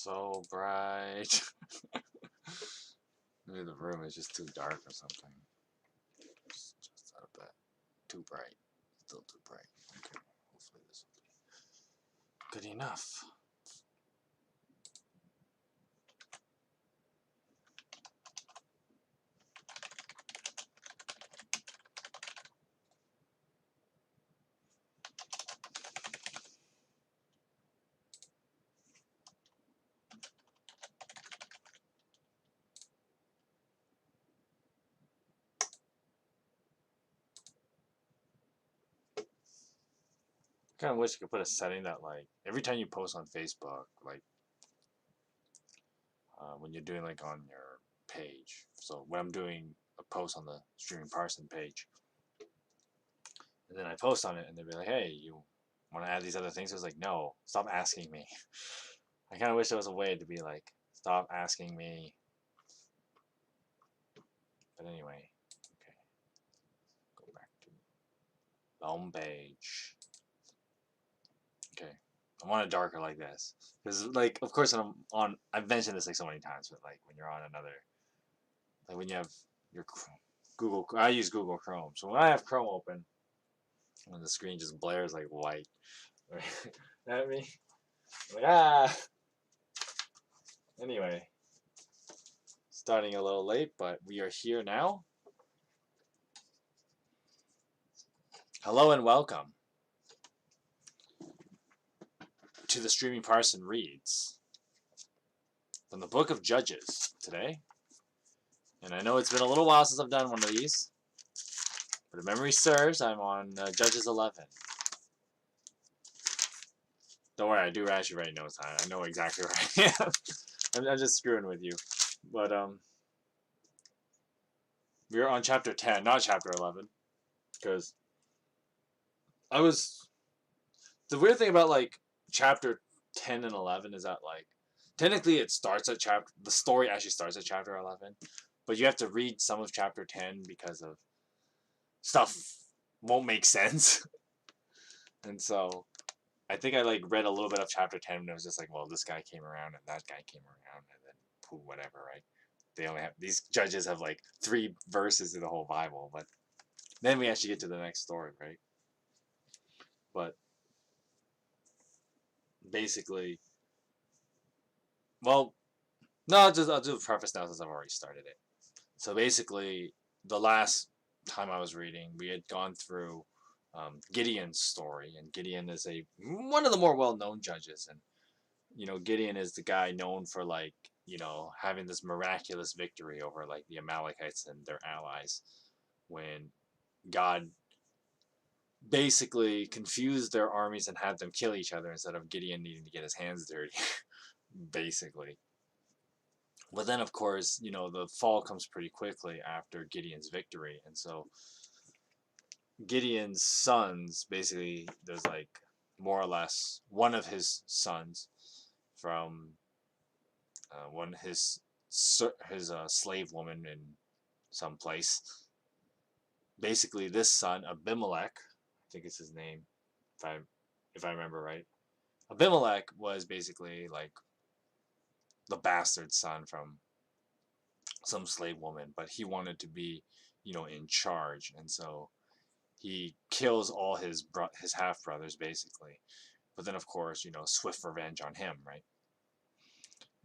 so bright. Maybe the room is just too dark or something. Just out of that. Too bright. Still too bright. Okay. Hopefully this will be good enough. Kind of wish you could put a setting that, like, every time you post on Facebook, like, when you're doing, like, on your page. So when I'm doing a post on the Streaming Parson page, and then I post on it, and they'll be like, hey, you want to add these other things? I was like, no, stop asking me. I kind of wish there was a way to be like, stop asking me. But anyway, okay. Go back to home page. Okay. I want it darker like this. Because, like, of course, when I'm on, I've mentioned this like so many times, but like when you're on another, like when you have your Google, I use Google Chrome. So when I have Chrome open, when the screen just blares like white at me, I'm like, ah. Anyway, starting a little late, but we are here now. Hello and welcome to the Streaming Parson Reads from the Book of Judges today. And I know it's been a little while since I've done one of these, but if memory serves, I'm on Judges 11. Don't worry, I do actually write notes on it. I know exactly where I am. I'm just screwing with you. But we're on chapter 10, not chapter 11. Because I was... The weird thing about, like, chapter 10 and 11 is that, like, technically it starts at chapter... The story actually starts at chapter 11. But you have to read some of chapter 10 because of stuff won't make sense. And so I think I like read a little bit of chapter 10 and it was just like, well, this guy came around and that guy came around and then whatever, right? They only have, these judges have like 3 verses in the whole Bible, but then we actually get to the next story, right? But basically, well, no, I'll do a preface now since I've already started it. So basically, the last time I was reading, we had gone through Gideon's story, and Gideon is one of the more well-known judges, and you know, Gideon is the guy known for, like, you know, having this miraculous victory over like the Amalekites and their allies when God basically confused their armies and had them kill each other instead of Gideon needing to get his hands dirty. Basically. But then, of course, you know, the fall comes pretty quickly after Gideon's victory, and so Gideon's sons, basically, there's like more or less one of his sons from his slave woman in some place. Basically, this son, Abimelech, I think it's his name, if I remember right. Abimelech was basically like the bastard son from some slave woman, but he wanted to be, you know, in charge, and so he kills all his half brothers basically. But then, of course, you know, swift revenge on him, right?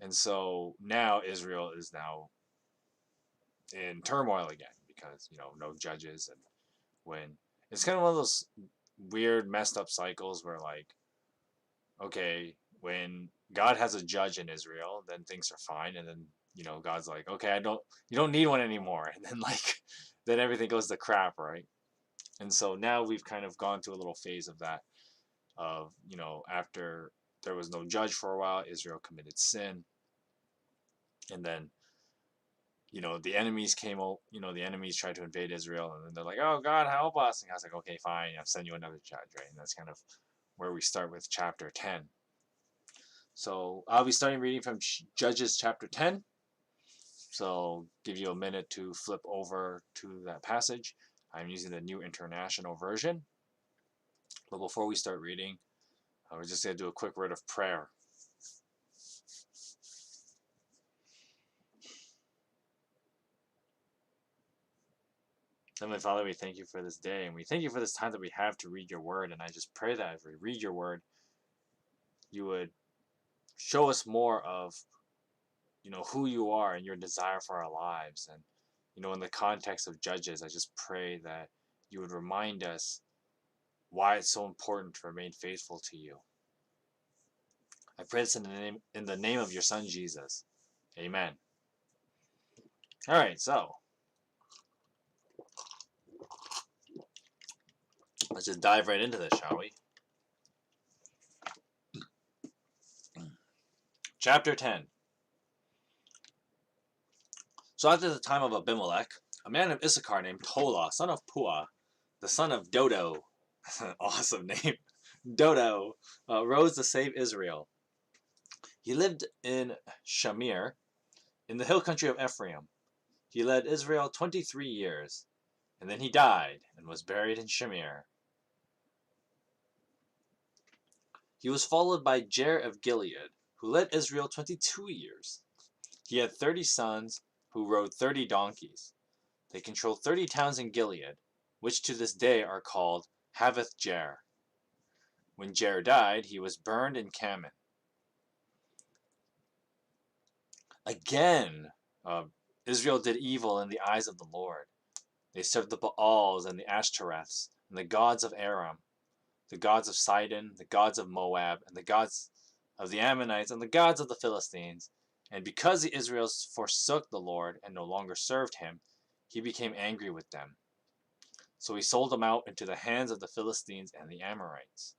And so now Israel is now in turmoil again because, you know, no judges, and when it's kind of one of those weird messed up cycles where, like, okay, when God has a judge in Israel, then things are fine, and then, you know, God's like, okay, you don't need one anymore, and then like then everything goes to crap, right? And so now we've kind of gone through a little phase of that, of, you know, after there was no judge for a while, Israel committed sin, and then, you know, the enemies the enemies tried to invade Israel, and then they're like, oh, God, help us. And I was like, okay, fine, I'll send you another judge, right? And that's kind of where we start with chapter 10. So I'll be starting reading from Judges chapter 10. So give you a minute to flip over to that passage. I'm using the New International Version. But before we start reading, we're just going to do a quick word of prayer. Heavenly Father, we thank you for this day, and we thank you for this time that we have to read your word. And I just pray that as we read your word, you would show us more of, who you are and your desire for our lives. And, in the context of Judges, I just pray that you would remind us why it's so important to remain faithful to you. I pray this in the name of your Son, Jesus. Amen. All right, so let's just dive right into this, shall we? Chapter 10. So after the time of Abimelech, a man of Issachar named Tola, son of Puah, the son of Dodo, awesome name, Dodo, rose to save Israel. He lived in Shamir, in the hill country of Ephraim. He led Israel 23 years, and then he died and was buried in Shamir. He was followed by Jair of Gilead, who led Israel 22 years. He had 30 sons who rode 30 donkeys. They controlled 30 towns in Gilead, which to this day are called Havoth Jair. When Jair died, he was burned in Kaman. Again, Israel did evil in the eyes of the Lord. They served the Baals and the Ashtoreths and the gods of Aram, the gods of Sidon, the gods of Moab, and the gods of the Ammonites, and the gods of the Philistines. And because the Israelites forsook the Lord and no longer served him, he became angry with them. So he sold them out into the hands of the Philistines and the Amorites,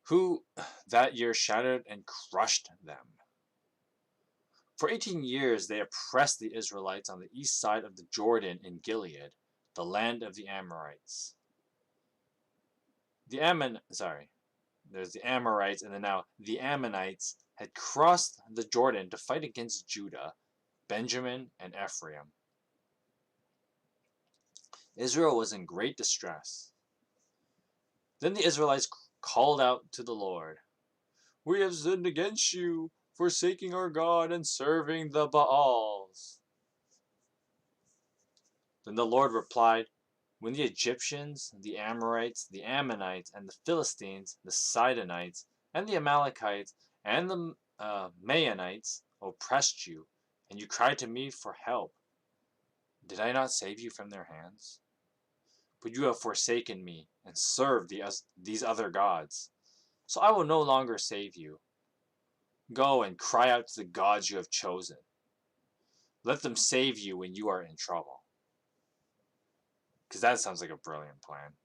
who that year shattered and crushed them. For 18 years they oppressed the Israelites on the east side of the Jordan in Gilead, the land of the Amorites. There's the Amorites, and then now the Ammonites had crossed the Jordan to fight against Judah, Benjamin, and Ephraim. Israel was in great distress. Then the Israelites called out to the Lord, "We have sinned against you, forsaking our God and serving the Baals." Then the Lord replied, "When the Egyptians, the Amorites, the Ammonites, and the Philistines, the Sidonites, and the Amalekites, and the Maonites oppressed you, and you cried to me for help, did I not save you from their hands? But you have forsaken me and served these other gods, so I will no longer save you. Go and cry out to the gods you have chosen. Let them save you when you are in trouble." Because that sounds like a brilliant plan.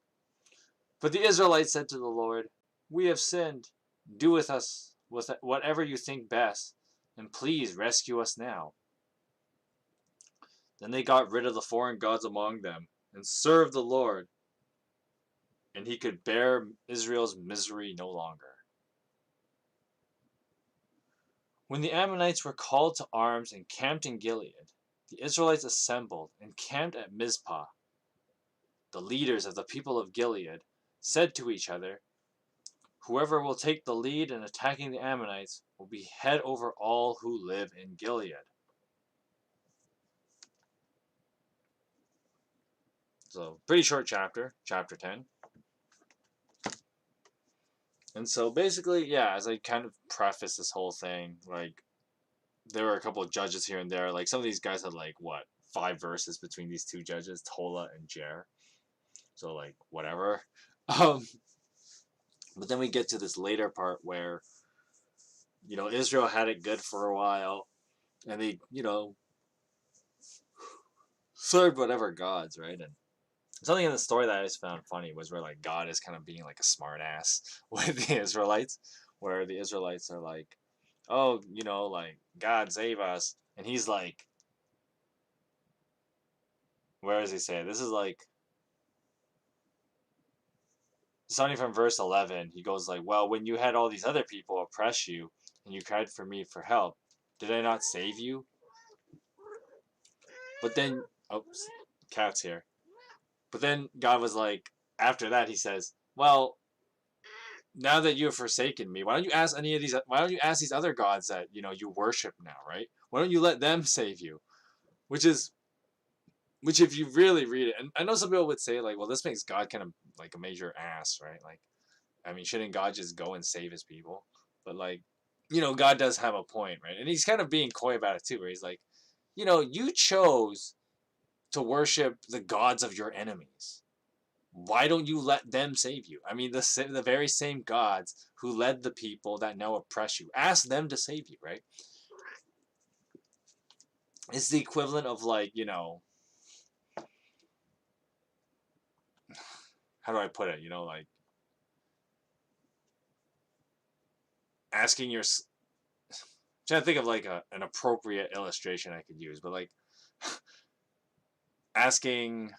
But the Israelites said to the Lord, "We have sinned. Do with us whatever you think best, and please rescue us now." Then they got rid of the foreign gods among them and served the Lord, and he could bear Israel's misery no longer. When the Ammonites were called to arms and camped in Gilead, the Israelites assembled and camped at Mizpah. The leaders of the people of Gilead said to each other, "Whoever will take the lead in attacking the Ammonites will be head over all who live in Gilead." So, pretty short chapter, chapter 10. And so basically, yeah, as I kind of preface this whole thing, like, there were a couple of judges here and there. Like, some of these guys had, 5 verses between these two judges, Tola and Jair. So, whatever. But then we get to this later part where, Israel had it good for a while, and they, served whatever gods, right? And something in the story that I just found funny was where, God is kind of being, a smart ass with the Israelites, where the Israelites are like, "Oh, God save us," and he's like, where does he say it? This is starting from verse 11, he goes "Well, when you had all these other people oppress you, and you cried for me for help, did I not save you?" But then, oops, cat's here. But then God was after that, he says, "Well, now that you have forsaken me, why don't you ask these other gods that, you worship now, right? Why don't you let them save you?" Which is Which, if you really read it, and I know some people would say like, well, this makes God kind of like a major ass, right? Like, I mean, shouldn't God just go and save his people? But like, God does have a point, right? And he's kind of being coy about it too, where he's like, you chose to worship the gods of your enemies. Why don't you let them save you? I mean, the very same gods who led the people that now oppress you. Ask them to save you, right? It's the equivalent of like, how do I put it? Like asking your. I'm trying to think of like an appropriate illustration I could use, but like asking.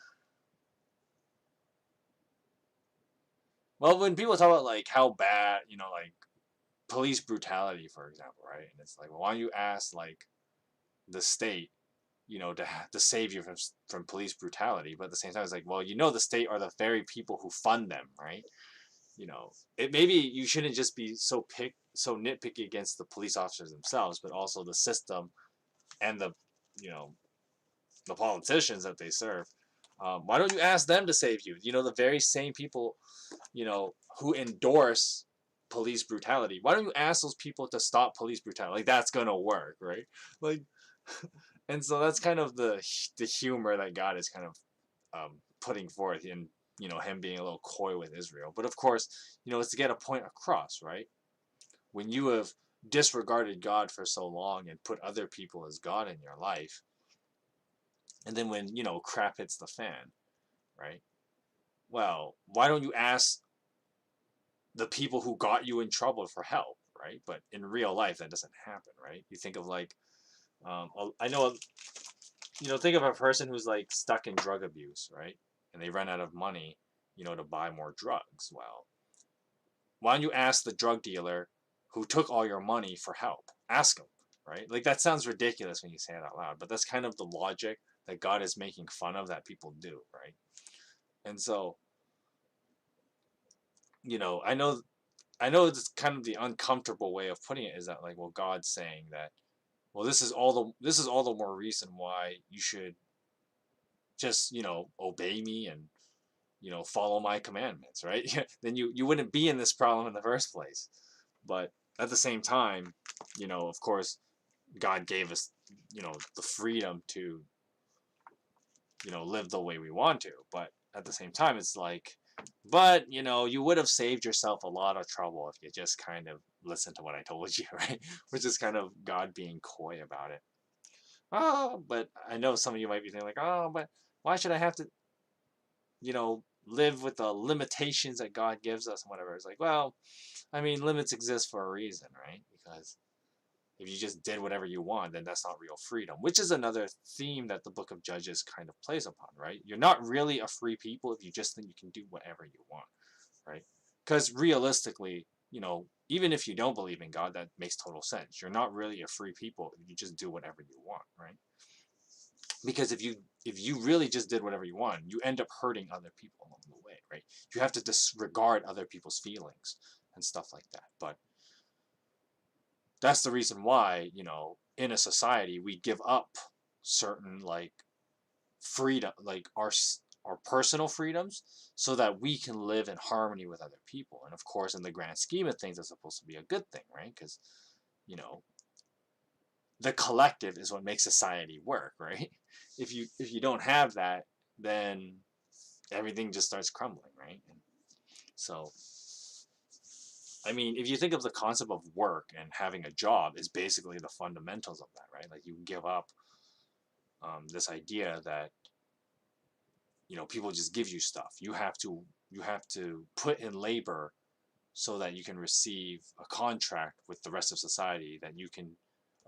Well, when people talk about like how bad, like police brutality, for example, right? And it's like, well, why don't you ask like the state, to save you from police brutality? But at the same time, it's like, well, the state are the very people who fund them, right? It maybe you shouldn't just be so nitpicky against the police officers themselves, but also the system and you know the politicians that they serve. Why don't you ask them to save you? The very same people, who endorse police brutality. Why don't you ask those people to stop police brutality? Like that's gonna work, right? Like, and so that's kind of the humor that God is kind of putting forth in him being a little coy with Israel. But of course, it's to get a point across, right? When you have disregarded God for so long and put other people as God in your life, and then when crap hits the fan, right? Well, why don't you ask the people who got you in trouble for help, right? But in real life, that doesn't happen, right? You think of like, I know, think of a person who's like stuck in drug abuse, right? And they run out of money, to buy more drugs. Well, why don't you ask the drug dealer who took all your money for help? Ask him, right? Like that sounds ridiculous when you say it out loud, but that's kind of the logic that God is making fun of that people do, right? And so, I know it's kind of the uncomfortable way of putting it is that like, well, God's saying that, well, this is all the more reason why you should just obey me and follow my commandments, right? Then you wouldn't be in this problem in the first place. But at the same time, of course, God gave us the freedom to live the way we want to. But at the same time, it's like, but you would have saved yourself a lot of trouble if you just kind of listened to what I told you, right? Which is kind of God being coy about it. Oh, but I know some of you might be thinking like, oh, but why should I have to live with the limitations that God gives us and whatever? It's like, well, I mean, limits exist for a reason, right? Because if you just did whatever you want, then that's not real freedom, which is another theme that the book of Judges kind of plays upon, right? You're not really a free people if you just think you can do whatever you want, right? Because realistically, even if you don't believe in God, that makes total sense. You're not really a free people if you just do whatever you want, right? Because if you really just did whatever you want, you end up hurting other people along the way, right? You have to disregard other people's feelings and stuff like that. But that's the reason why in a society we give up certain like freedom, like our personal freedoms, so that we can live in harmony with other people. And of course, in the grand scheme of things, it's supposed to be a good thing, right? Because you know the collective is what makes society work, right? If you don't have that, then everything just starts crumbling, right? And so, I mean, if you think of the concept of work and having a job is basically the fundamentals of that, right? Like you give up this idea that people just give you stuff. You have to put in labor so that you can receive a contract with the rest of society, that you can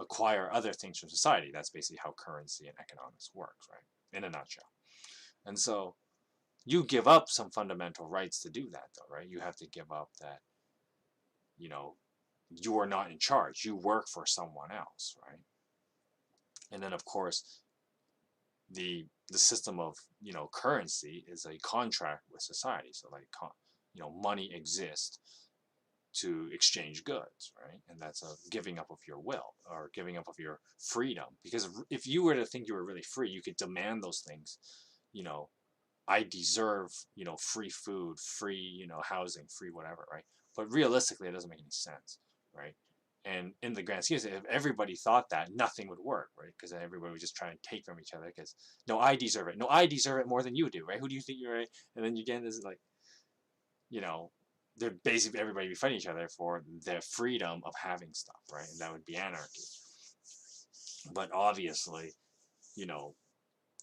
acquire other things from society. That's basically how currency and economics works, right? In a nutshell. And so you give up some fundamental rights to do that, though, right? You have to give up that, you know, you are not in charge. You work for someone else, right? And then, of course, the system of currency is a contract with society. So like money exists to exchange goods, right? And that's a giving up of your will or giving up of your freedom. Because if you were to think you were really free, you could demand those things. You know, I deserve, free food, free, housing, free whatever, right? But realistically, it doesn't make any sense, right? And in the grand scheme, if everybody thought that, nothing would work, right? Because everybody would just try and take from each other. Because no, I deserve it. No, I deserve it more than you do, right? Who do you think you're, right? And then you get this like, they're basically everybody be fighting each other for their freedom of having stuff, right? And that would be anarchy. But obviously, you know,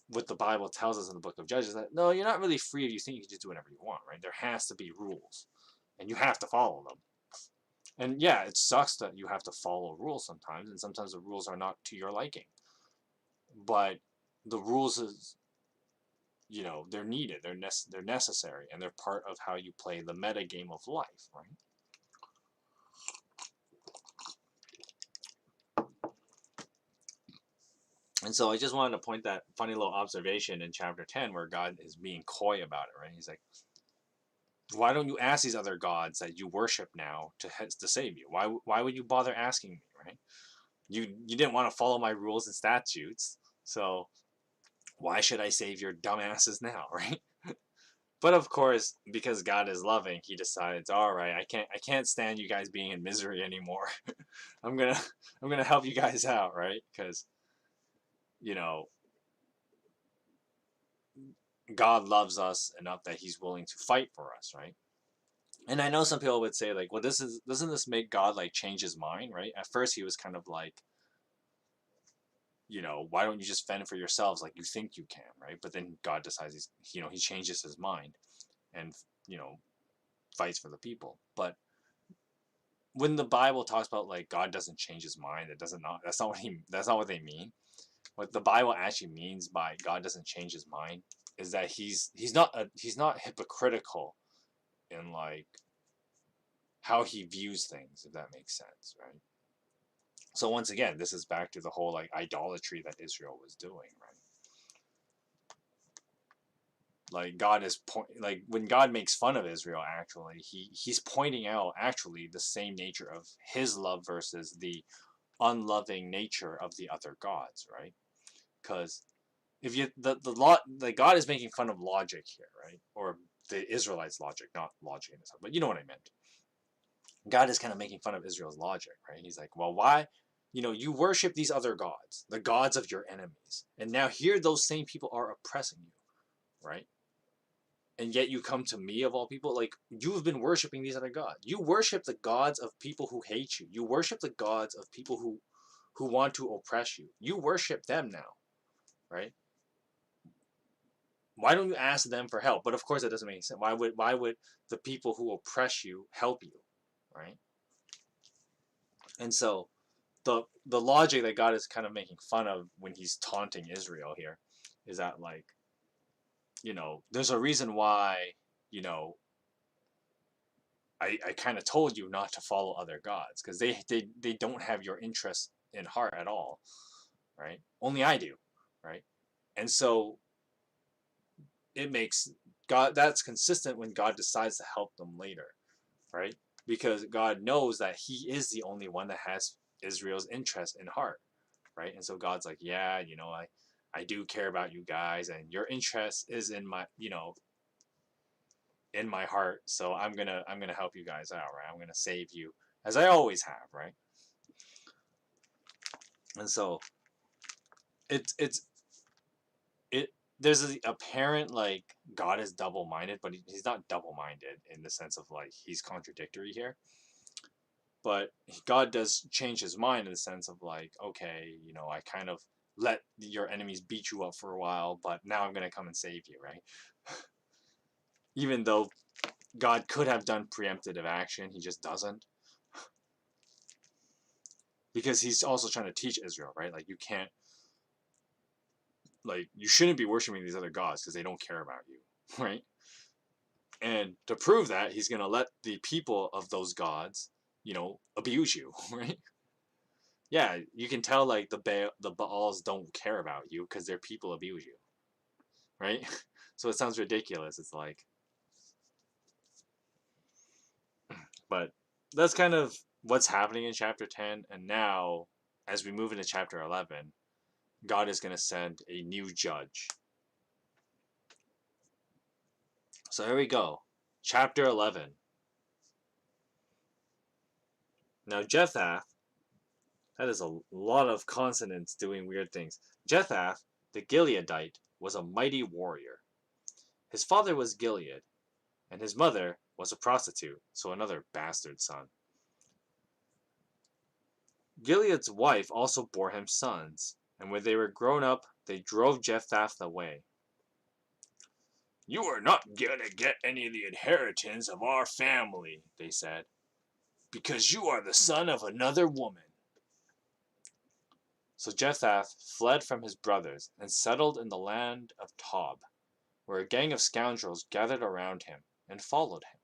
what the Bible tells us in the book of Judges, that no, you're not really free if you think you can just do whatever you want, right? There has to be rules, and you have to follow them. And yeah, it sucks that you have to follow rules sometimes, and sometimes the rules are not to your liking. But the rules is, they're needed, they're necessary, and they're part of how you play the meta game of life, right? And so I just wanted to point that funny little observation in chapter 10 where God is being coy about it, right? He's like, why don't you ask these other gods that you worship now to save you? Why would you bother asking me, right? You didn't want to follow my rules and statutes, so why should I save your dumbasses now, right? But of course, because God is loving, he decides, all right, I can't stand you guys being in misery anymore. I'm gonna help you guys out, right? Because God loves us enough that he's willing to fight for us, right? And I know some people would say like, well, doesn't this make God like change his mind, right? At first he was kind of like, why don't you just fend for yourselves like you think you can, right? But then God decides he changes his mind and fights for the people. But when the Bible talks about like God doesn't change his mind, that's not what they mean. What the Bible actually means by God doesn't change his mind is that he's not hypocritical in like how he views things, if that makes sense, right? So once again, this is back to the whole like idolatry that Israel was doing, right? Like like when God makes fun of Israel, actually, he's pointing out actually the same nature of his love versus the unloving nature of the other gods, right? Because if you the law, like God is making fun of logic here, right? Or the Israelites' logic, not logic in this, but you know what I meant. God is kind of making fun of Israel's logic, right? He's like, well, why? You worship these other gods, the gods of your enemies, and now here those same people are oppressing you, right? And yet you come to me of all people, like you've been worshiping these other gods. You worship the gods of people who hate you. You worship the gods of people who want to oppress you. You worship them now, right? Why don't you ask them for help? But of course, it doesn't make sense. Why would the people who oppress you help you, right? And so the logic that God is kind of making fun of when he's taunting Israel here is that like, there's a reason why, I kind of told you not to follow other gods because they don't have your interest in heart at all, right? Only I do, right? And so it makes that's consistent when God decides to help them later, right? Because God knows that he is the only one that has Israel's interest in heart, right? And so God's like, yeah, I do care about you guys, and your interest is in my, in my heart. So I'm gonna help you guys out, right? I'm gonna save you, as I always have, right? And so it's it. There's an apparent like God is double-minded, but he's not double-minded in the sense of like he's contradictory here. But God does change his mind in the sense of like, okay, I kind of let your enemies beat you up for a while, but now I'm gonna come and save you, right? Even though God could have done preemptive action, he just doesn't. Because he's also trying to teach Israel, right? Like you can't, like you shouldn't be worshiping these other gods because they don't care about you, right? And to prove that, he's gonna let the people of those gods, abuse you, right? Yeah, you can tell like the Baals don't care about you because their people abuse you, right? So it sounds ridiculous. It's like, but that's kind of what's happening in chapter 10. And now, as we move into chapter 11, God is going to send a new judge. So here we go. Chapter 11. Now, Jethath, that is a lot of consonants doing weird things. Jethath, the Gileadite, was a mighty warrior. His father was Gilead, and his mother was a prostitute, so another bastard son. Gilead's wife also bore him sons, and when they were grown up, they drove Jephthah away. "You are not going to get any of the inheritance of our family," they said, "because you are the son of another woman." So Jephthah fled from his brothers and settled in the land of Tob, where a gang of scoundrels gathered around him and followed him.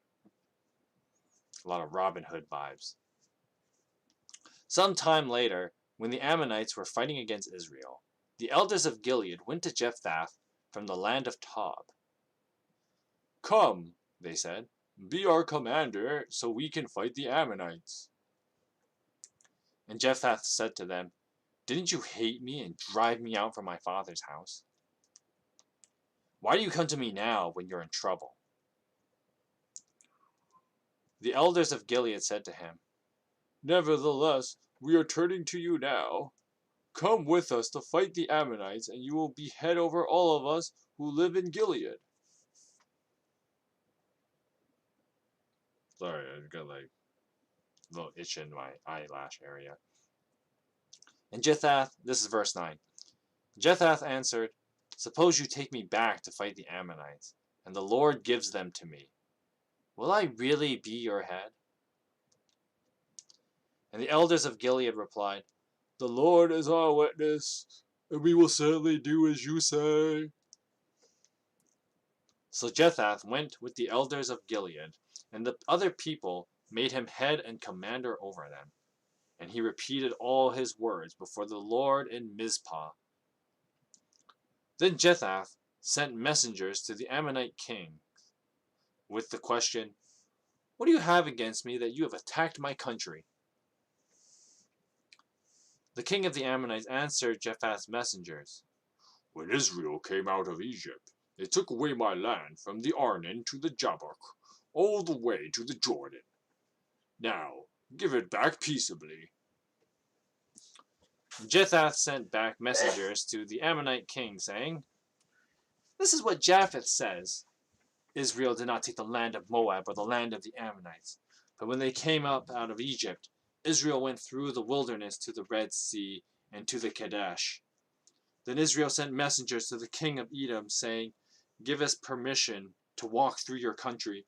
A lot of Robin Hood vibes. Some time later, when the Ammonites were fighting against Israel, the elders of Gilead went to Jephthah from the land of Tob. "Come," they said, "be our commander so we can fight the Ammonites." And Jephthah said to them, "Didn't you hate me and drive me out from my father's house? Why do you come to me now when you're in trouble?" The elders of Gilead said to him, "Nevertheless, we are turning to you now. Come with us to fight the Ammonites, and you will be head over all of us who live in Gilead." Sorry, I've got like a little itch in my eyelash area. And Jephthah, this is verse 9. Jephthah answered, "Suppose you take me back to fight the Ammonites, and the Lord gives them to me. Will I really be your head?" And the elders of Gilead replied, "The Lord is our witness, and we will certainly do as you say." So Jephthah went with the elders of Gilead, and the other people made him head and commander over them. And he repeated all his words before the Lord in Mizpah. Then Jephthah sent messengers to the Ammonite king with the question, "What do you have against me that you have attacked my country?" The king of the Ammonites answered Jephthah's messengers, "When Israel came out of Egypt, they took away my land from the Arnon to the Jabbok, all the way to the Jordan. Now, give it back peaceably." Jephthah sent back messengers to the Ammonite king, saying, "This is what Japheth says. Israel did not take the land of Moab or the land of the Ammonites. But when they came up out of Egypt, Israel went through the wilderness to the Red Sea and to the Kadesh. Then Israel sent messengers to the king of Edom, saying, 'Give us permission to walk through your country.'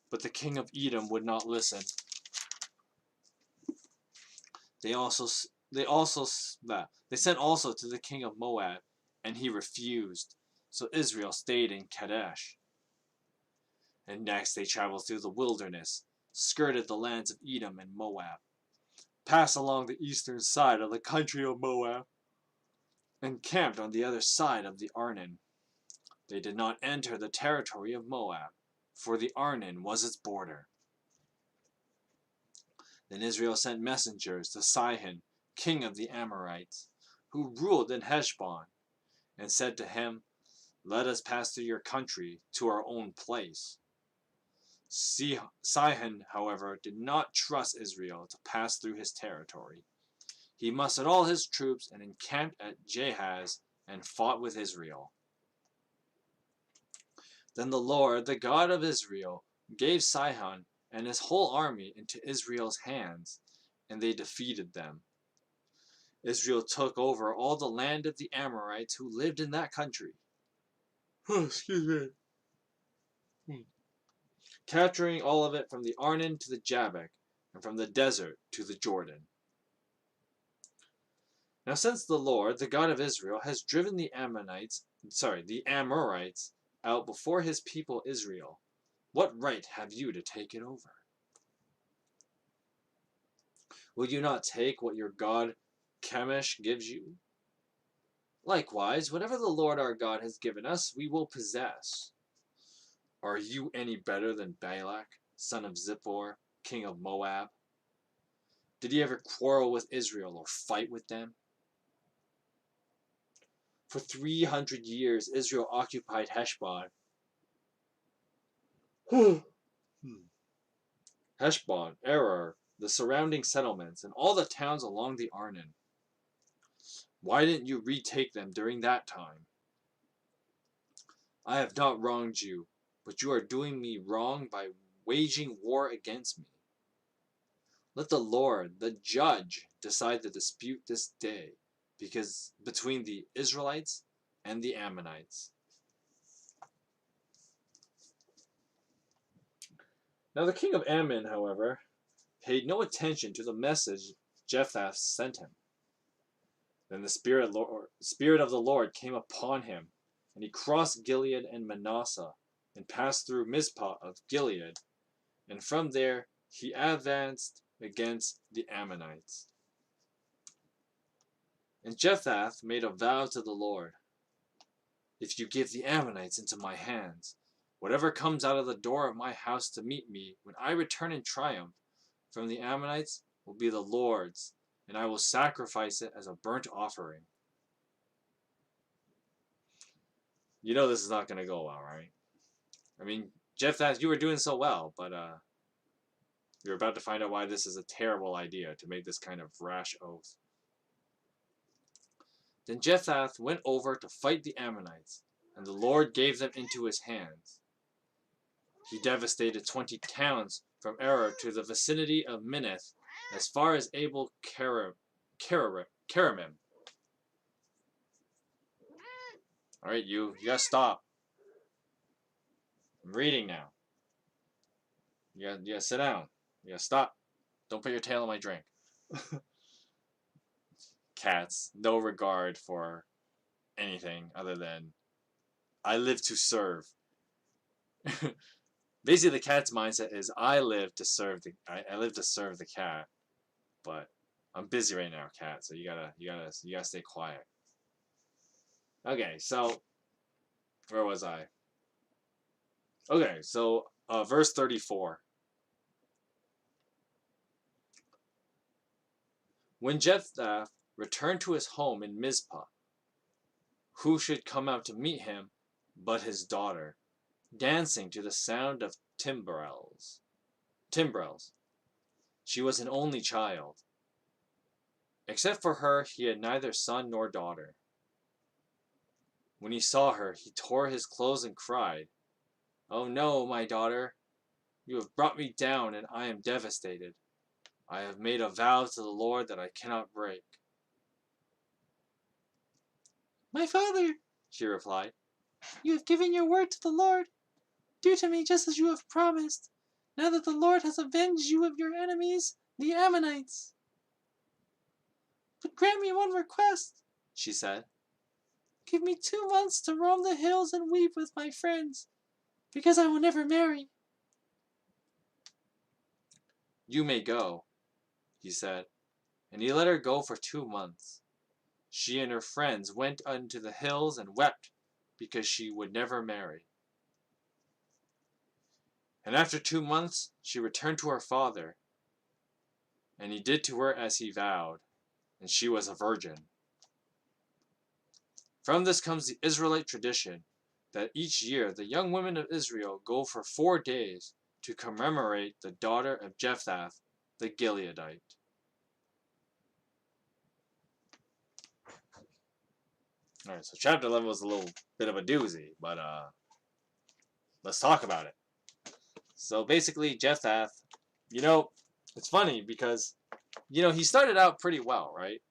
But the king of Edom would not listen. They sent also to the king of Moab, and he refused. So Israel stayed in Kadesh. And next they traveled through the wilderness, skirted the lands of Edom and Moab, passed along the eastern side of the country of Moab, and camped on the other side of the Arnon. They did not enter the territory of Moab, for the Arnon was its border. Then Israel sent messengers to Sihon, king of the Amorites, who ruled in Heshbon, and said to him, 'Let us pass through your country to our own place.' Sihon, however, did not trust Israel to pass through his territory. He mustered all his troops and encamped at Jahaz and fought with Israel. Then the Lord, the God of Israel, gave Sihon and his whole army into Israel's hands, and they defeated them. Israel took over all the land of the Amorites who lived in that country. Excuse me. Capturing all of it from the Arnon to the Jabbok, and from the desert to the Jordan. Now since the Lord, the God of Israel, has driven the Amorites out before his people Israel, what right have you to take it over? Will you not take what your god Chemosh gives you? Likewise, whatever the Lord our God has given us, we will possess. Are you any better than Balak, son of Zippor, king of Moab? Did he ever quarrel with Israel or fight with them? For 300 years, Israel occupied Heshbon. Heshbon, Arar, the surrounding settlements, and all the towns along the Arnon. Why didn't you retake them during that time? I have not wronged you, but you are doing me wrong by waging war against me. Let the Lord, the judge, decide the dispute this day, because between the Israelites and the Ammonites. Now the king of Ammon, however, paid no attention to the message Jephthah sent him. Then the Spirit of the Lord came upon him, and he crossed Gilead and Manasseh, and passed through Mizpah of Gilead, and from there he advanced against the Ammonites. And Jephthah made a vow to the Lord. If you give the Ammonites into my hands, whatever comes out of the door of my house to meet me when I return in triumph from the Ammonites will be the Lord's, and I will sacrifice it as a burnt offering. You know this is not going to go well, right? I mean, Jephthah, you were doing so well, but you're about to find out why this is a terrible idea to make this kind of rash oath. Then Jephthah went over to fight the Ammonites, and the Lord gave them into his hands. He devastated 20 towns from Arar to the vicinity of Minnith, as far as Abel Keramim. Alright, you gotta stop. I'm reading now. You gotta sit down. You gotta stop. Don't put your tail in my drink. Cats, no regard for anything other than I live to serve. Basically, the cat's mindset is I live to serve the cat, but I'm busy right now, cat. So you gotta stay quiet. Okay, so where was I? Okay, so verse 34. When Jephthah returned to his home in Mizpah, who should come out to meet him but his daughter, dancing to the sound of timbrels. She was an only child. Except for her, he had neither son nor daughter. When he saw her, he tore his clothes and cried, "Oh no, my daughter! You have brought me down, and I am devastated. I have made a vow to the Lord that I cannot break." "My father," she replied, "you have given your word to the Lord. Do to me just as you have promised, now that the Lord has avenged you of your enemies, the Ammonites." "But grant me one request," she said. "Give me 2 months to roam the hills and weep with my friends, because I will never marry." "You may go," he said, and he let her go for 2 months. She and her friends went unto the hills and wept, because she would never marry. And after 2 months she returned to her father, and he did to her as he vowed, and she was a virgin. From this comes the Israelite tradition that each year the young women of Israel go for 4 days to commemorate the daughter of Jephthah the Gileadite. Alright, so chapter 11 was a little bit of a doozy, but let's talk about it. So basically, Jephthah, it's funny because, he started out pretty well, right?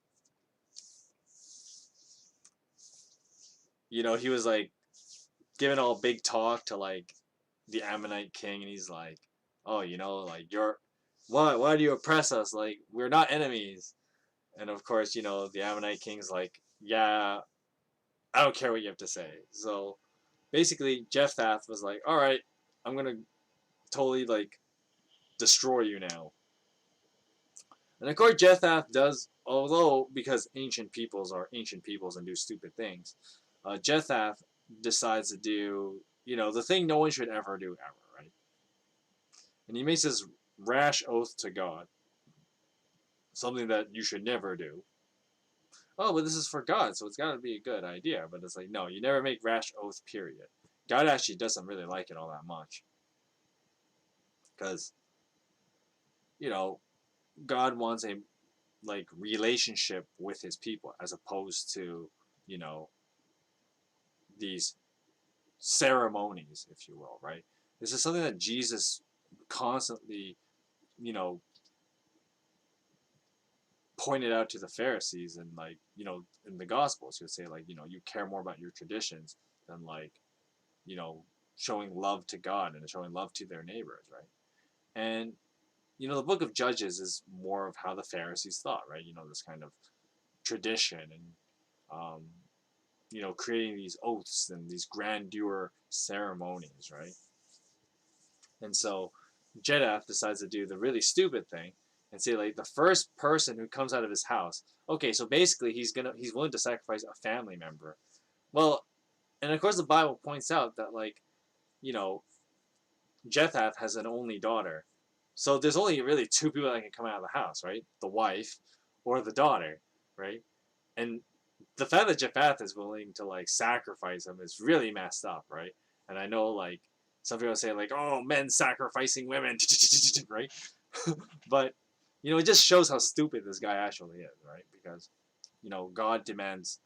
He was like giving all big talk to like the Ammonite king, and he's like, "Oh, like why do you oppress us? Like we're not enemies." And of course, the Ammonite king's like, "Yeah, I don't care what you have to say." So basically, Jephthah was like, "All right, I'm gonna totally like destroy you now." And of course, Jephthah does, although because ancient peoples are ancient peoples and do stupid things, Jephthah decides to do, the thing no one should ever do ever, right? And he makes this rash oath to God, something that you should never do. Oh, but this is for God, so it's got to be a good idea. But it's like, no, you never make rash oath, period. God actually doesn't really like it all that much. Because, you know, God wants a like relationship with his people as opposed to, you know, these ceremonies, if you will, right? This is something that Jesus constantly, you know, pointed out to the Pharisees and like, you know, in the Gospels, he would say like, you know, you care more about your traditions than like, you know, showing love to God and showing love to their neighbors, right? And you know, the book of Judges is more of how the Pharisees thought, right? You know, this kind of tradition and um, you know, creating these oaths and these grandeur ceremonies, right? And so Jephthah decides to do the really stupid thing and say like the first person who comes out of his house. Okay, so basically he's willing to sacrifice a family member. Well, and of course the Bible points out that like, you know, Jephthah has an only daughter. So there's only really two people that can come out of the house, right? The wife or the daughter, right? And the fact that Jephthah is willing to like sacrifice him is really messed up, right? And I know like some people say like, oh, men sacrificing women, right? But you know, it just shows how stupid this guy actually is, right? Because you know, God demands,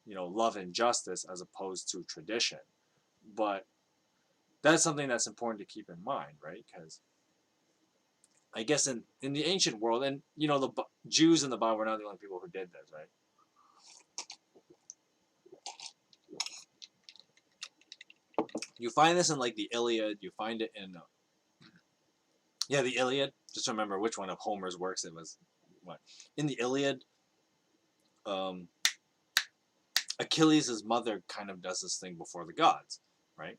you know, love and justice as opposed to tradition. But that's something that's important to keep in mind, right? Because I guess in the ancient world, and you know, the Jews in the Bible were not the only people who did this, right? You find this in like the Iliad. You find it in yeah, the Iliad. Just remember which one of Homer's works it was. What in the Iliad? Um, Achilles' mother kind of does this thing before the gods, right?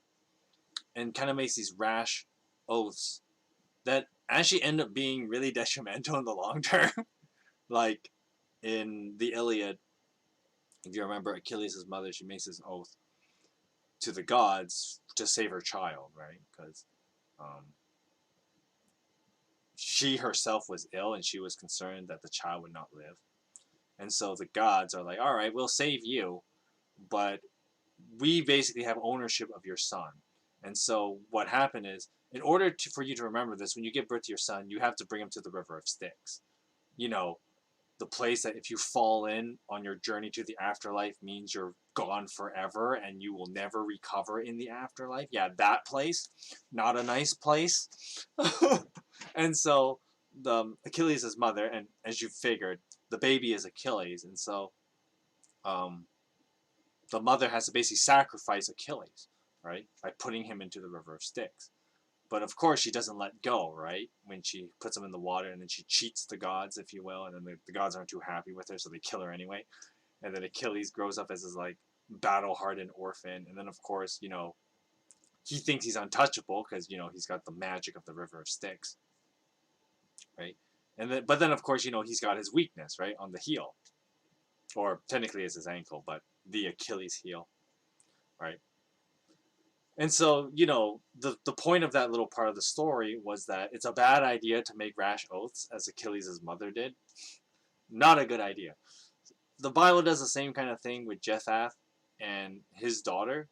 And kind of makes these rash oaths that actually end up being really detrimental in the long term. Like in the Iliad, if you remember Achilles' mother, she makes this oath to the gods to save her child, right? Because um, she herself was ill and she was concerned that the child would not live. And so the gods are like, all right, we'll save you, but we basically have ownership of your son. And so what happened is, in order for you to remember this, when you give birth to your son, you have to bring him to the River of Styx. You know, the place that if you fall in on your journey to the afterlife means you're gone forever and you will never recover in the afterlife. Yeah, that place, not a nice place. And so the Achilles' mother, and as you figured, the baby is Achilles, and so um, the mother has to basically sacrifice Achilles, right, by putting him into the River of Styx. But of course, she doesn't let go, right? When she puts him in the water, and then she cheats the gods, if you will, and then the gods aren't too happy with her, so they kill her anyway. And then Achilles grows up as this like battle-hardened orphan, and then of course, you know, he thinks he's untouchable because you know he's got the magic of the River of Styx, right? And then, but then of course, you know, he's got his weakness, right, on the heel, or technically it's his ankle, but the Achilles heel, right? And so, you know, the point of that little part of the story was that it's a bad idea to make rash oaths, as Achilles' mother did. Not a good idea. The Bible does the same kind of thing with Jephthah and his daughter.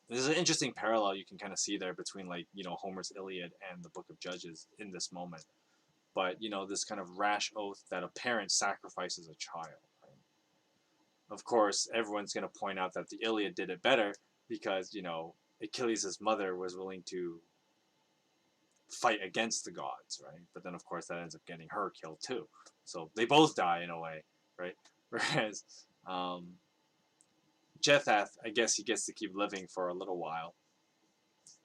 There's an interesting parallel you can kind of see there between, like, you know, Homer's Iliad and the Book of Judges in this moment. But, you know, this kind of rash oath that a parent sacrifices a child. Right? Of course, everyone's going to point out that the Iliad did it better because, you know, Achilles' mother was willing to fight against the gods, right? But then, of course, that ends up getting her killed too. So they both die in a way, right? Whereas Jephthah, I guess he gets to keep living for a little while,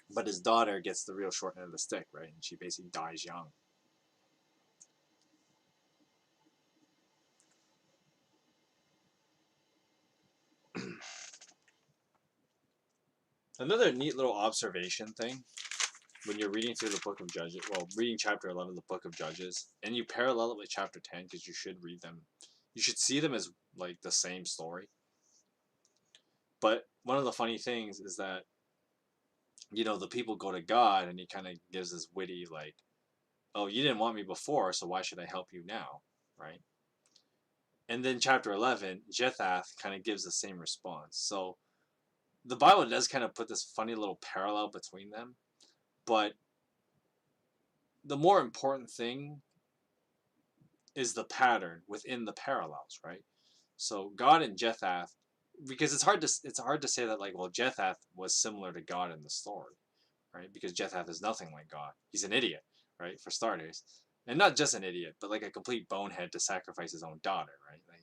but his daughter gets the real short end of the stick, right? And she basically dies young. Another neat little observation thing when you're reading through the book of Judges, well, reading chapter 11 of the book of Judges, and you parallel it with chapter 10 because you should read them. You should see them as like the same story. But one of the funny things is that, you know, the people go to God and he kind of gives this witty, like, oh, you didn't want me before, so why should I help you now, right? And then chapter 11, Jephthah kind of gives the same response. So the Bible does kind of put this funny little parallel between them, but the more important thing is the pattern within the parallels, right? So God and Jephthah, because it's hard to say that like, well, Jephthah was similar to God in the story, right? Because Jephthah is nothing like God. He's an idiot, right? For starters, and not just an idiot, but like a complete bonehead to sacrifice his own daughter, right? Like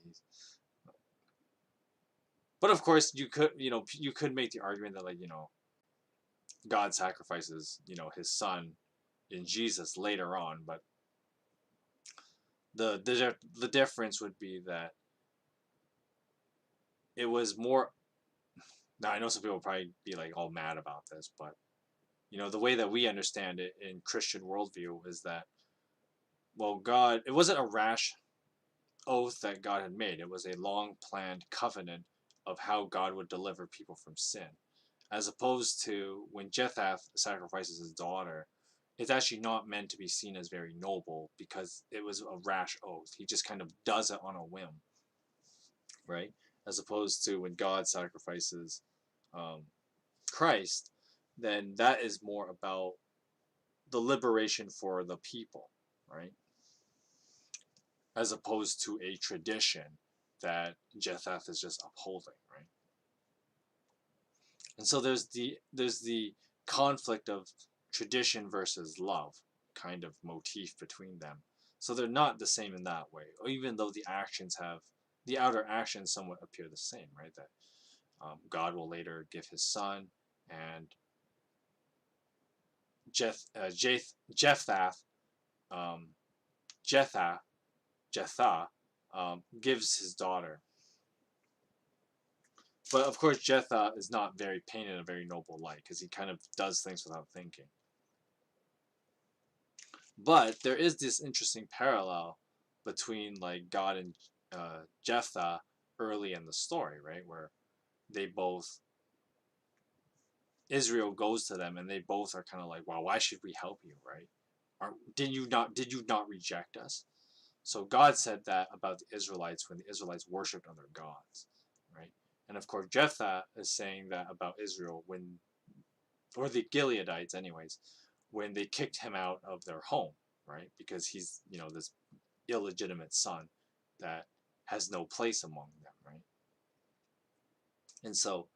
but of course, you could make the argument that like God sacrifices his son in Jesus later on, but the difference would be that it was more. Now I know some people will probably be like all mad about this, but the way that we understand it in Christian worldview is that, well, God, it wasn't a rash oath that God had made. It was a long planned covenant of how God would deliver people from sin. As opposed to when Jephthah sacrifices his daughter, it's actually not meant to be seen as very noble because it was a rash oath. He just kind of does it on a whim, right? As opposed to when God sacrifices um, Christ, then that is more about the liberation for the people, right? As opposed to a tradition that Jephthah is just upholding, right? And so there's the conflict of tradition versus love kind of motif between them. So they're not the same in that way, even though the outer actions somewhat appear the same, right? That God will later give his son, and Jephthah, um, Jetha, Jetha gives his daughter. But of course, Jetha is not very painted in a very noble light because he kind of does things without thinking. But there is this interesting parallel between like God and Jephthah early in the story, right? Where they both Israel goes to them and they both are kind of like, "Well, why should we help you, right? Did you not reject us?" So God said that about the Israelites when the Israelites worshipped other gods, right? And of course, Jephthah is saying that about Israel or the Gileadites, anyways, when they kicked him out of their home, right? Because he's, this illegitimate son that has no place among them, right? And so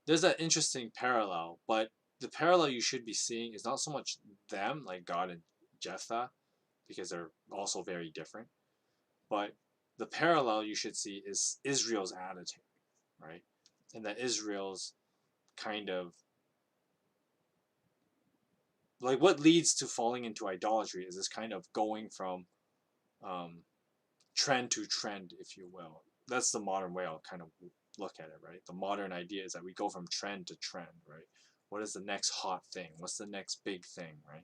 there's that interesting parallel, but the parallel you should be seeing is not so much them, like God and Jephthah, because they're also very different, but the parallel you should see is Israel's attitude, right? And that Israel's kind of like what leads to falling into idolatry is this kind of going from um, trend to trend, if you will. That's the modern way I'll kind of look at it, right? The modern idea is that we go from trend to trend, right? What is the next hot thing? What's the next big thing, right?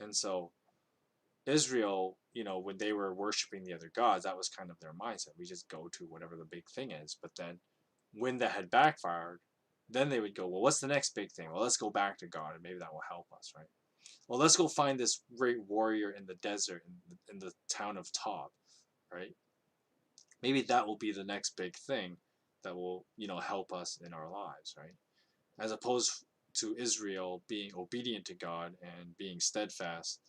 And so Israel, when they were worshiping the other gods, that was kind of their mindset. We just go to whatever the big thing is. But then when that had backfired, then they would go, well, what's the next big thing? Well, let's go back to God and maybe that will help us, right? Well, let's go find this great warrior in the desert in the town of Tob, right? Maybe that will be the next big thing that will, help us in our lives, right? As opposed to Israel being obedient to God and being steadfast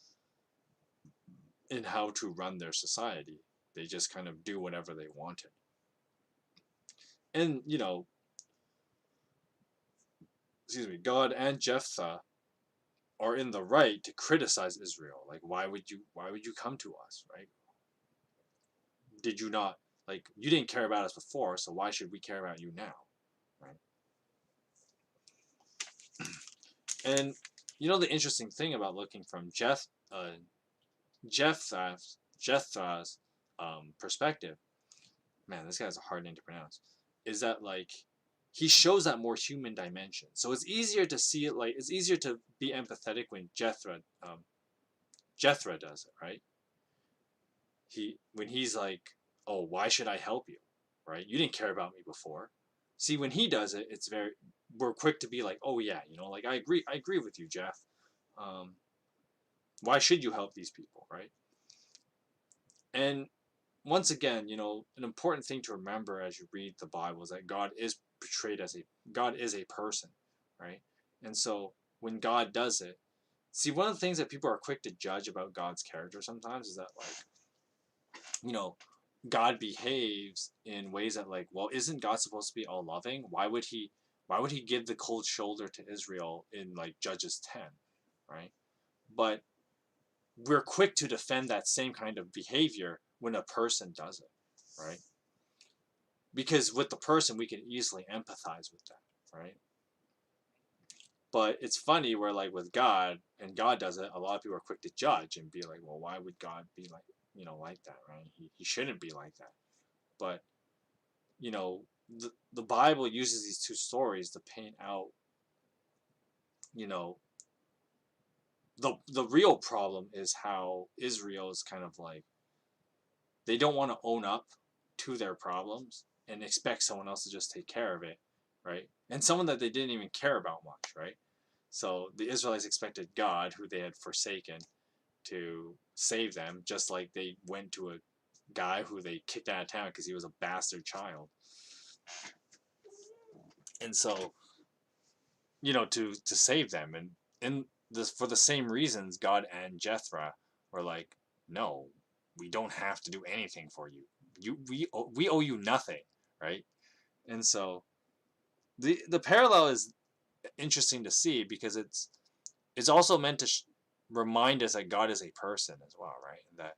in how to run their society. They just kind of do whatever they wanted. And, excuse me, God and Jephthah are in the right to criticize Israel. Like, why would you come to us, right? Did you not, like, you didn't care about us before, so why should we care about you now, right? And the interesting thing about looking from Jephthah's perspective, man, this guy's a hard name to pronounce, is that like he shows that more human dimension. So it's easier to see it, like it's easier to be empathetic when Jethro does it, right? When he's like, oh, why should I help you, right? You didn't care about me before. See, when he does it, we're quick to be like, oh yeah, like I agree with you, Jeff. Um, Why should you help these people, right? And once again, an important thing to remember as you read the Bible is that God is a person, right? And so when God does it, see, one of the things that people are quick to judge about God's character sometimes is that, like, God behaves in ways that, like, well, isn't God supposed to be all loving? Why would he give the cold shoulder to Israel in, like, Judges 10, right? But we're quick to defend that same kind of behavior when a person does it, right? Because with the person, we can easily empathize with that, right? But it's funny where, like, with God, and God does it, a lot of people are quick to judge and be like, well, why would God be like, like that, right? He shouldn't be like that. But, the Bible uses these two stories to paint out, you know, the real problem is how Israel is kind of like, they don't want to own up to their problems and expect someone else to just take care of it, right? And someone that they didn't even care about much, right? So the Israelites expected God, who they had forsaken, to save them, just like they went to a guy who they kicked out of town because he was a bastard child. And so, to save them, and in this, for the same reasons, God and Jethro were like, no, we don't have to do anything for you. We owe you nothing, right? And so the parallel is interesting to see because it's also meant to remind us that God is a person as well, right? That,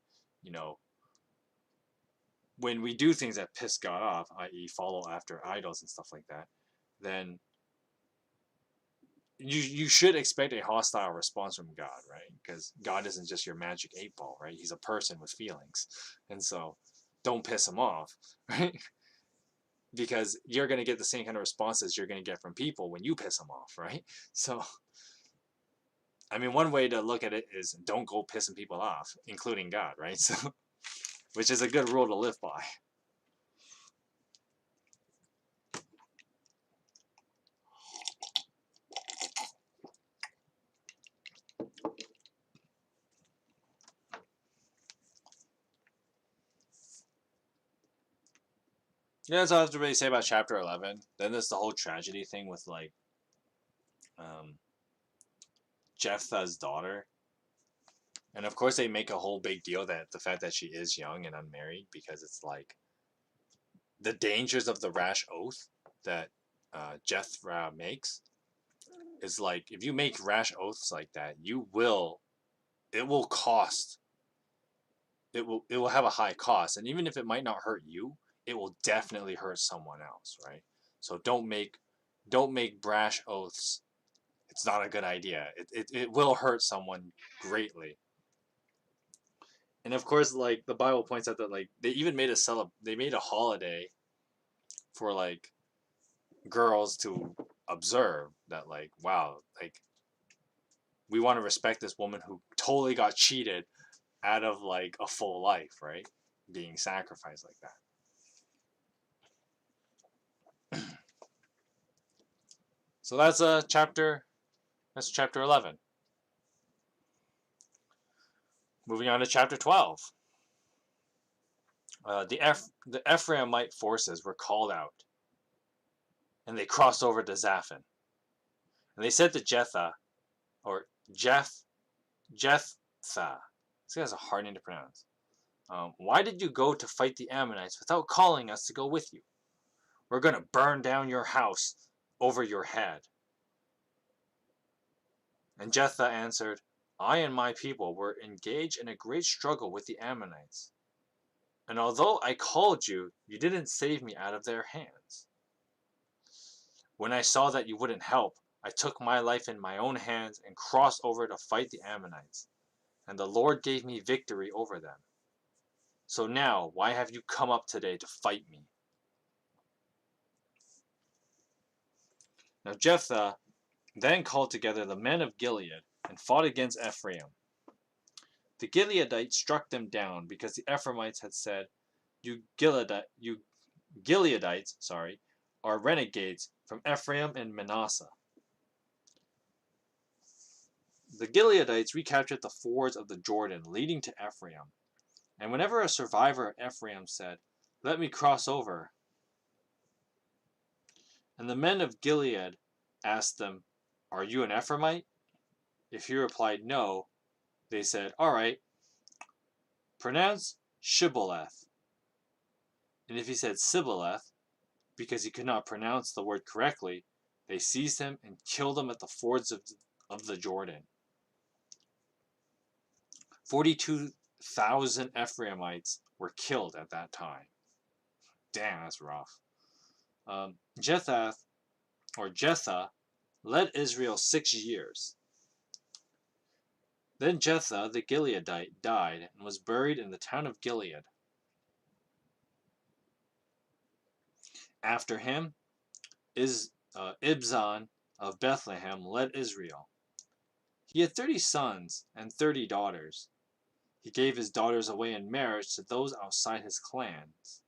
when we do things that piss God off, i.e., follow after idols and stuff like that, then you should expect a hostile response from God, right? Because God isn't just your magic 8-ball, right? He's a person with feelings, and so don't piss him off, right? Because you're going to get the same kind of responses you're going to get from people when you piss them off, right? So, I mean, one way to look at it is don't go pissing people off, including God, right? So, which is a good rule to live by. Yeah, that's all I have to really say about chapter 11. Then there's the whole tragedy thing with, like, um, Jephthah's daughter. And of course, they make a whole big deal that the fact that she is young and unmarried, because it's like the dangers of the rash oath that Jethro makes is like, if you make rash oaths like that, it will cost. It will have a high cost, and even if it might not hurt you, it will definitely hurt someone else, right? So don't make brash oaths. It's not a good idea. It will hurt someone greatly. And of course, like, the Bible points out that, like, they even made a holiday for, like, girls to observe that, like, wow, like, we want to respect this woman who totally got cheated out of, like, a full life, right? Being sacrificed like that. So that's chapter 11. Moving on to chapter 12. The Ephraimite forces were called out, and they crossed over to Zaphon. And they said to Jephthah, or Jephthah. This guy's a hard name to pronounce. Why did you go to fight the Ammonites without calling us to go with you? We're going to burn down your house over your head. And Jephthah answered, I and my people were engaged in a great struggle with the Ammonites. And although I called you, you didn't save me out of their hands. When I saw that you wouldn't help, I took my life in my own hands and crossed over to fight the Ammonites. And the Lord gave me victory over them. So now, why have you come up today to fight me? Now Jephthah then called together the men of Gilead and fought against Ephraim. The Gileadites struck them down because the Ephraimites had said, You Gileadites, are renegades from Ephraim and Manasseh. The Gileadites recaptured the fords of the Jordan leading to Ephraim. And whenever a survivor of Ephraim said, "Let me cross over," and the men of Gilead asked them, "Are you an Ephraimite?" If he replied no, they said, "All right, pronounce Shibboleth." And if he said Sibboleth, because he could not pronounce the word correctly, they seized him and killed him at the fords of the Jordan. 42,000 Ephraimites were killed at that time. Damn, that's rough. Jetha led Israel 6 years. Then Jetha the Gileadite died and was buried in the town of Gilead. After him, Ibzan of Bethlehem led Israel. He had 30 sons and 30 daughters. He gave his daughters away in marriage to those outside his clans.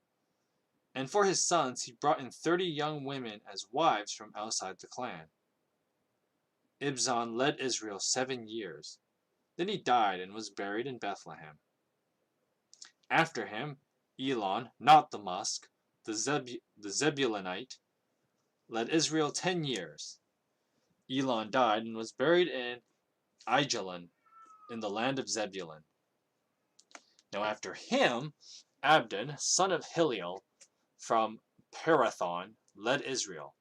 And for his sons he brought in 30 young women as wives from outside the clan. Ibzan led Israel 7 years. Then he died and was buried in Bethlehem. After him, Elon, not the Musk, the Zebulunite, led Israel 10 years. Elon died and was buried in Aijalon, in the land of Zebulun. Now after him, Abdon, son of Hillel, from Parathon, led Israel.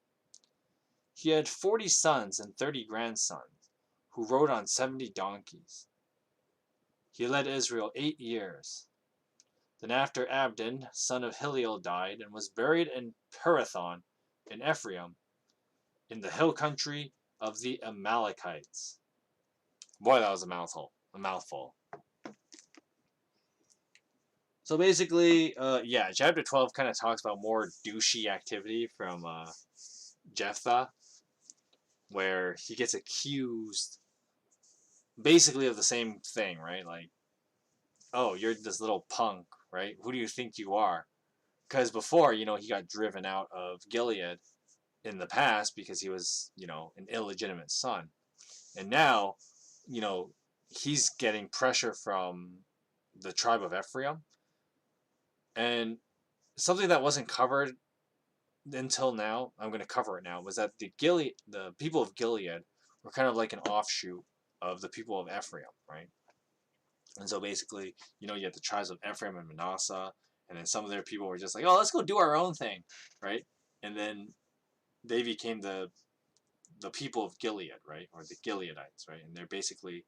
He had 40 sons and 30 grandsons, who rode on 70 donkeys. He led Israel 8 years. Then after Abdon, son of Hillel, died and was buried in Parathon, in Ephraim, in the hill country of the Amalekites. Boy, that was a mouthful. So basically, yeah, chapter 12 kind of talks about more douchey activity from Jephthah, where he gets accused basically of the same thing, right? Like, oh, you're this little punk, right? Who do you think you are? Because before, he got driven out of Gilead in the past because he was, an illegitimate son. And now, he's getting pressure from the tribe of Ephraim. And something that wasn't covered until now, I'm going to cover it now, was that the people of Gilead were kind of like an offshoot of the people of Ephraim, right? And so basically, you had the tribes of Ephraim and Manasseh, and then some of their people were just like, oh, let's go do our own thing, right? And then they became the people of Gilead, right? Or the Gileadites, right? And they're basically,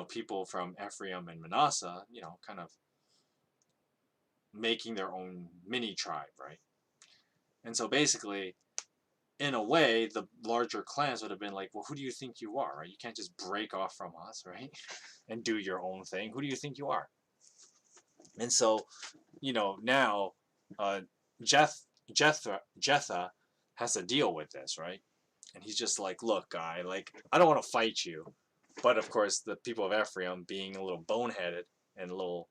people from Ephraim and Manasseh, kind of making their own mini tribe, right? And so basically, in a way, the larger clans would have been like, well, who do you think you are, right? You can't just break off from us, right? And do your own thing. Who do you think you are? And so, now Jetha has to deal with this, right? And he's just like, look, guy, like, I don't want to fight you. But of course, the people of Ephraim, being a little boneheaded and a little,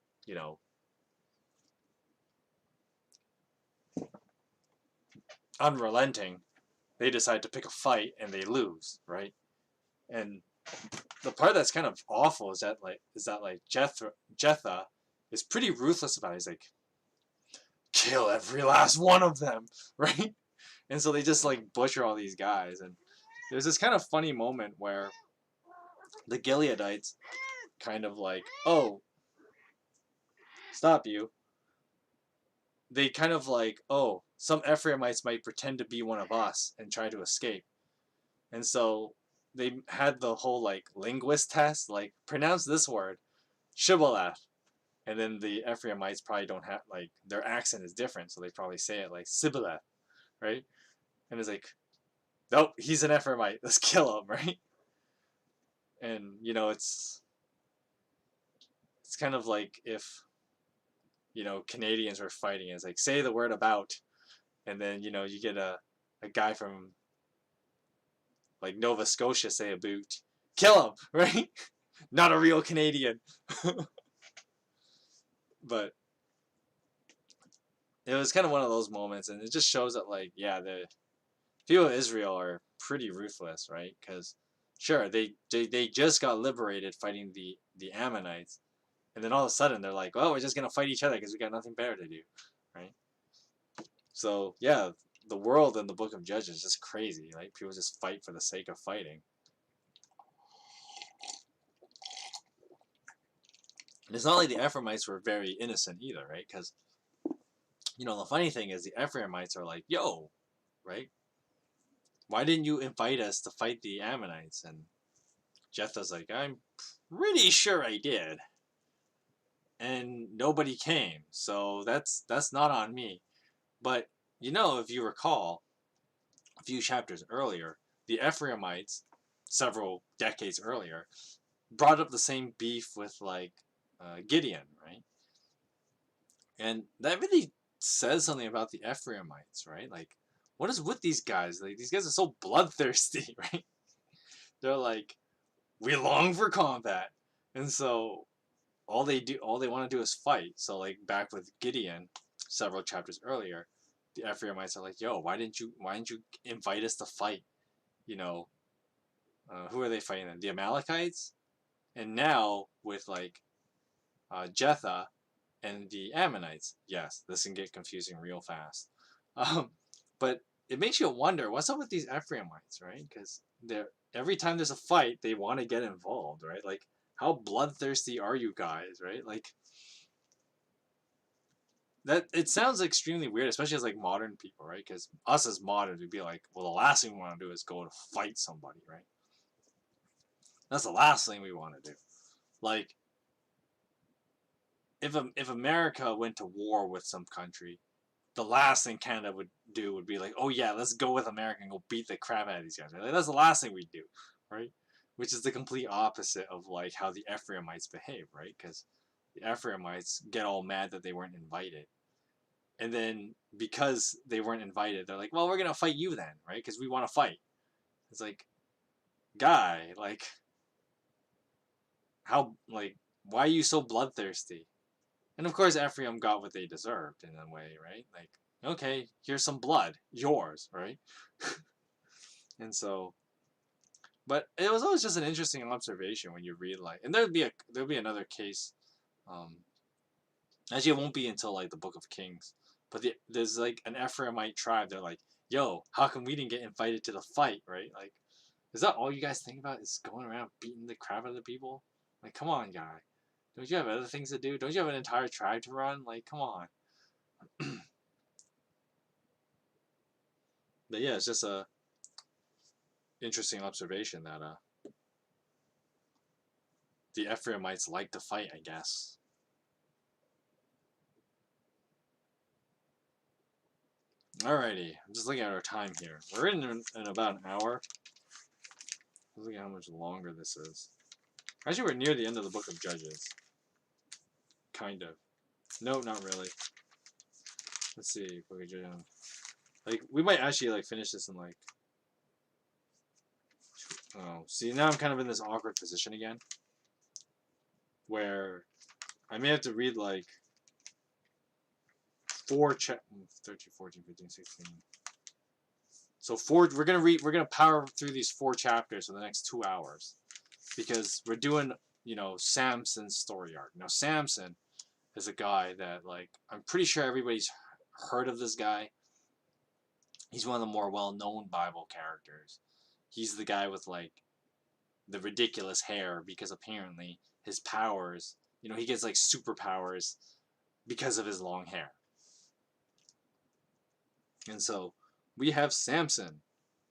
unrelenting, they decide to pick a fight and they lose, right? And the part that's kind of awful is that Jetha is pretty ruthless about it. He's like, kill every last one of them, right? And so they just like butcher all these guys. And there's this kind of funny moment where the Gileadites kind of like, oh, stop you. They kind of like, oh, some Ephraimites might pretend to be one of us and try to escape. And so they had the whole like linguist test, like, pronounce this word, Shibboleth. And then the Ephraimites probably don't have, like, their accent is different, so they probably say it like Sibboleth, right? And it's like, nope, he's an Ephraimite, let's kill him, right? And, it's kind of like if, Canadians were fighting. It's like, say the word about, and then, you get a guy from, like, Nova Scotia say a boot. Kill him, right? Not a real Canadian. But it was kind of one of those moments, and it just shows that, like, yeah, the people of Israel are pretty ruthless, right? Because Sure, they just got liberated fighting the Ammonites, and then all of a sudden they're like, "Oh, we're just gonna fight each other because we got nothing better to do," right? So yeah, the world in the Book of Judges is just crazy. Like people just fight for the sake of fighting. And it's not like the Ephraimites were very innocent either, right? Because the funny thing is the Ephraimites are like, "Yo, right? Why didn't you invite us to fight the Ammonites?" And Jephthah's like, "I'm pretty sure I did, and nobody came, so that's not on me." But if you recall, a few chapters earlier, the Ephraimites, several decades earlier, brought up the same beef with like Gideon, right? And that really says something about the Ephraimites, right? Like, what is with these guys? Like, these guys are so bloodthirsty, right? They're like, we long for combat, and so all they want to do is fight. So like back with Gideon, several chapters earlier, the Ephraimites are like, "Yo, why didn't you invite us to fight?" You know, who are they fighting then? The Amalekites, and now with like Jephthah and the Ammonites. Yes, this can get confusing real fast. Um, but it makes you wonder what's up with these Ephraimites, right? Because they're every time there's a fight, they want to get involved, right? Like, how bloodthirsty are you guys, right? Like that. It sounds extremely weird, especially as like modern people, right? Because us as moderns, we'd be like, well, the last thing we want to do is go to fight somebody, right? That's the last thing we want to do. Like, if America went to war with some country, the last thing Canada would do would be like, oh yeah, let's go with America and go beat the crap out of these guys. Right? Like, that's the last thing we'd do, right? Which is the complete opposite of like how the Ephraimites behave, right? Because the Ephraimites get all mad that they weren't invited, and then because they weren't invited, they're like, well, we're gonna fight you then, right? Because we want to fight. It's like, guy, like, how, like, why are you so bloodthirsty? And of course, Ephraim got what they deserved in a way, right? Like, okay, here's some blood, yours, right? And so, but it was always just an interesting observation when you read like, and there'll be another case. Um, Actually, it won't be until like the Book of Kings. But there's like an Ephraimite tribe. They're like, yo, how come we didn't get invited to the fight, right? Like, is that all you guys think about? Is going around beating the crap out of the people? Like, come on, guy. Don't you have other things to do? Don't you have an entire tribe to run? Like, come on. But yeah, it's just a interesting observation that the Ephraimites like to fight, I guess. Alrighty, I'm just looking at our time here. We're in about an hour. Let's look at how much longer this is. Actually, we're near the end of the Book of Judges. Kind of. No, not really. Let's see. Book of Judges. Like, we might actually like finish this in like. Oh, see, now I'm kind of in this awkward position again, where I may have to read like 13, 14, 15, 16. So we're gonna power through these 4 chapters for the next 2 hours, because we're doing Samson's story arc. Now Samson is a guy that like I'm pretty sure everybody's heard of this guy. He's one of the more well-known Bible characters. He's the guy with like the ridiculous hair, because apparently his powers, he gets like superpowers because of his long hair. And so we have Samson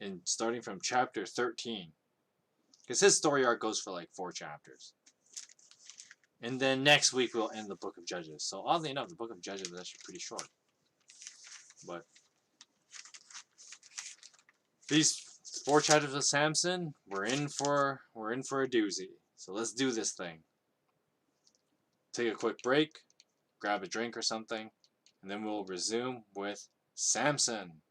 in starting from chapter 13. Because his story arc goes for like 4 chapters. And then next week we'll end the Book of Judges. So oddly enough, the Book of Judges is actually pretty short. But these 4 chapters of Samson, we're in for a doozy. So let's do this thing. Take a quick break, grab a drink or something, and then we'll resume with Samson.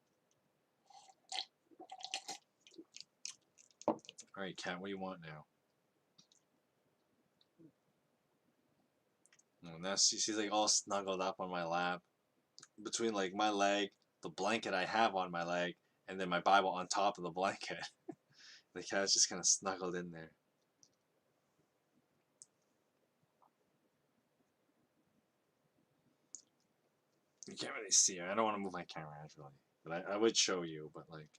Alright, Cat, what do you want now? And now she's like all snuggled up on my lap, between like my leg, the blanket I have on my leg, and then my Bible on top of the blanket. The cat's just kind of snuggled in there. You can't really see her. I don't want to move my camera actually, but I would show you. But like,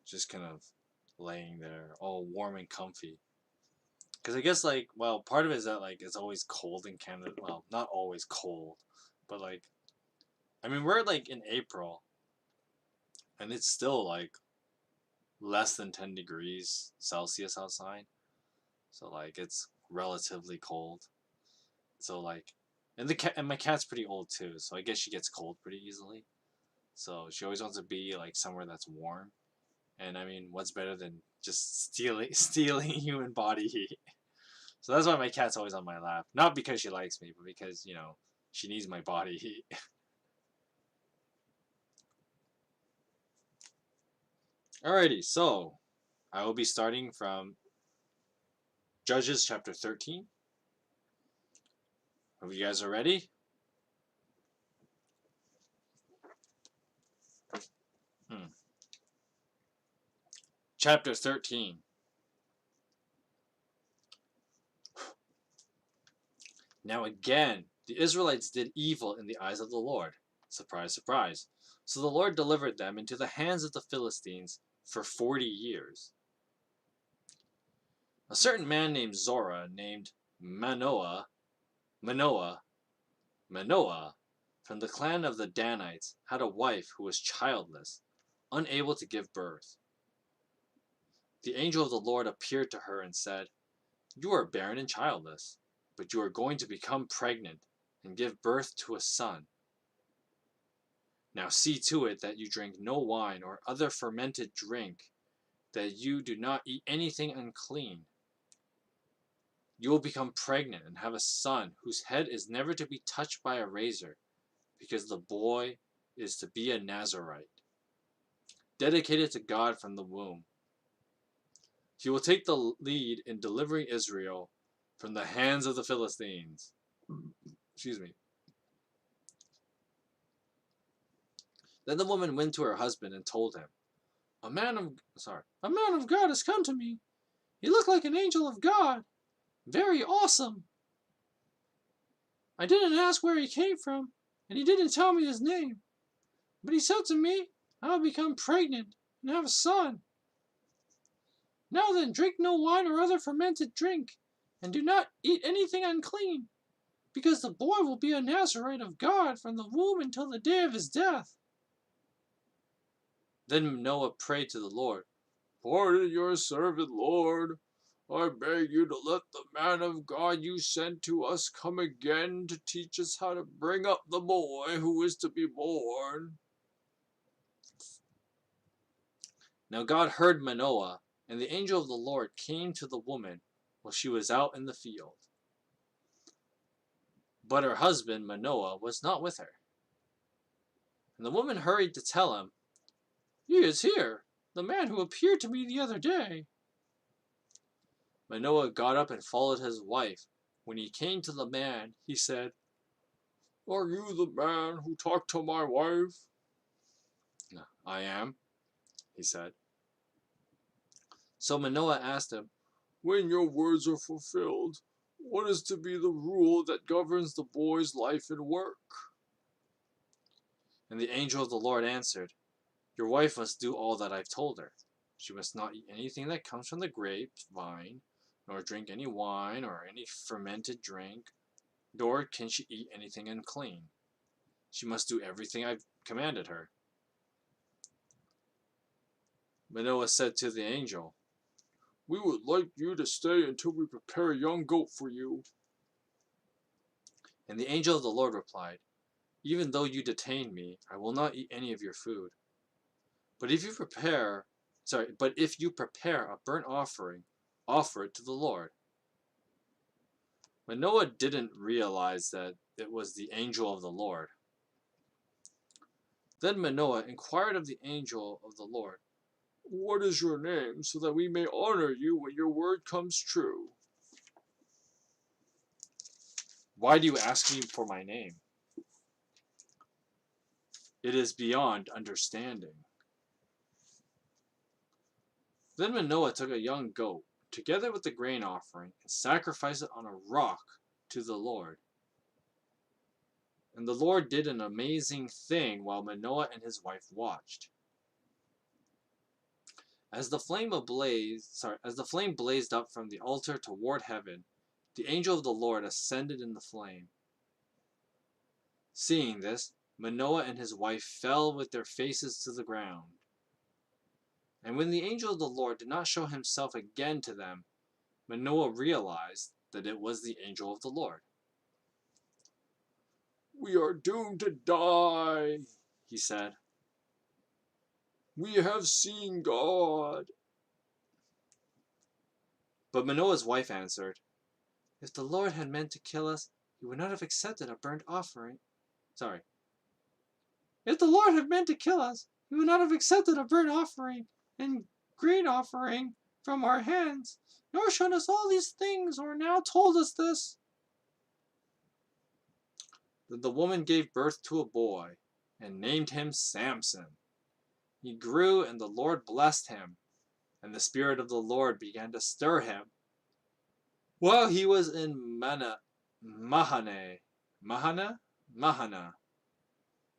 just kind of laying there, all warm and comfy. Because I guess like, well, part of it is that like it's always cold in Canada. Well, not always cold, but like, I mean, we're like in April, and it's still like less than 10 degrees Celsius outside. So like it's relatively cold. So like, and the cat and my cat's pretty old too, so I guess she gets cold pretty easily. So she always wants to be like somewhere that's warm. And I mean, what's better than just stealing human body heat? So that's why my cat's always on my lap. Not because she likes me, but because, you know, she needs my body heat. Alrighty, so I will be starting from Judges chapter 13. Hope you guys are ready. Chapter 13. Now again, the Israelites did evil in the eyes of the Lord. Surprise, surprise. So the Lord delivered them into the hands of the Philistines for 40 years. A certain man named Zorah, named Manoah, from the clan of the Danites, had a wife who was childless, unable to give birth. The angel of the Lord appeared to her and said, "You are barren and childless, but you are going to become pregnant and give birth to a son. Now see to it that you drink no wine or other fermented drink, that you do not eat anything unclean. You will become pregnant and have a son whose head is never to be touched by a razor, because the boy is to be a Nazarite, dedicated to God from the womb. He will take the lead in delivering Israel from the hands of the Philistines." Excuse me. Then the woman went to her husband and told him, A man of God has come to me. He looked like an angel of God. Very awesome. I didn't ask where he came from, and he didn't tell me his name. But he said to me, I will become pregnant and have a son. Now then, drink no wine or other fermented drink, and do not eat anything unclean, because the boy will be a Nazarite of God from the womb until the day of his death. Then Noah prayed to the Lord, Pardon your servant, Lord. I beg you to let the man of God you sent to us come again to teach us how to bring up the boy who is to be born. Now God heard Manoah, and the angel of the Lord came to the woman while she was out in the field. But her husband, Manoah, was not with her. And the woman hurried to tell him, He is here, the man who appeared to me the other day. Manoah got up and followed his wife. When he came to the man, he said, Are you the man who talked to my wife? I am, he said. So Manoah asked him, When your words are fulfilled, what is to be the rule that governs the boy's life and work? And the angel of the Lord answered, Your wife must do all that I've told her. She must not eat anything that comes from the grapevine, nor drink any wine or any fermented drink, nor can she eat anything unclean. She must do everything I've commanded her. Manoah said to the angel, We would like you to stay until we prepare a young goat for you. And the angel of the Lord replied, Even though you detain me, I will not eat any of your food. But if you prepare a burnt offering, offer it to the Lord. Manoah didn't realize that it was the angel of the Lord. Then Manoah inquired of the angel of the Lord, What is your name, so that we may honor you when your word comes true? Why do you ask me for my name? It is beyond understanding. Then Manoah took a young goat, together with the grain offering, and sacrificed it on a rock to the Lord. And the Lord did an amazing thing while Manoah and his wife watched. As the flame blazed up from the altar toward heaven, the angel of the Lord ascended in the flame. Seeing this, Manoah and his wife fell with their faces to the ground. And when the angel of the Lord did not show himself again to them, Manoah realized that it was the angel of the Lord. "We are doomed to die," he said. "We have seen God." But Manoah's wife answered, "If the Lord had meant to kill us, he would not have accepted a burnt offering. If the Lord had meant to kill us, he would not have accepted a burnt offering and grain offering from our hands, nor shown us all these things, or now told us this." Then the woman gave birth to a boy, and named him Samson. He grew, and the Lord blessed him, and the Spirit of the Lord began to stir him while he was in Mahana,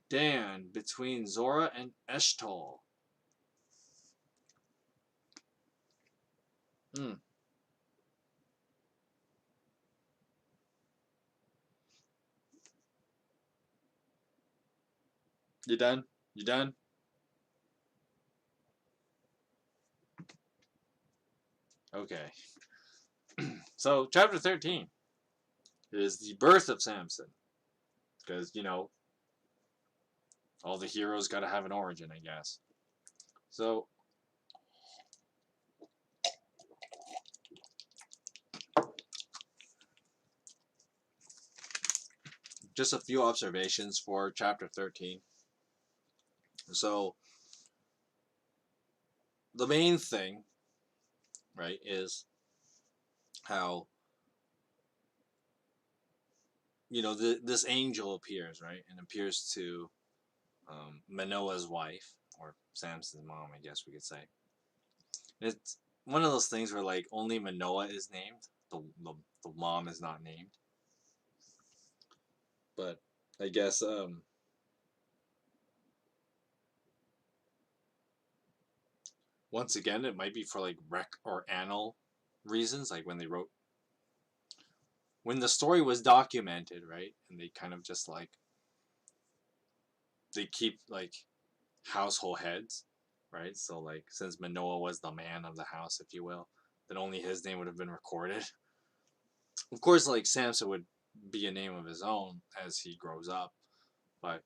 Dan, between Zorah and Eshtaol. You done? You done? Okay. So, chapter 13 is the birth of Samson. Because, all the heroes got to have an origin, I guess. So, just a few observations for chapter 13. So, the main thing, right, is how, this angel appears, right, and appears to Manoah's wife, or Samson's mom, I guess we could say. It's one of those things where, like, only Manoah is named. The mom is not named. But I guess once again, it might be for like rec or annal reasons, like when the story was documented, right? And they kind of just like they keep like household heads, right? So like since Manoah was the man of the house, if you will, then only his name would have been recorded. Of course, like Samson would be a name of his own as he grows up, but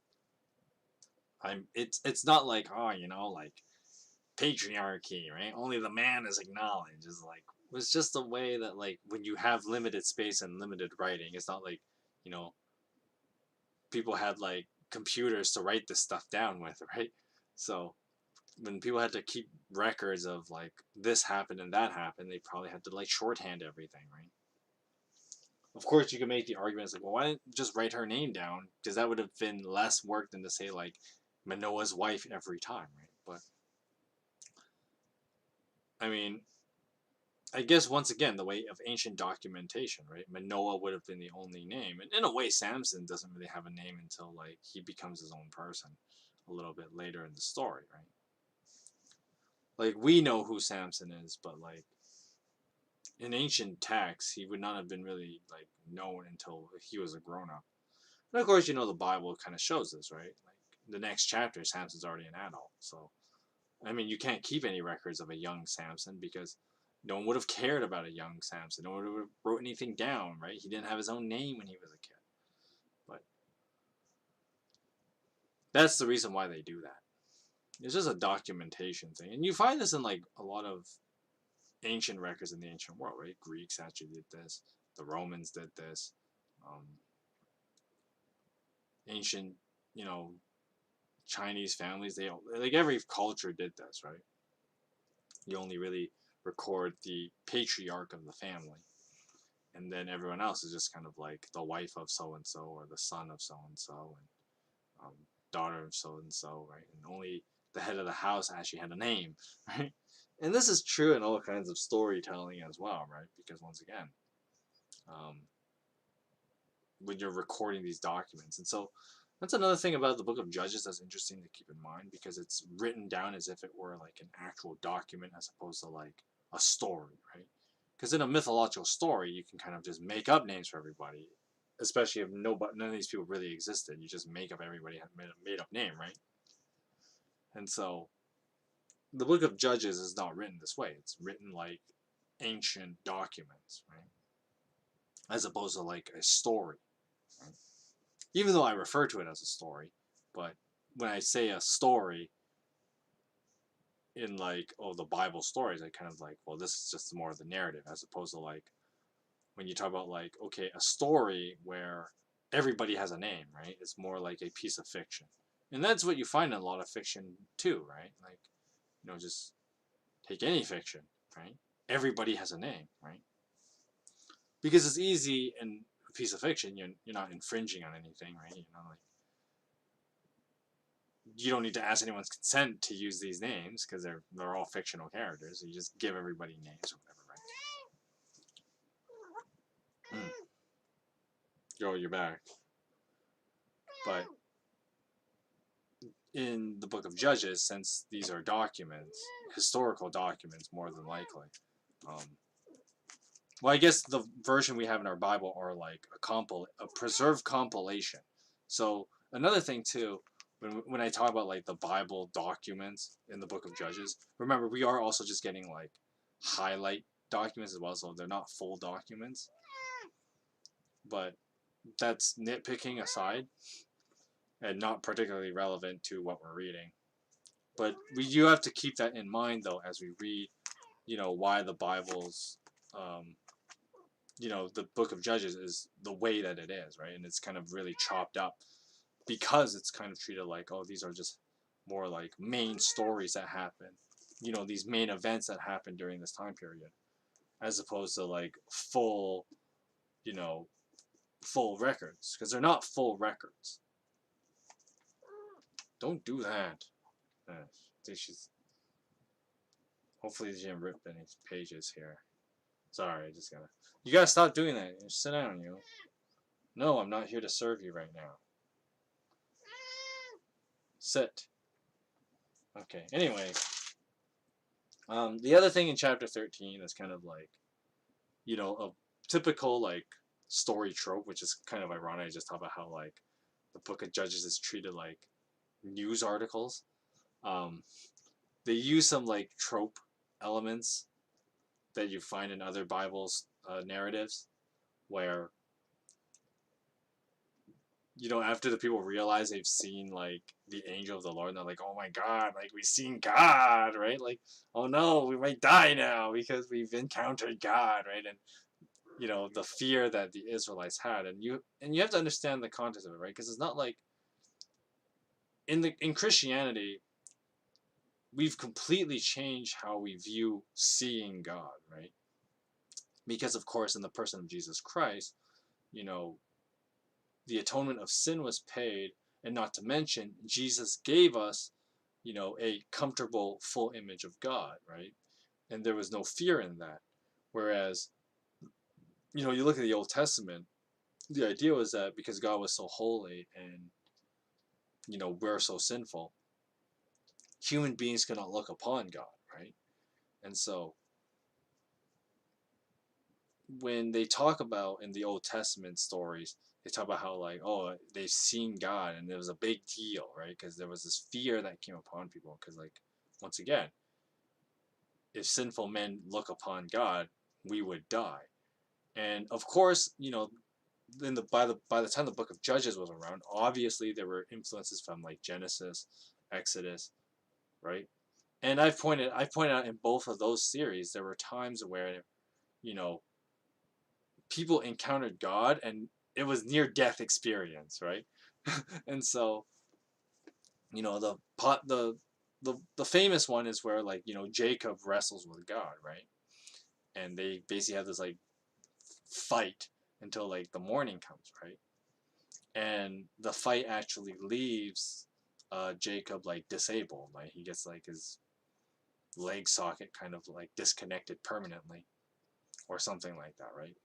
it's not like, oh, like patriarchy, right? Only the man is acknowledged. It's like it's just a way that, like, when you have limited space and limited writing, it's not like, you know people had like computers to write this stuff down with, right? So when people had to keep records of like this happened and that happened, they probably had to like shorthand everything, right? Of course, you can make the arguments like, well, why didn't you just write her name down? Because that would have been less work than to say like Manoah's wife every time, right? But I mean, I guess once again, the way of ancient documentation, right? Manoah would have been the only name, and in a way, Samson doesn't really have a name until like he becomes his own person, a little bit later in the story, right? Like we know who Samson is, but like in ancient texts, he would not have been really like known until he was a grown up. And of course, the Bible kind of shows this, right? Like the next chapter, Samson's already an adult, so I mean, you can't keep any records of a young Samson because no one would have cared about a young Samson. No one would have wrote anything down, right? He didn't have his own name when he was a kid. But that's the reason why they do that. It's just a documentation thing. And you find this in like a lot of ancient records in the ancient world, right? Greeks actually did this. The Romans did this. Um, ancient, you know, Chinese families, they like every culture did this, right? You only really record the patriarch of the family, and then everyone else is just kind of like the wife of so and so or the son of so and so, and daughter of so and so, right? And only the head of the house actually had a name, right? And this is true in all kinds of storytelling as well, right? Because once again, um, when you're recording these documents, and so that's another thing about the Book of Judges that's interesting to keep in mind, because it's written down as if it were like an actual document as opposed to like a story, right? Because in a mythological story, you can kind of just make up names for everybody, especially if none of these people really existed. You just make up everybody made up name, right? And so the Book of Judges is not written this way. It's written like ancient documents, right? As opposed to like a story, right? Even though I refer to it as a story, but when I say a story in like, oh, the Bible stories, I kind of like, well, this is just more of the narrative, as opposed to like when you talk about like, okay, a story where everybody has a name, right? It's more like a piece of fiction. And that's what you find in a lot of fiction too, right? Like, just take any fiction, right? Everybody has a name, right? Because it's easy in a piece of fiction, you're not infringing on anything, right? Like, you don't need to ask anyone's consent to use these names because they're all fictional characters. So you just give everybody names or whatever, right? Yo, you're back. But in the Book of Judges, since these are documents, historical documents more than likely, well, I guess the version we have in our Bible are like a preserved compilation. So another thing too, when I talk about like the Bible documents in the Book of Judges, remember we are also just getting like highlight documents as well, so they're not full documents. But that's nitpicking aside, and not particularly relevant to what we're reading. But we do have to keep that in mind though as we read, why the Bible's the Book of Judges is the way that it is, right? And it's kind of really chopped up because it's kind of treated like, oh, these are just more like main stories that happen, these main events that happen during this time period, as opposed to like full, you know, full records, because they're not full records. Don't do that. Hopefully she didn't rip any pages here. Sorry, I just gotta. You gotta stop doing that. Just sit down, No, I'm not here to serve you right now. Sit. Okay. Anyway, the other thing in chapter 13 is kind of like, a typical like story trope, which is kind of ironic. I just talked about how like the Book of Judges is treated like news articles. Um, they use some like trope elements that you find in other Bibles narratives, where after the people realize they've seen like the angel of the Lord, and they're like, oh my God, like we've seen God, right? Like, oh no, we might die now because we've encountered God, right? And the fear that the Israelites had, and you have to understand the context of it, right? Because it's not like in Christianity, we've completely changed how we view seeing God, right? Because of course, in the person of Jesus Christ, the atonement of sin was paid, and not to mention Jesus gave us, a comfortable full image of God, right? And there was no fear in that. Whereas, you look at the Old Testament, the idea was that because God was so holy and we're so sinful, human beings cannot look upon God, right? And so when they talk about in the Old Testament stories, they talk about how like, oh, they've seen God, and it was a big deal, right? Because there was this fear that came upon people, because like, once again, if sinful men look upon God, we would die. And of course, by the time the Book of Judges was around, obviously there were influences from like Genesis, Exodus, right? And I've pointed out in both of those series there were times where you know people encountered God, and it was near death experience, right? And so the famous one is where like Jacob wrestles with God, right? And they basically have this like fight until like the morning comes, right? And the fight actually leaves Jacob like disabled, like he gets like his leg socket kind of like disconnected permanently or something like that, right?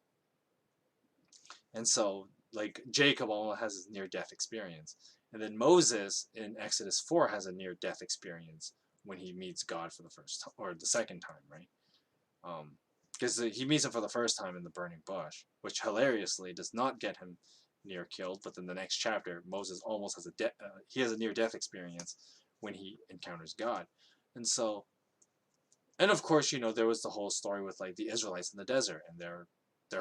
And so like Jacob almost has his near death experience, and then Moses in Exodus 4 has a near death experience when he meets God for the first time or the second time, right? Because he meets him for the first time in the burning bush, which hilariously does not get him near killed. But then the next chapter, Moses almost has he has a near death experience when he encounters God, and so, and of course, there was the whole story with like the Israelites in the desert and their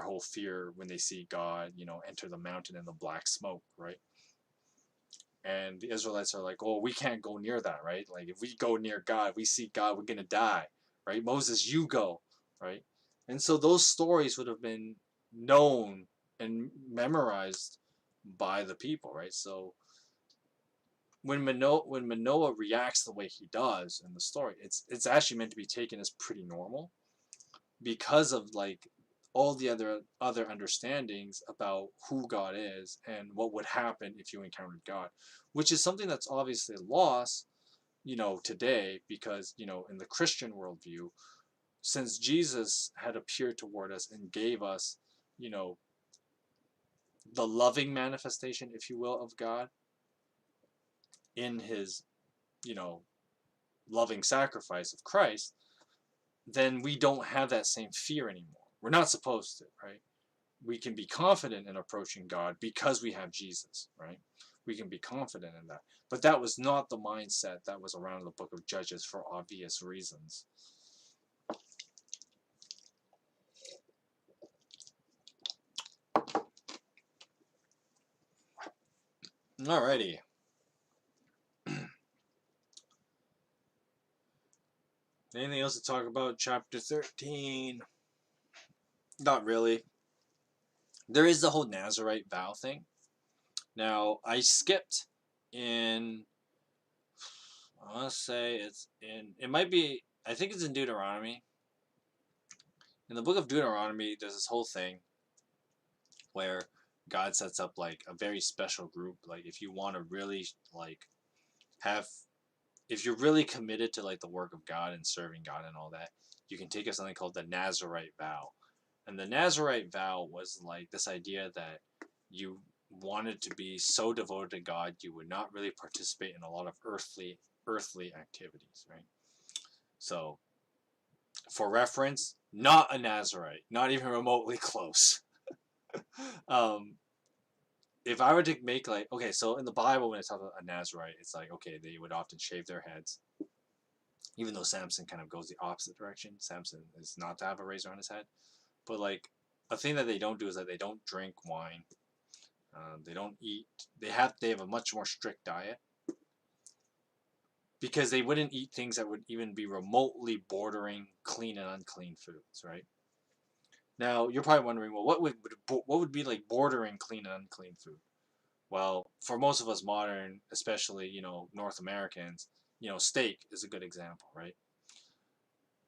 whole fear when they see God, enter the mountain in the black smoke, right? And the Israelites are like, oh, we can't go near that, right? Like if we go near God, we see God, we're gonna die, right? Moses, you go, right? And so those stories would have been known and memorized by the people, right? So when Manoah reacts the way he does in the story, it's actually meant to be taken as pretty normal because of like all the other understandings about who God is and what would happen if you encountered God, which is something that's obviously lost, today because, in the Christian worldview, since Jesus had appeared toward us and gave us, you know, the loving manifestation, if you will, of God in his, you know, loving sacrifice of Christ, then we don't have that same fear anymore. We're not supposed to, right? We can be confident in approaching God because we have Jesus, right? We can be confident in that. But that was not the mindset that was around the book of Judges for obvious reasons. Alrighty. Anything else to talk about? Chapter 13. Not really. There is the whole Nazarite vow thing. Now, I skipped in, I want to say it might be, I think it's in Deuteronomy. In the book of Deuteronomy, there's this whole thing where God sets up like a very special group. Like if you want to really like have, if you're really committed to like the work of God and serving God and all that, you can take up something called the Nazarite vow. And the Nazarite vow was like this idea that you wanted to be so devoted to God you would not really participate in a lot of earthly activities, right? So, for reference, not a Nazarite, not even remotely close. um, if I were to make like, okay, so in the Bible when it's talking about a Nazarite, it's like, okay, they would often shave their heads, even though Samson kind of goes the opposite direction. Samson is not to have a razor on his head, but like a thing that they don't do is that they don't drink wine. They don't eat. They have a much more strict diet because they wouldn't eat things that would even be remotely bordering clean and unclean foods, right? Now you're probably wondering, well, what would be like bordering clean and unclean food? Well, for most of us modern, especially North Americans, steak is a good example, right?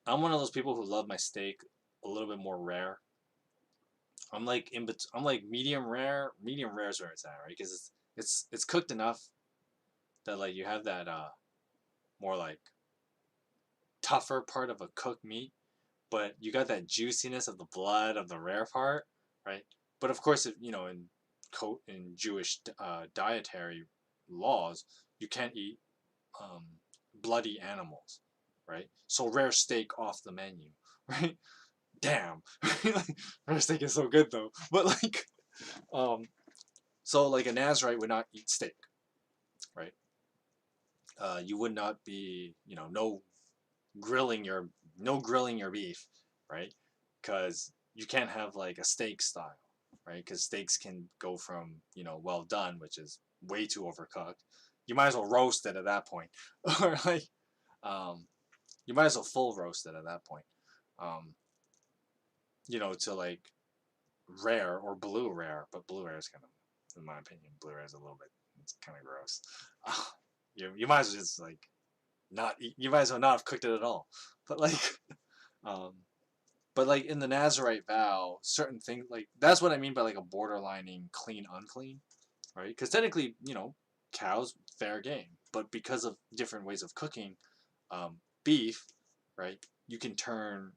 I'm one of those people who love my steak a little bit more rare. I'm like medium rare. Medium rare is where it's at, right? Because it's cooked enough that like you have that more like tougher part of a cooked meat, but you got that juiciness of the blood of the rare part, right? But of course, if, in Jewish dietary laws, you can't eat um, bloody animals, right? So rare steak off the menu, right? Damn, rare steak is so good though. But like, um, so like a Nazarite would not eat steak, right? You would not be, no grilling your beef, right? Because you can't have like a steak style, right? Because steaks can go from well done, which is way too overcooked. You might as well roast it at that point, or like um, you might as well full roast it at that point. Um, to like rare or blue rare, but blue rare is kind of, in my opinion, blue rare is a little bit, it's kind of gross. You might as well just like not eat, you might as well not have cooked it at all. But like, um, but like in the Nazarite vow, certain things like that's what I mean by like a borderlining clean unclean, right? Because technically, cows fair game, but because of different ways of cooking beef, right, you can turn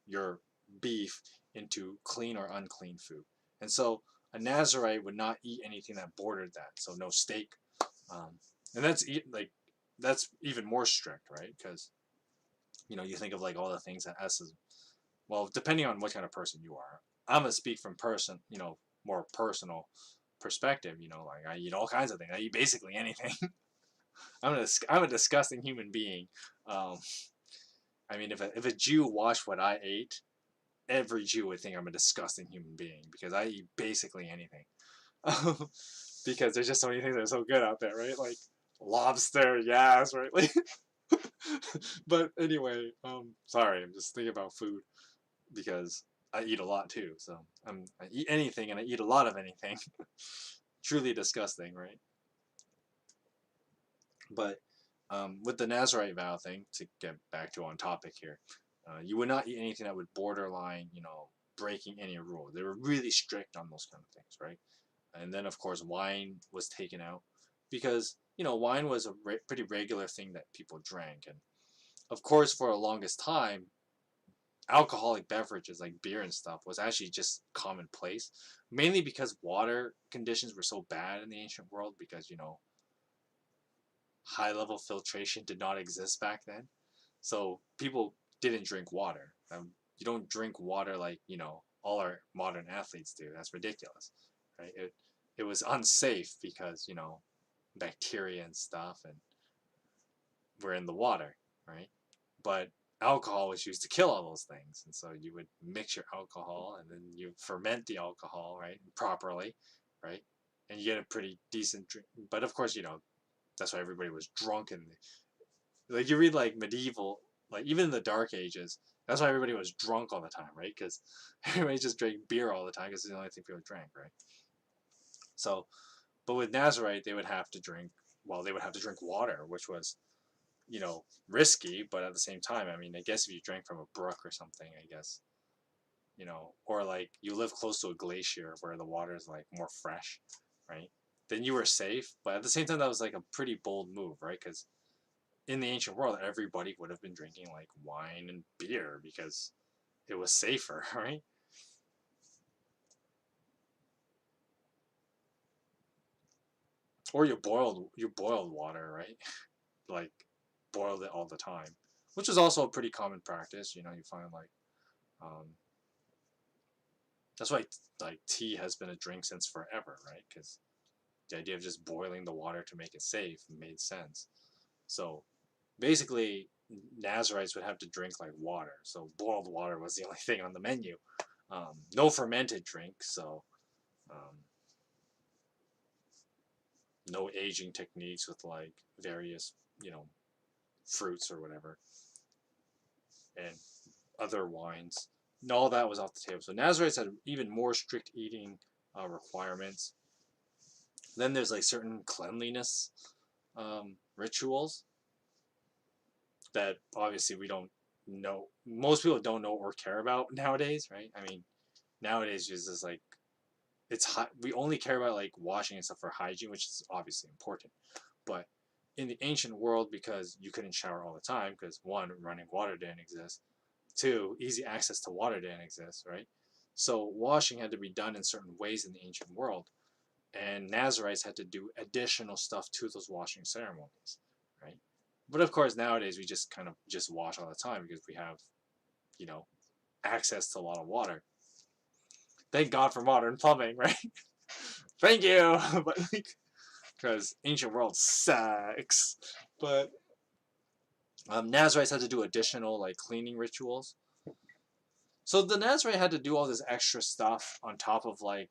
your beef into clean or unclean food. And so a Nazarite would not eat anything that bordered that. So no steak, and like that's even more strict, right? Because you think of like all the things that S is, well, depending on what kind of person you are. I'm gonna speak from more personal perspective. Like I eat all kinds of things. I eat basically anything. I'm a disgusting human being. Um, I mean, if a Jew watched what I ate, every Jew would think I'm a disgusting human being because I eat basically anything. Because there's just so many things that are so good out there, right? Like lobster, yes, right? Like, but anyway, sorry, I'm just thinking about food because I eat a lot too. So I eat anything and I eat a lot of anything. Truly disgusting, right? But with the Nazarite vow thing, to get back to on topic here, you would not eat anything that would borderline, breaking any rule. They were really strict on those kind of things, right? And then, of course, wine was taken out because, wine was a pretty regular thing that people drank. And, of course, for the longest time, alcoholic beverages like beer and stuff was actually just commonplace, mainly because water conditions were so bad in the ancient world because, high level filtration did not exist back then. So people didn't drink water. You don't drink water like, all our modern athletes do. That's ridiculous, right? It was unsafe because, bacteria and stuff and were in the water, right? But alcohol was used to kill all those things. And so you would mix your alcohol and then you ferment the alcohol, right? Properly, right? And you get a pretty decent drink. But of course, that's why everybody was drunk in like you read like medieval, like even in the Dark Ages, that's why everybody was drunk all the time, right? Because everybody just drank beer all the time because it's the only thing people drank, right? So, but with Nazarite, they would have to drink. Well, they would have to drink water, which was, risky, but at the same time, I mean, I guess if you drank from a brook or something, I guess, or like you live close to a glacier where the water is like more fresh, right? Then you were safe, but at the same time, that was like a pretty bold move, right? Because in the ancient world, everybody would have been drinking like wine and beer because it was safer, right? Or you boiled water, right? Like boiled it all the time, which is also a pretty common practice. You find like that's why like tea has been a drink since forever, right? Because the idea of just boiling the water to make it safe made sense. So basically, Nazarites would have to drink like water. So boiled water was the only thing on the menu. No fermented drink, so um, no aging techniques with like various, fruits or whatever, and other wines. And all that was off the table. So Nazarites had even more strict eating requirements. Then there's like certain cleanliness rituals that obviously we don't know. Most people don't know or care about nowadays, right? I mean, nowadays it's just like we only care about like washing and stuff for hygiene, which is obviously important. But in the ancient world, because you couldn't shower all the time, because one, running water didn't exist. Two, easy access to water didn't exist, right? So washing had to be done in certain ways in the ancient world, and Nazarites had to do additional stuff to those washing ceremonies, right? But of course, nowadays we just kind of just wash all the time because we have, you know, access to a lot of water. Thank God for modern plumbing, right? Thank you, but like, because ancient world sucks. But Nazarites had to do additional like cleaning rituals. So the Nazarite had to do all this extra stuff on top of like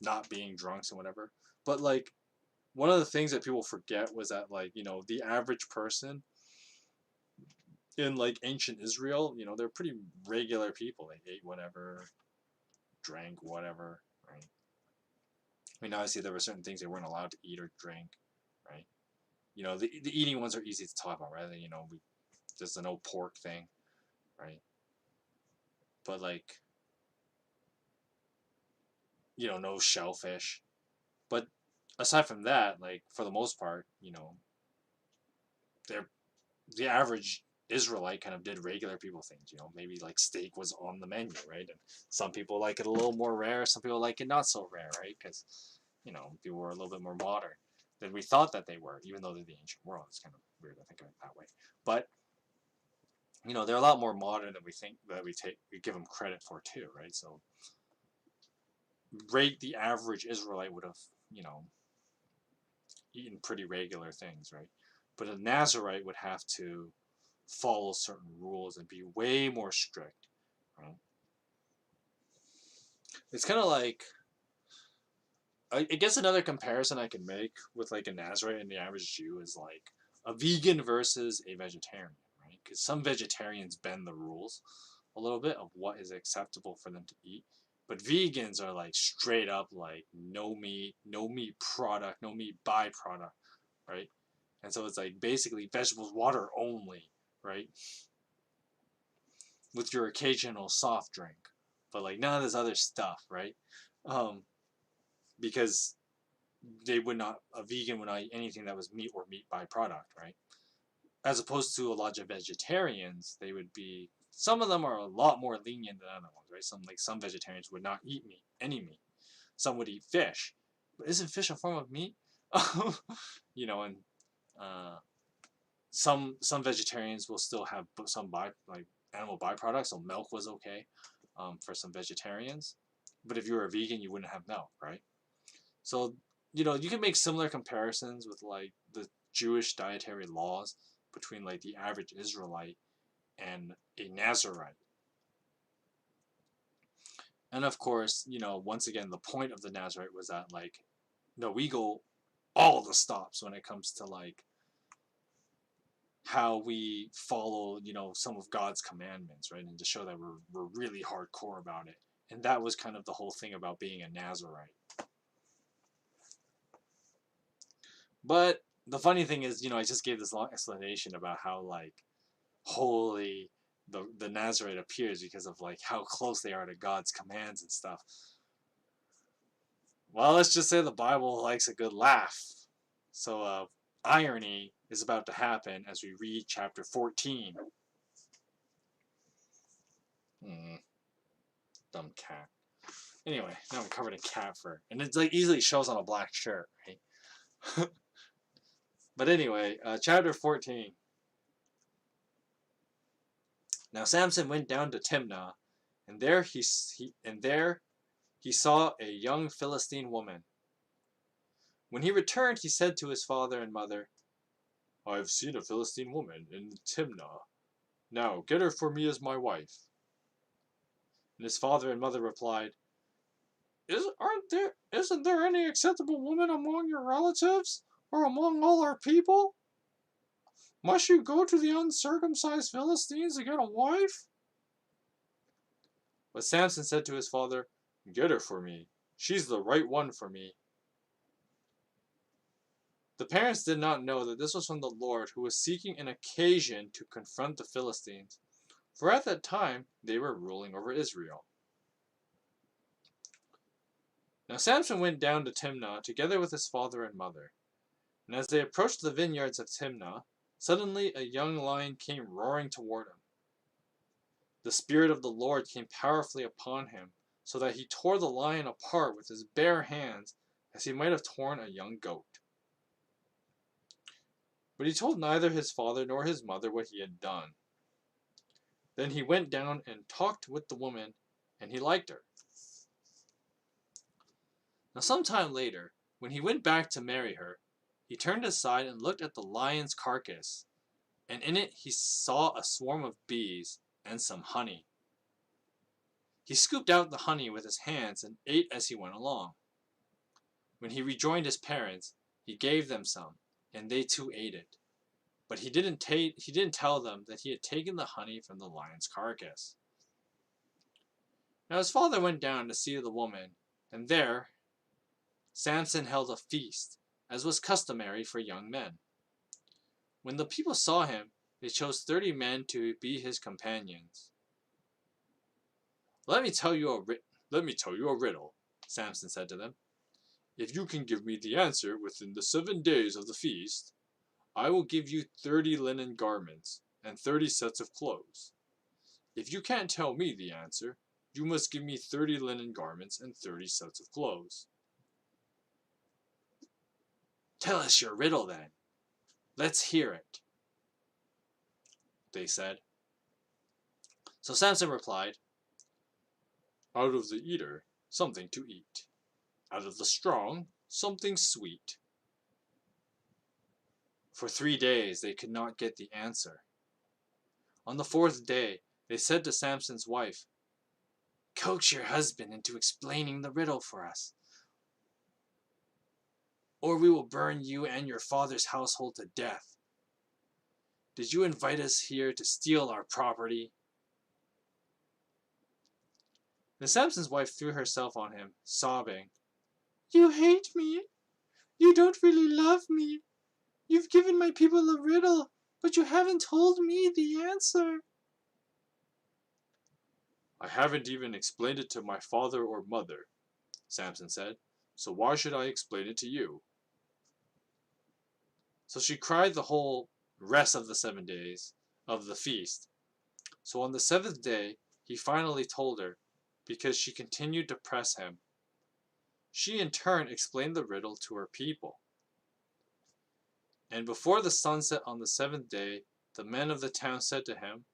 not being drunks and whatever. But like one of the things that people forget was that like the average person in like ancient Israel, they're pretty regular people. They ate whatever, drank whatever, right? I mean, obviously there were certain things they weren't allowed to eat or drink, right? The eating ones are easy to talk about, right? There's the no pork thing, right? But like no shellfish. But aside from that, like for the most part, they're the average Israelite kind of did regular people things. Maybe like steak was on the menu, right? And some people like it a little more rare. Some people like it not so rare, right? Because people were a little bit more modern than we thought that they were, even though they're the ancient world. It's kind of weird to think of it that way, but they're a lot more modern than we think that we give them credit for too, right? So, rate the average Israelite would have, eaten pretty regular things, right? But a Nazarite would have to follow certain rules and be way more strict, right? It's kind of like, I guess another comparison I can make with like a Nazarite and the average Jew is like a vegan versus a vegetarian, right? Because some vegetarians bend the rules a little bit of what is acceptable for them to eat. But vegans are like straight up like no meat product, no meat byproduct, right? And so it's like basically vegetables, water only, right? With your occasional soft drink, but like none of this other stuff, right? Um, because a vegan would not eat anything that was meat or meat byproduct, right? As opposed to a lot of vegetarians, they would be, some of them are a lot more lenient than other ones, right? Some vegetarians would not eat meat, any meat. Some would eat fish, but isn't fish a form of meat? And uh, some vegetarians will still have some animal byproducts. So milk was okay for some vegetarians, but if you were a vegan, you wouldn't have milk, right? So you can make similar comparisons with like the Jewish dietary laws between like the average Israelite and a Nazarite. And of course, once again, the point of the Nazarite was that like, no, we go all the stops when it comes to like how we follow, some of God's commandments, right? And to show that we're really hardcore about it. And that was kind of the whole thing about being a Nazarite. But the funny thing is, I just gave this long explanation about how like holy the Nazarite appears because of like how close they are to God's commands and stuff. Well, let's just say the Bible likes a good laugh. So irony is about to happen as we read chapter 14. Dumb cat. Anyway, now I'm covered in cat fur. And it's like easily shows on a black shirt, right? But anyway, chapter 14. Now Samson went down to Timnah, and there he saw a young Philistine woman. When he returned, he said to his father and mother, I have seen a Philistine woman in Timnah. Now get her for me as my wife. And his father and mother replied, Isn't there any acceptable woman among your relatives, or among all our people? Must you go to the uncircumcised Philistines to get a wife? But Samson said to his father, Get her for me. She's the right one for me. The parents did not know that this was from the Lord, who was seeking an occasion to confront the Philistines, for at that time they were ruling over Israel. Now Samson went down to Timnah together with his father and mother. And as they approached the vineyards of Timnah, suddenly a young lion came roaring toward him. The Spirit of the Lord came powerfully upon him, so that he tore the lion apart with his bare hands, as he might have torn a young goat. But he told neither his father nor his mother what he had done. Then he went down and talked with the woman, and he liked her. Now some time later, when he went back to marry her, he turned aside and looked at the lion's carcass, and in it he saw a swarm of bees and some honey. He scooped out the honey with his hands and ate as he went along. When he rejoined his parents, he gave them some, and they too ate it. But he didn't tell them that he had taken the honey from the lion's carcass. Now his father went down to see the woman, and there Samson held a feast, as was customary for young men. When the people saw him, they chose 30 men to be his companions. Let me tell you a riddle, Samson said to them. If you can give me the answer within the 7 days of the feast, I will give you 30 linen garments and 30 sets of clothes. If you can't tell me the answer, you must give me 30 linen garments and 30 sets of clothes." "Tell us your riddle then. Let's hear it," they said. So Samson replied, "Out of the eater, something to eat. Out of the strong, something sweet." For 3 days they could not get the answer. On the 4th day, they said to Samson's wife, "Coax your husband into explaining the riddle for us, or we will burn you and your father's household to death. Did you invite us here to steal our property?" Then Samson's wife threw herself on him, sobbing, "You hate me. You don't really love me. You've given my people a riddle, but you haven't told me the answer." "I haven't even explained it to my father or mother," Samson said, "so why should I explain it to you?" So she cried the whole rest of the 7 days of the feast. So on the 7th day, he finally told her, because she continued to press him. She in turn explained the riddle to her people. And before the sun set on the 7th day, the men of the town said to him,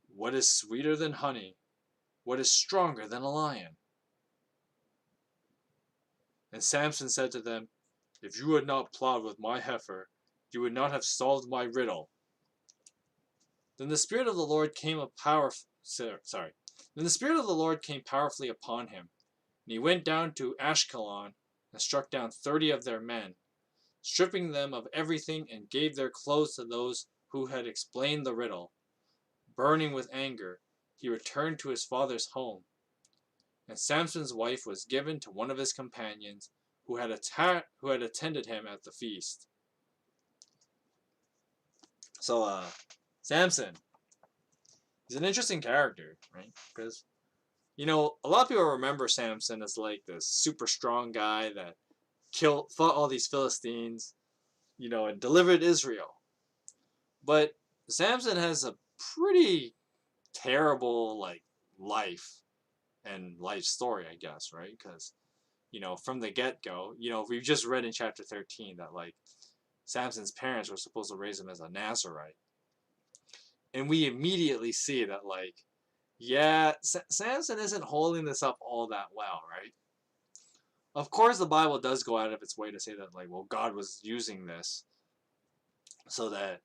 "What is sweeter than honey? What is stronger than a lion?" And Samson said to them, "If you had not plowed with my heifer, you would not have solved my riddle." Then the Spirit of the Lord came Then the Spirit of the Lord came powerfully upon him, and he went down to Ashkelon and struck down 30 of their men, stripping them of everything, and gave their clothes to those who had explained the riddle. Burning with anger, he returned to his father's home, and Samson's wife was given to one of his companions who had attended him at the feast. So, Samson, he's an interesting character, right? Because, a lot of people remember Samson as like this super strong guy that fought all these Philistines, and delivered Israel. But Samson has a pretty terrible, life and life story, I guess, right? Because, from the get-go, we've just read in chapter 13 that, Samson's parents were supposed to raise him as a Nazarite. And we immediately see that, Samson isn't holding this up all that well, right? Of course, the Bible does go out of its way to say that, God was using this so that,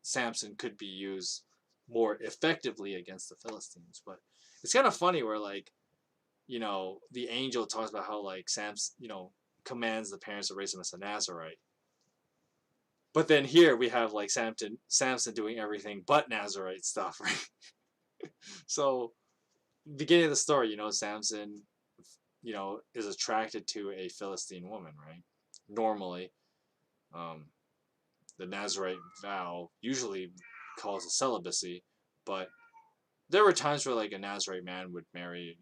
Samson could be used more effectively against the Philistines. But it's kind of funny where, the angel talks about how, Samson, commands the parents to raise him as a Nazarite. But then here we have, Samson doing everything but Nazarite stuff, right? So, beginning of the story, Samson, is attracted to a Philistine woman, right? Normally, the Nazarite vow usually calls a celibacy, but there were times where, a Nazarite man would marry,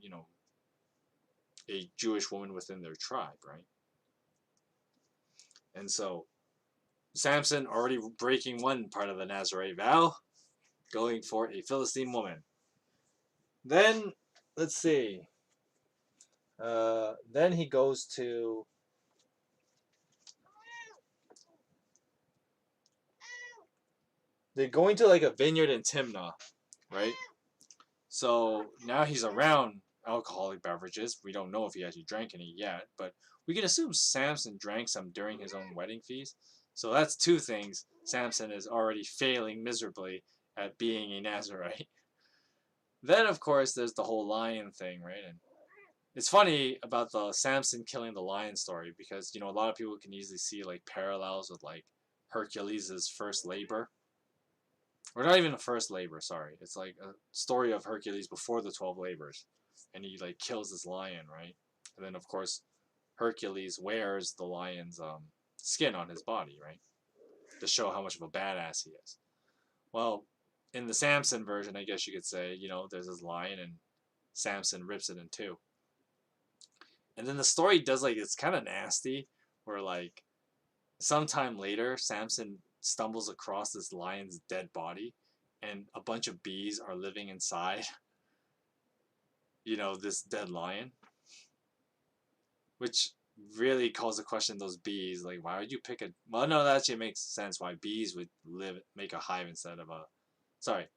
a Jewish woman within their tribe, right? And so, Samson already breaking one part of the Nazarite vow, going for a Philistine woman. Then, let's see. Then he goes to... They're going to, a vineyard in Timnah, right? So, now he's around alcoholic beverages. We don't know if he actually drank any yet, but we can assume Samson drank some during his own wedding feast. So that's two things. Samson is already failing miserably at being a Nazarite. Then, of course, there's the whole lion thing, right? And it's funny about the Samson killing the lion story because, a lot of people can easily see, parallels with, Hercules' first labor. Or not even the first labor, sorry. It's like a story of Hercules before the 12 labors. And he, kills this lion, right? And then, of course, Hercules wears the lion's skin on his body, right? To show how much of a badass he is. Well, in the Samson version, I guess you could say, there's this lion and Samson rips it in two. And then the story does like it's kind of nasty, where like sometime later Samson stumbles across this lion's dead body, and a bunch of bees are living inside, this dead lion, which really calls the question those bees, like why would you pick a, well, no, that actually makes sense why bees would make a hive instead of a, sorry,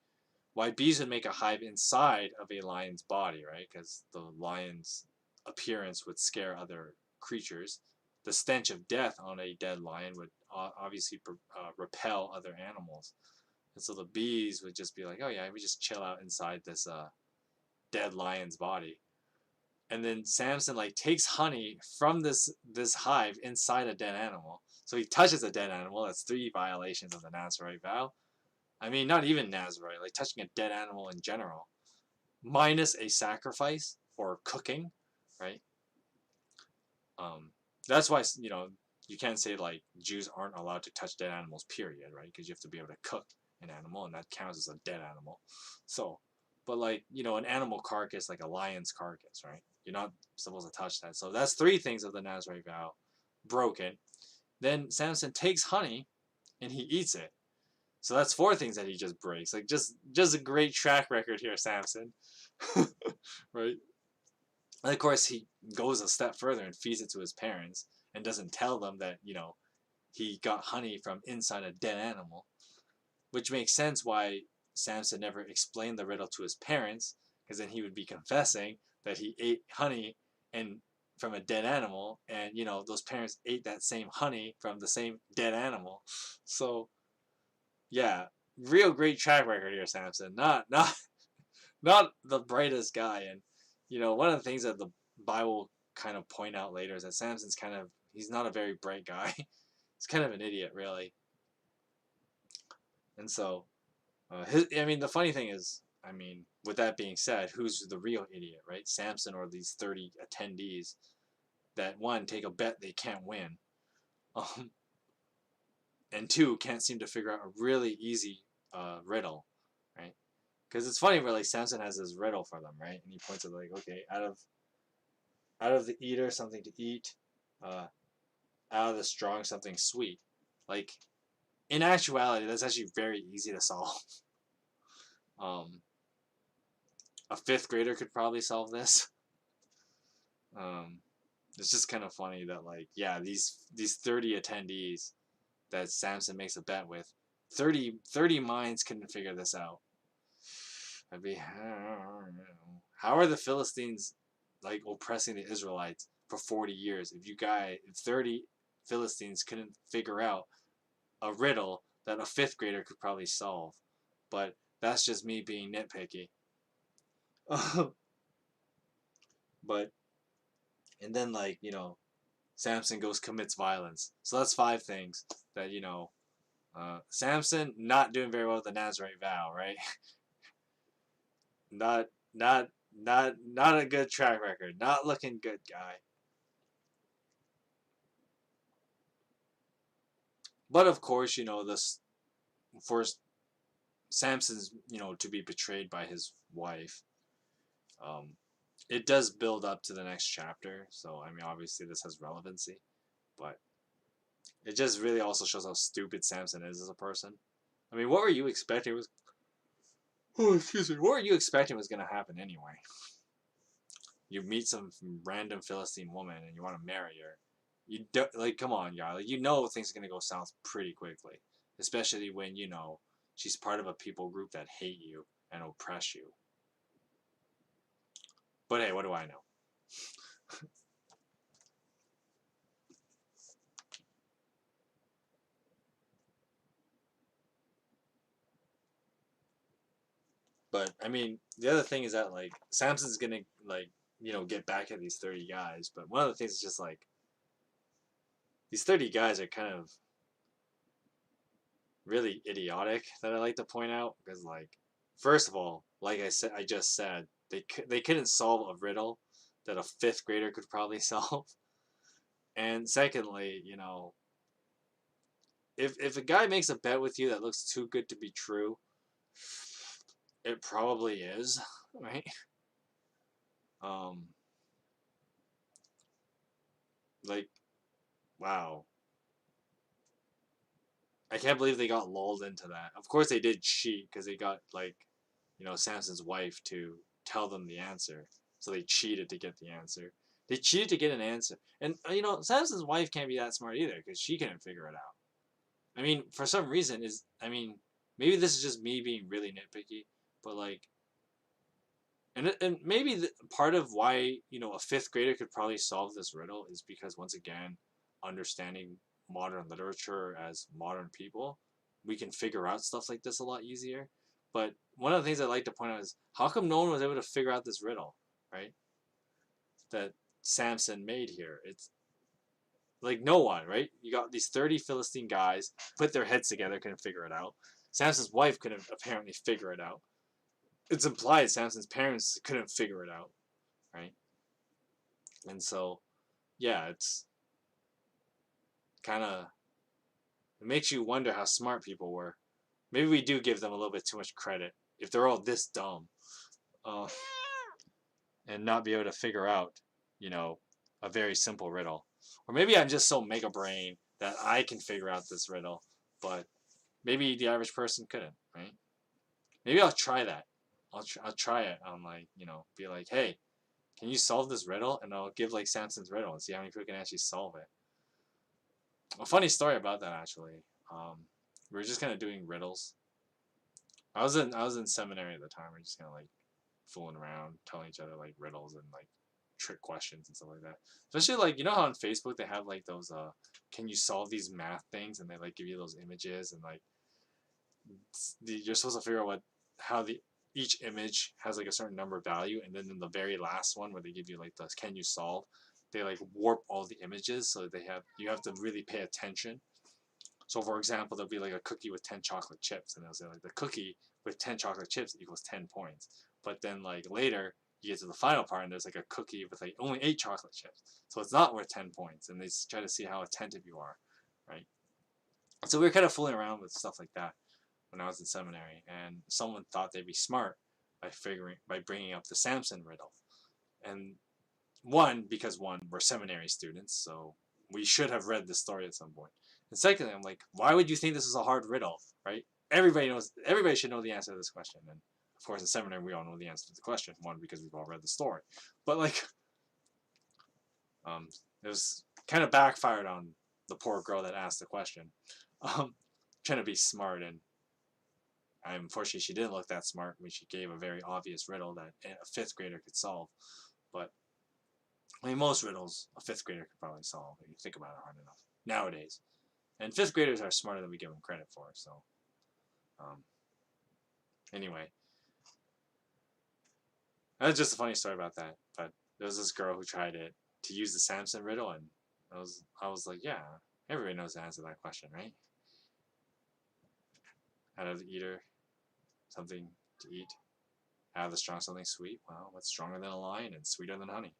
why bees would make a hive inside of a lion's body, right? Because the lion's appearance would scare other creatures. The stench of death on a dead lion would obviously repel other animals. And so the bees would just be like, oh yeah, we just chill out inside this dead lion's body. And then Samson like takes honey from this hive inside a dead animal. So he touches a dead animal. That's 3 violations of the Nazarite vow. I mean, not even Nazarite, like touching a dead animal in general, minus a sacrifice or cooking, right? That's why you can't say like Jews aren't allowed to touch dead animals, period, right? Because you have to be able to cook an animal, and that counts as a dead animal. So, but like an animal carcass, like a lion's carcass, right? You're not supposed to touch that. So that's 3 things of the Nazarite vow broken. Then Samson takes honey and he eats it. So that's 4 things that he just breaks. Like just a great track record here, Samson. Right? And of course he goes a step further and feeds it to his parents and doesn't tell them that, he got honey from inside a dead animal. Which makes sense why Samson never explained the riddle to his parents, because then he would be confessing that he ate honey and from a dead animal, and those parents ate that same honey from the same dead animal. So yeah, real great track record here, Samson. Not the brightest guy, and one of the things that the Bible kind of point out later is that Samson's he's not a very bright guy. He's kind of an idiot, really. And so, the funny thing is, with that being said, who's the real idiot, right? Samson or these 30 attendees that, 1, take a bet they can't win, and 2, can't seem to figure out a really easy riddle, right? Because it's funny where like Samson has this riddle for them, right? And he points at like, okay, out of the eater something to eat, out of the strong something sweet. Like in actuality, that's actually very easy to solve. A 5th grader could probably solve this. It's just kind of funny that like, yeah, these 30 attendees that Samson makes a bet with, 30 minds couldn't figure this out. How are the Philistines like oppressing the Israelites for 40 years if 30 Philistines couldn't figure out a riddle that a 5th grader could probably solve? But that's just me being nitpicky. But and then like Samson commits violence. So that's 5 things that Samson not doing very well with the Nazarite vow, right? not not a good track record. Not looking good, guy. But of course, this for Samson's to be betrayed by his wife. It does build up to the next chapter, so obviously this has relevancy, but it just really also shows how stupid Samson is as a person. What were you expecting was? Oh, excuse me. What were you expecting was gonna happen anyway? You meet some random Philistine woman and you want to marry her. You don't like. Come on, y'all. Like, things are gonna go south pretty quickly, especially when she's part of a people group that hate you and oppress you. But hey, what do I know? But the other thing is that like Samson's gonna like get back at these 30 guys. But one of the things is just like these 30 guys are kind of really idiotic that I like to point out, because like first of all, like I just said, they couldn't solve a riddle that a 5th grader could probably solve. And secondly, if a guy makes a bet with you that looks too good to be true, it probably is, right? Like, wow. I can't believe they got lulled into that. Of course they did cheat because they got, like, Samson's wife to tell them the answer. So they cheated to get the answer. They cheated to get an answer. And, Samson's wife can't be that smart either because she couldn't figure it out. I mean, for some reason, maybe this is just me being really nitpicky, but, like, and maybe part of why, a fifth grader could probably solve this riddle is because, once again, understanding modern literature as modern people, we can figure out stuff like this a lot easier. But one of the things I'd like to point out is, how come no one was able to figure out this riddle, right? That Samson made here. It's like no one, right? You got these 30 Philistine guys, put their heads together, couldn't figure it out. Samson's wife couldn't apparently figure it out. It's implied Samson's parents couldn't figure it out, right? And so, yeah, it's kind of, it makes you wonder how smart people were. Maybe we do give them a little bit too much credit if they're all this dumb, and not be able to figure out, a very simple riddle. Or maybe I'm just so mega brain that I can figure out this riddle, but maybe the average person couldn't, right? Maybe I'll try that. I'll try it. I'm like, be like, hey, can you solve this riddle? And I'll give, like, Samson's riddle and see how many people can actually solve it. A funny story about that, actually. We were just kind of doing riddles. I was in seminary at the time. We are just kind of, like, fooling around, telling each other, like, riddles and, like, trick questions and stuff like that. Especially, like, how on Facebook they have, like, those can you solve these math things, and they, like, give you those images, and, like, you're supposed to figure out how each image has, like, a certain number value, and then in the very last one where they give you, like, the can you solve, they, like, warp all the images, so you have to really pay attention. So, for example, there'll be, like, a cookie with 10 chocolate chips, and they'll say, like, the cookie with 10 chocolate chips equals 10 points. But then, like, later you get to the final part, and there's, like, a cookie with, like, only 8 chocolate chips, so it's not worth 10 points, and they try to see how attentive you are, right? So we were kind of fooling around with stuff like that when I was in seminary, and someone thought they'd be smart by bringing up the Samson riddle. And because we're seminary students, so we should have read this story at some point. And secondly, I'm like, why would you think this is a hard riddle, right? Everybody should know the answer to this question. And of course, in seminary, we all know the answer to the question. One, because we've all read the story. But, like, it was kind of backfired on the poor girl that asked the question. Trying to be smart, and unfortunately, she didn't look that smart when she gave a very obvious riddle that a fifth grader could solve. But, I mean, most riddles a fifth grader could probably solve if you think about it hard enough nowadays. And fifth graders are smarter than we give them credit for. So, anyway, that's just a funny story about that. But there was this girl who tried to use the Samson riddle, and I was like, yeah, everybody knows the answer to that question, right? Out of the eater, something to eat. Out of the strong, something sweet. Well, what's stronger than a lion and sweeter than honey?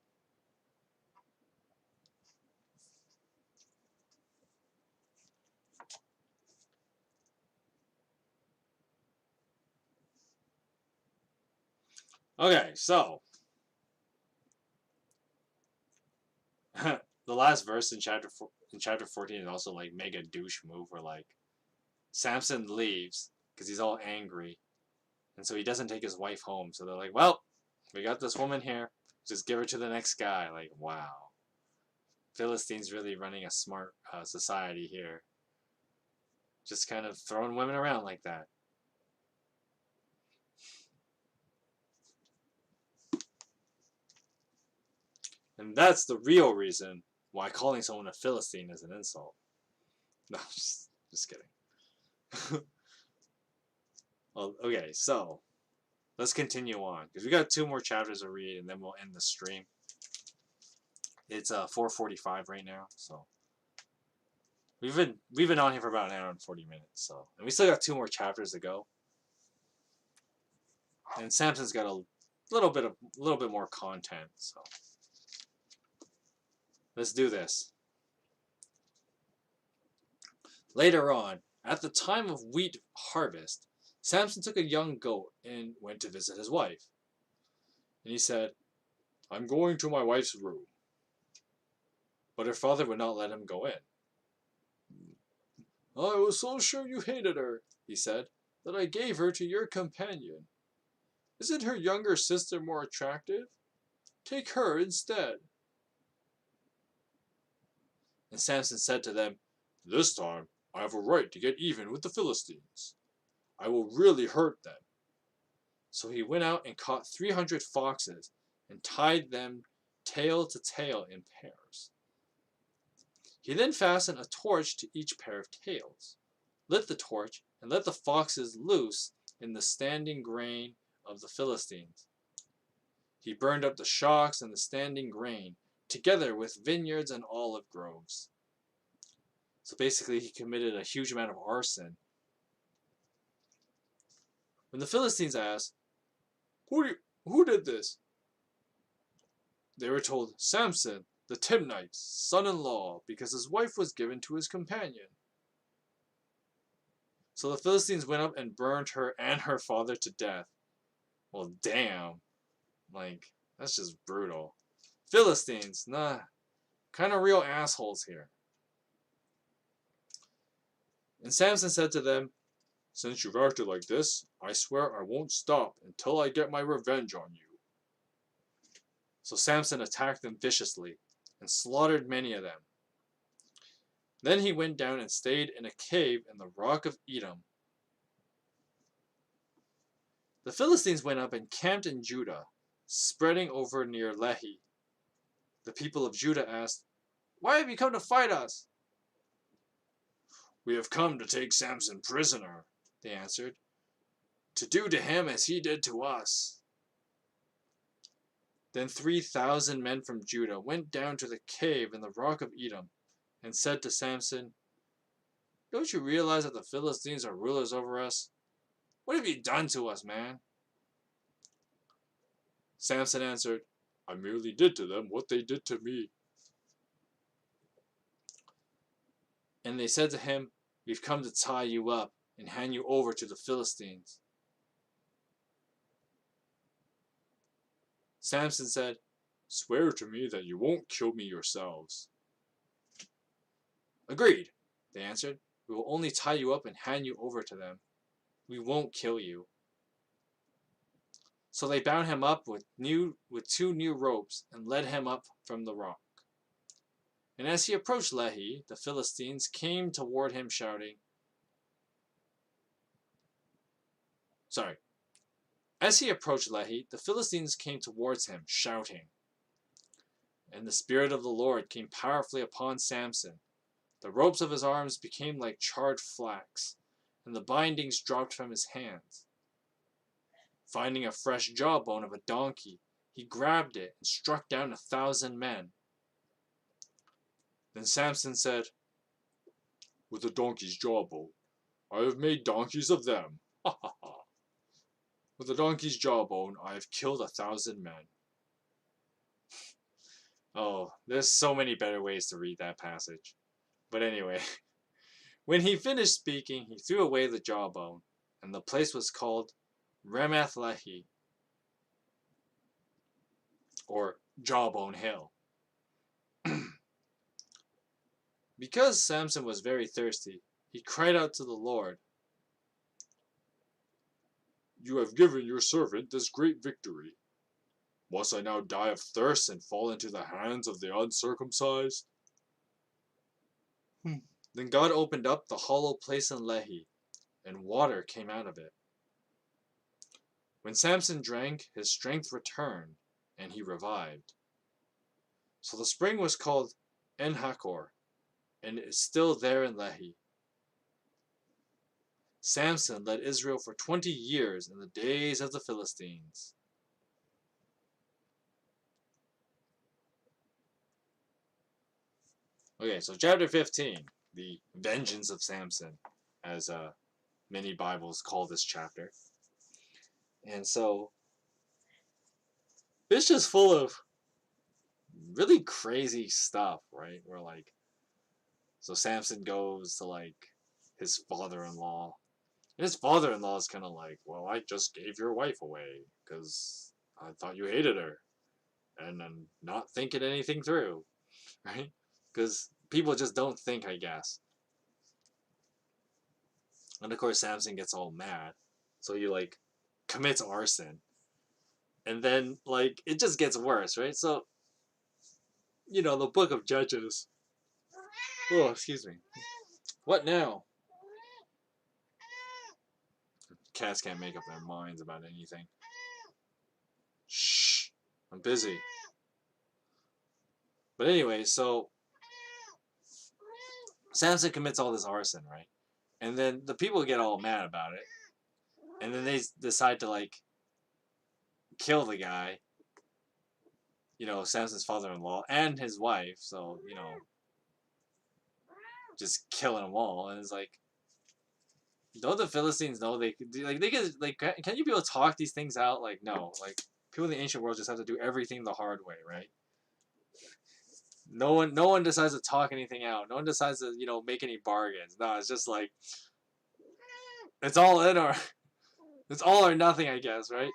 Okay, so the last verse in chapter 14 is also, like, mega douche move where, like, Samson leaves because he's all angry, and so he doesn't take his wife home. So they're like, well, we got this woman here, just give her to the next guy. Like, wow, Philistines really running a smart society here, just kind of throwing women around like that. And that's the real reason why calling someone a Philistine is an insult. No, just kidding. Well, okay, so let's continue on because we got 2 more chapters to read, and then we'll end the stream. It's 4:45 right now, so we've been on here for about an hour and 40 minutes. So, and we still got 2 more chapters to go. And Samson's got a little bit more content, so let's do this. Later on, at the time of wheat harvest, Samson took a young goat and went to visit his wife. And he said, I'm going to my wife's room. but her father would not let him go in. I was so sure you hated her, he said, that I gave her to your companion. Isn't her younger sister more attractive? Take her instead. And Samson said to them, This time I have a right to get even with the Philistines. I will really hurt them. So he went out and caught 300 foxes and tied them tail to tail in pairs. He then fastened a torch to each pair of tails, lit the torch, and let the foxes loose in the standing grain of the Philistines. He burned up the shocks and the standing grain, together with vineyards and olive groves. So basically, he committed a huge amount of arson. When the Philistines asked, Who did this? They were told, Samson, the Timnite's son-in-law, because his wife was given to his companion. So the Philistines went up and burned her and her father to death. Well, damn. Like, that's just brutal. Philistines, nah, kind of real assholes here. And Samson said to them, Since you've acted like this, I swear I won't stop until I get my revenge on you. So Samson attacked them viciously and slaughtered many of them. Then he went down and stayed in a cave in the rock of Edom. The Philistines went up and camped in Judah, spreading over near Lehi. The people of Judah asked, Why have you come to fight us? We have come to take Samson prisoner, they answered, to do to him as he did to us. Then 3,000 men from Judah went down to the cave in the rock of Edom and said to Samson, Don't you realize that the Philistines are rulers over us? What have you done to us, man? Samson answered, I merely did to them what they did to me. And they said to him, We've come to tie you up and hand you over to the Philistines. Samson said, Swear to me that you won't kill me yourselves. Agreed, they answered. We will only tie you up and hand you over to them. We won't kill you. So they bound him up with 2 new ropes and led him up from the rock. And as he approached Lehi, the Philistines came toward him shouting. As he approached Lehi, the Philistines came towards him shouting. And the Spirit of the Lord came powerfully upon Samson. The ropes of his arms became like charred flax, and the bindings dropped from his hands. Finding a fresh jawbone of a donkey, he grabbed it and struck down 1,000 men. Then Samson said, With a donkey's jawbone, I have made donkeys of them. Ha ha ha. With a donkey's jawbone, I have killed 1,000 men. Oh, there's so many better ways to read that passage. But anyway, when he finished speaking, he threw away the jawbone, and the place was called Ramath Lehi, or Jawbone Hill. Because Samson was very thirsty, he cried out to the Lord, You have given your servant this great victory. Must I now die of thirst and fall into the hands of the uncircumcised? Then God opened up the hollow place in Lehi, and water came out of it. When Samson drank, his strength returned, and he revived. So the spring was called En-Hakor, and is still there in Lehi. Samson led Israel for 20 years in the days of the Philistines. Okay, so chapter 15, the Vengeance of Samson, as many Bibles call this chapter. And so, it's just full of really crazy stuff, right? Where so Samson goes to his father-in-law. And his father-in-law is kind of like, well, I just gave your wife away because I thought you hated her. And I'm not thinking anything through, right? because people just don't think, I guess. And of course, Samson gets all mad, so he like commits arson, and then like it just gets worse, right? So the Book of Judges. Oh, excuse me. What now? Cats can't make up their minds about anything. Shh, I'm busy. But anyway, so Samson commits all this arson, right? And then the people get all mad about it, and then they decide to like kill the guy. Samson's father-in-law and his wife. So just killing them all, and it's like, don't the Philistines know they could do, like they could like can you be able to talk these things out? Like no, like people in the ancient world just have to do everything the hard way, right? No one decides to talk anything out. No one decides to make any bargains. No, it's just like it's all in or it's all or nothing, I guess, right?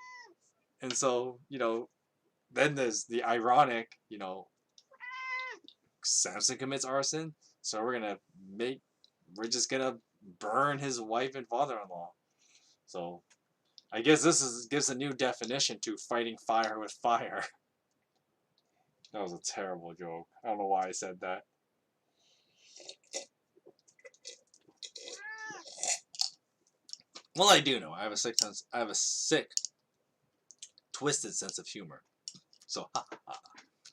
And so then there's the ironic, Samson commits arson, so we're just gonna burn his wife and father-in-law. So I guess gives a new definition to fighting fire with fire. That was a terrible joke. I don't know why I said that. Well, I do know. I have a sick, twisted sense of humor. So,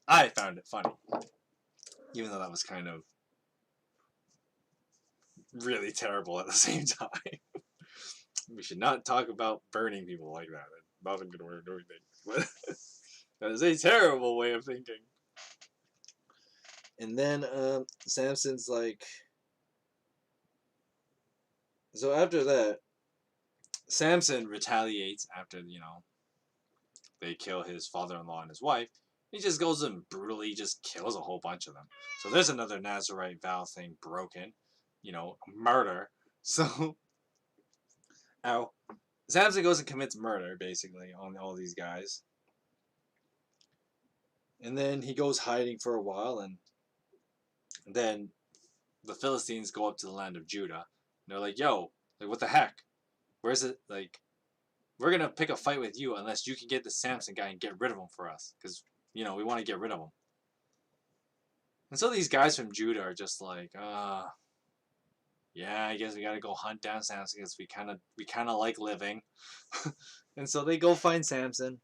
I found it funny, even though that was kind of really terrible at the same time. We should not talk about burning people like that. Not a good way of doing things, but that is a terrible way of thinking. And then Samson's like, so after that, Samson retaliates after they kill his father-in-law and his wife. He just goes and brutally just kills a whole bunch of them. So there's another Nazarite vow thing broken, murder. So now Samson goes and commits murder basically on all these guys, and then he goes hiding for a while, and then the Philistines go up to the land of Judah. And they're like, "Yo, like what the heck? Where's it? Like, we're gonna pick a fight with you unless you can get the Samson guy and get rid of him for us, because we want to get rid of him." And so these guys from Judah are just like, yeah, I guess we gotta go hunt down Samson because we kind of like living. And so they go find Samson,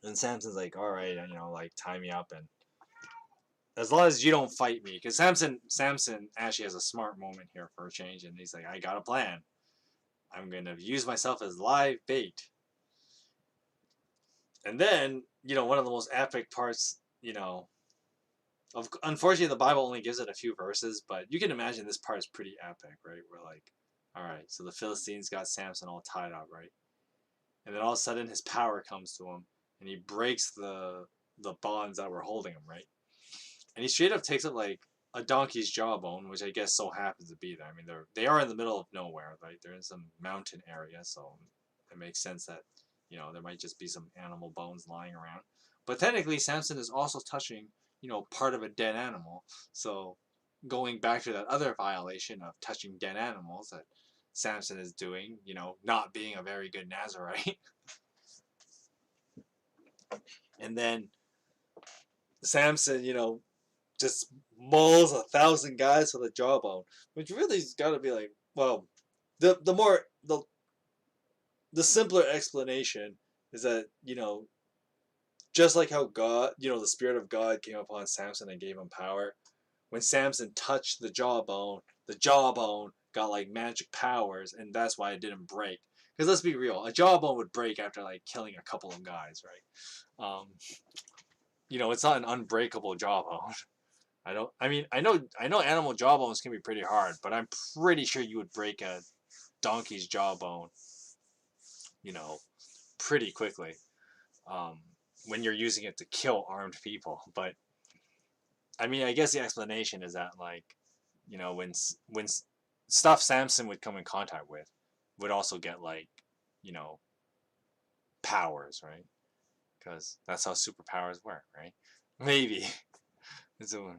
and Samson's like, all right, like tie me up, and as long as you don't fight me, because Samson actually has a smart moment here for a change, and he's like, I got a plan. I'm gonna use myself as live bait. And then one of the most epic parts, unfortunately, the Bible only gives it a few verses, but you can imagine this part is pretty epic, right? We're like, all right, so the Philistines got Samson all tied up, right? And then all of a sudden, his power comes to him, and he breaks the bonds that were holding him, right? And he straight up takes it like a donkey's jawbone, which I guess so happens to be there. I mean, they are in the middle of nowhere, right? They're in some mountain area, so it makes sense that there might just be some animal bones lying around. But technically, Samson is also touching part of a dead animal. So going back to that other violation of touching dead animals that Samson is doing, not being a very good Nazarite. And then Samson, just mauls 1,000 guys with a jawbone, which really's got to be like, well, the simpler explanation is that just like how God, the Spirit of God came upon Samson and gave him power, when Samson touched the jawbone got like magic powers, and that's why it didn't break. Because let's be real, a jawbone would break after like killing a couple of guys, right? It's not an unbreakable jawbone. I know animal jawbones can be pretty hard, but I'm pretty sure you would break a donkey's jawbone, pretty quickly. When you're using it to kill armed people. But I mean, I guess the explanation is that like, when stuff Samson would come in contact with would also get like, powers, right? Because that's how superpowers work, right? Maybe. So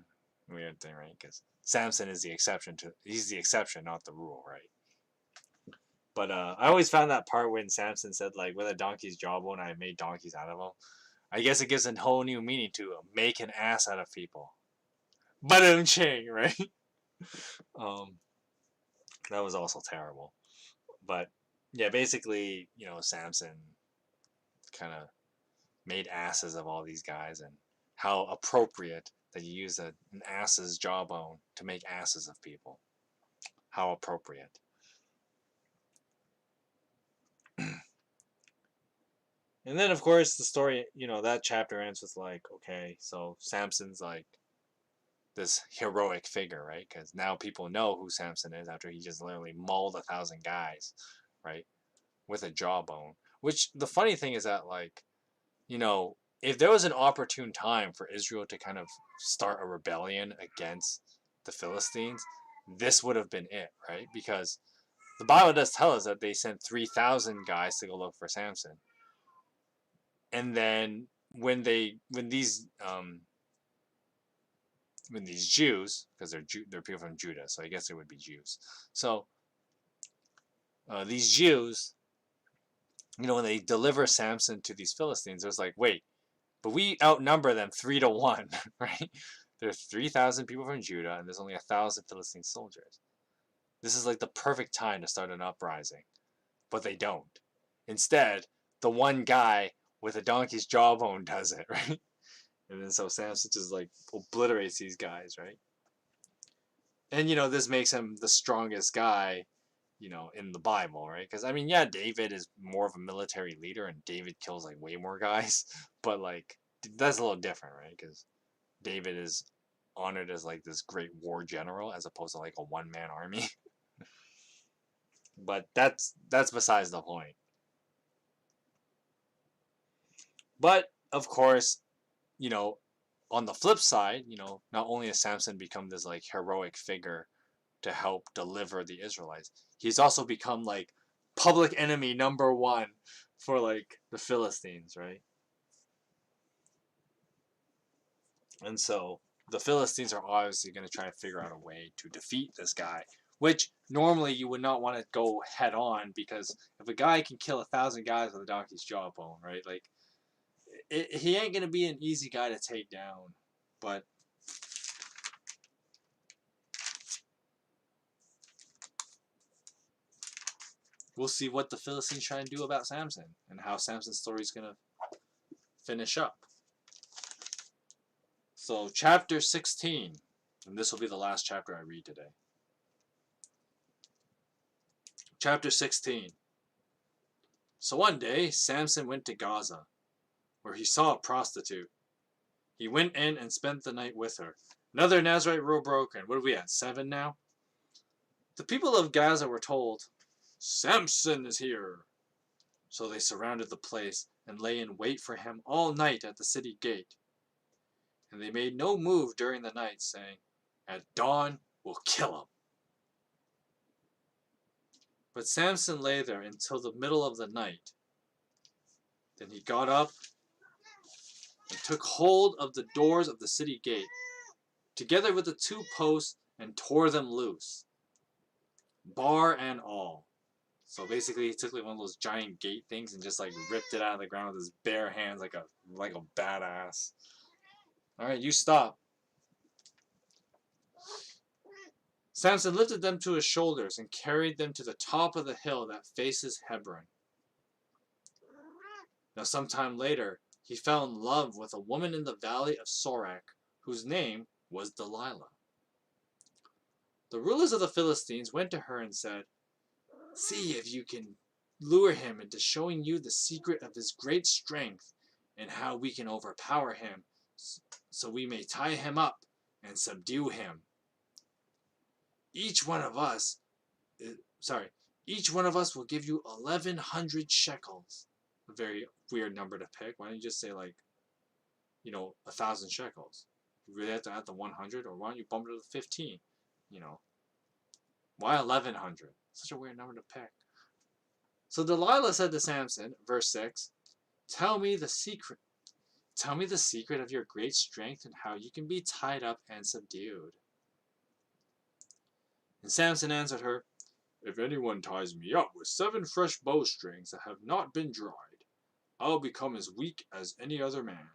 weird thing, right? Because Samson is the exception he's the exception, not the rule, right? But I always found that part when Samson said, like, with a donkey's jawbone, I made donkeys out of them. I guess it gives a whole new meaning to make an ass out of people. But ching, right? Um, that was also terrible. But yeah, basically, Samson kind of made asses of all these guys, and how appropriate that you use an ass's jawbone to make asses of people. How appropriate. And then, of course, the story, that chapter ends with, like, okay, so Samson's like this heroic figure, right? Because now people know who Samson is after he just literally mauled 1,000 guys, right? With a jawbone. Which, the funny thing is that, like, if there was an opportune time for Israel to kind of start a rebellion against the Philistines, this would have been it, right? Because the Bible does tell us that they sent 3,000 guys to go look for Samson. And then when these Jews, because they're people from Judah, so I guess they would be Jews. So these Jews, when they deliver Samson to these Philistines, it was like, wait, but we outnumber them 3-1, right? There's 3,000 people from Judah, and there's only 1,000 Philistine soldiers. This is like the perfect time to start an uprising, but they don't. Instead, the one guy with a donkey's jawbone does it, right? And then so Samson just like obliterates these guys, right? And this makes him the strongest guy, in the Bible, right? Because yeah, David is more of a military leader, and David kills like way more guys, but like that's a little different, right? Because David is honored as like this great war general as opposed to like a one-man army. But that's besides the point. But of course, on the flip side, not only has Samson become this like heroic figure to help deliver the Israelites, he's also become like public enemy number one for like the Philistines, right? And so the Philistines are obviously going to try to figure out a way to defeat this guy, which normally you would not want to go head on, because if a guy can kill 1,000 guys with a donkey's jawbone, right? Like, he ain't going to be an easy guy to take down. But we'll see what the Philistines try and do about Samson, and how Samson's story is going to finish up. So, chapter 16, and this will be the last chapter I read today. Chapter 16. So one day, Samson went to Gaza, where he saw a prostitute. He went in and spent the night with her. Another Nazarite rule broken. What are we at, 7 now? The people of Gaza were told, Samson is here. So they surrounded the place and lay in wait for him all night at the city gate. And they made no move during the night, saying, at dawn we'll kill him. But Samson lay there until the middle of the night. Then he got up and took hold of the doors of the city gate, together with the 2 posts, and tore them loose, bar and all. So basically, he took like one of those giant gate things and just like ripped it out of the ground with his bare hands, like a badass. All right, you stop. Samson lifted them to his shoulders and carried them to the top of the hill that faces Hebron. Now, sometime later, he fell in love with a woman in the valley of Sorek, whose name was Delilah. The rulers of the Philistines went to her and said, see if you can lure him into showing you the secret of his great strength and how we can overpower him, so we may tie him up and subdue him. Each one of us will give you 1,100 shekels. A very weird number to pick. Why don't you just say 1,000 shekels? You really have to add the 100, or why don't you bump it to the 15? Why 1,100? Such a weird number to pick. So Delilah said to Samson, verse 6, tell me the secret. Tell me the secret of your great strength and how you can be tied up and subdued. And Samson answered her, If anyone ties me up with 7 fresh bowstrings that have not been dried, I'll become as weak as any other man.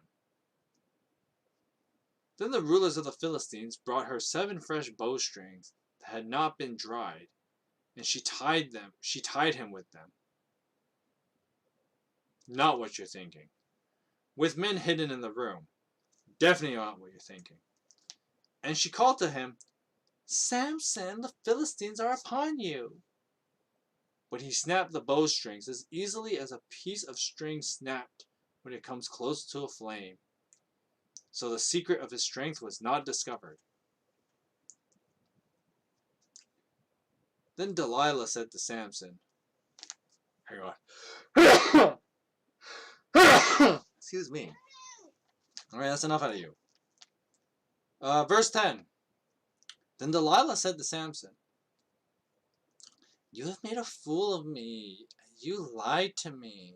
Then the rulers of the Philistines brought her 7 fresh bowstrings that had not been dried, and she tied him with them. Not what you're thinking. With men hidden in the room. Definitely not what you're thinking. And she called to him, Samson, the Philistines are upon you. But he snapped the bowstrings as easily as a piece of string snapped when it comes close to a flame. So the secret of his strength was not discovered. Then Delilah said to Samson, Hang on. Excuse me. Alright, that's enough out of you. Verse 10. Then Delilah said to Samson, You have made a fool of me. You lied to me.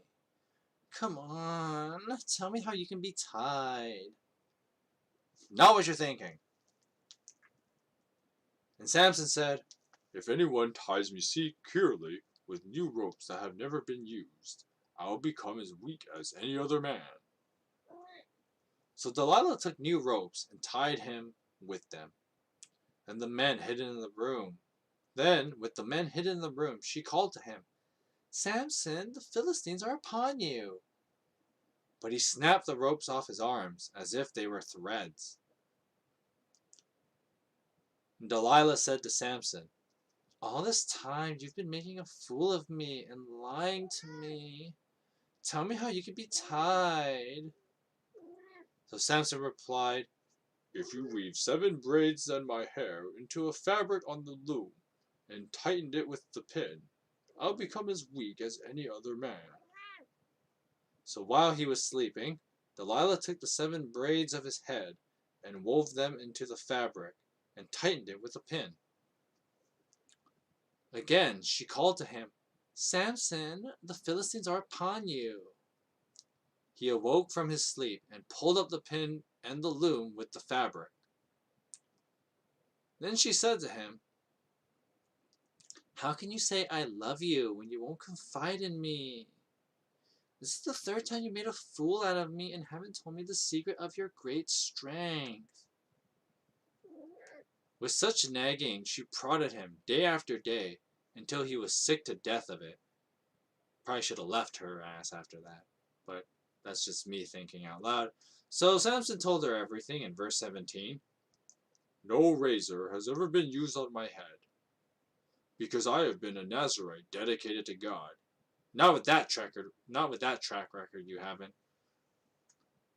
Come on, tell me how you can be tied. Not what you're thinking. And Samson said, If anyone ties me securely with new ropes that have never been used, I will become as weak as any other man. So Delilah took new ropes and tied him with them. And the men hidden in the room. Then, with the men hidden in the room, she called to him, Samson, the Philistines are upon you. But he snapped the ropes off his arms as if they were threads. And Delilah said to Samson, All this time you've been making a fool of me and lying to me. Tell me how you can be tied. So Samson replied, If you weave 7 braids on my hair into a fabric on the loom and tightened it with the pin, I'll become as weak as any other man. So while he was sleeping, Delilah took the 7 braids of his head and wove them into the fabric and tightened it with a pin. Again she called to him, Samson, the Philistines are upon you. He awoke from his sleep and pulled up the pin and the loom with the fabric. Then she said to him, How can you say I love you when you won't confide in me? This is the 3rd time you made a fool out of me and haven't told me the secret of your great strength. With such nagging, she prodded him day after day until he was sick to death of it. Probably should have left her ass after that, but that's just me thinking out loud. So Samson told her everything in verse 17. No razor has ever been used on my head, because I have been a Nazarite dedicated to God. Not with that track record you haven't.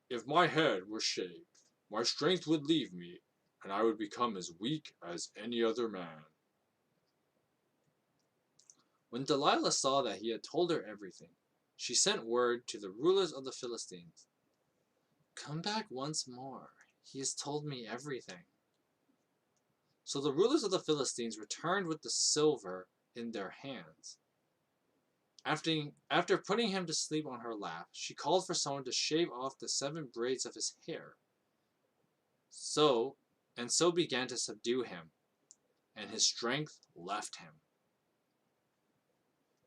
If my head were shaved, my strength would leave me, and I would become as weak as any other man. When Delilah saw that he had told her everything, she sent word to the rulers of the Philistines, Come back once more. He has told me everything. So the rulers of the Philistines returned with the silver in their hands. After putting him to sleep on her lap, she called for someone to shave off the 7 braids of his hair. So began to subdue him, and his strength left him.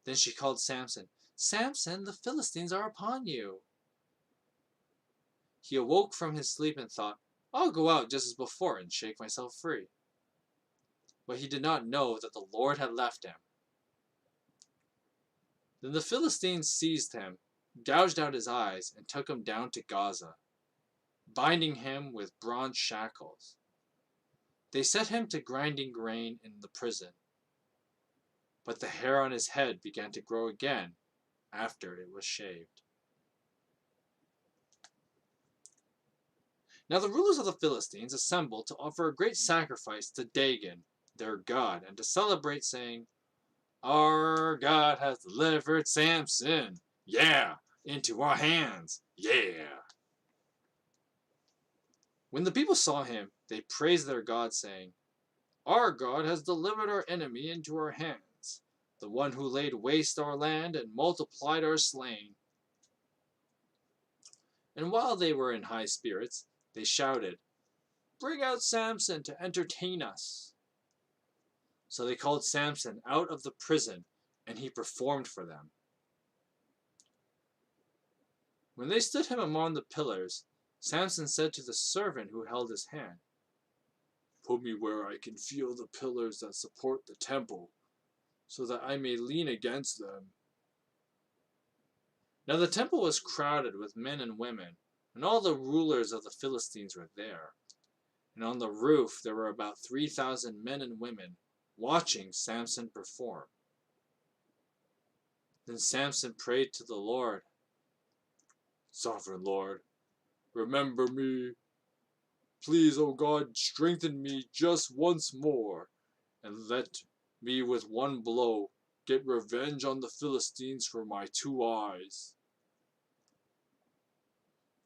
Then she called Samson, Samson, the Philistines are upon you. He awoke from his sleep and thought, I'll go out just as before and shake myself free. But he did not know that the Lord had left him. Then the Philistines seized him, gouged out his eyes, and took him down to Gaza, binding him with bronze shackles. They set him to grinding grain in the prison. But the hair on his head began to grow again after it was shaved. Now the rulers of the Philistines assembled to offer a great sacrifice to Dagon, their god, and to celebrate, saying, Our God has delivered Samson, into our hands, When the people saw him, they praised their God, saying, Our God has delivered our enemy into our hands, the one who laid waste our land and multiplied our slain. And while they were in high spirits, they shouted, "Bring out Samson to entertain us." So they called Samson out of the prison, and he performed for them. When they stood him among the pillars, Samson said to the servant who held his hand, "Put me where I can feel the pillars that support the temple, so that I may lean against them." Now the temple was crowded with men and women, and all the rulers of the Philistines were there. And on the roof there were about 3,000 men and women watching Samson perform. Then Samson prayed to the Lord, "Sovereign Lord, remember me. Please, O God, strengthen me just once more, and let me with one blow get revenge on the Philistines for my 2 eyes."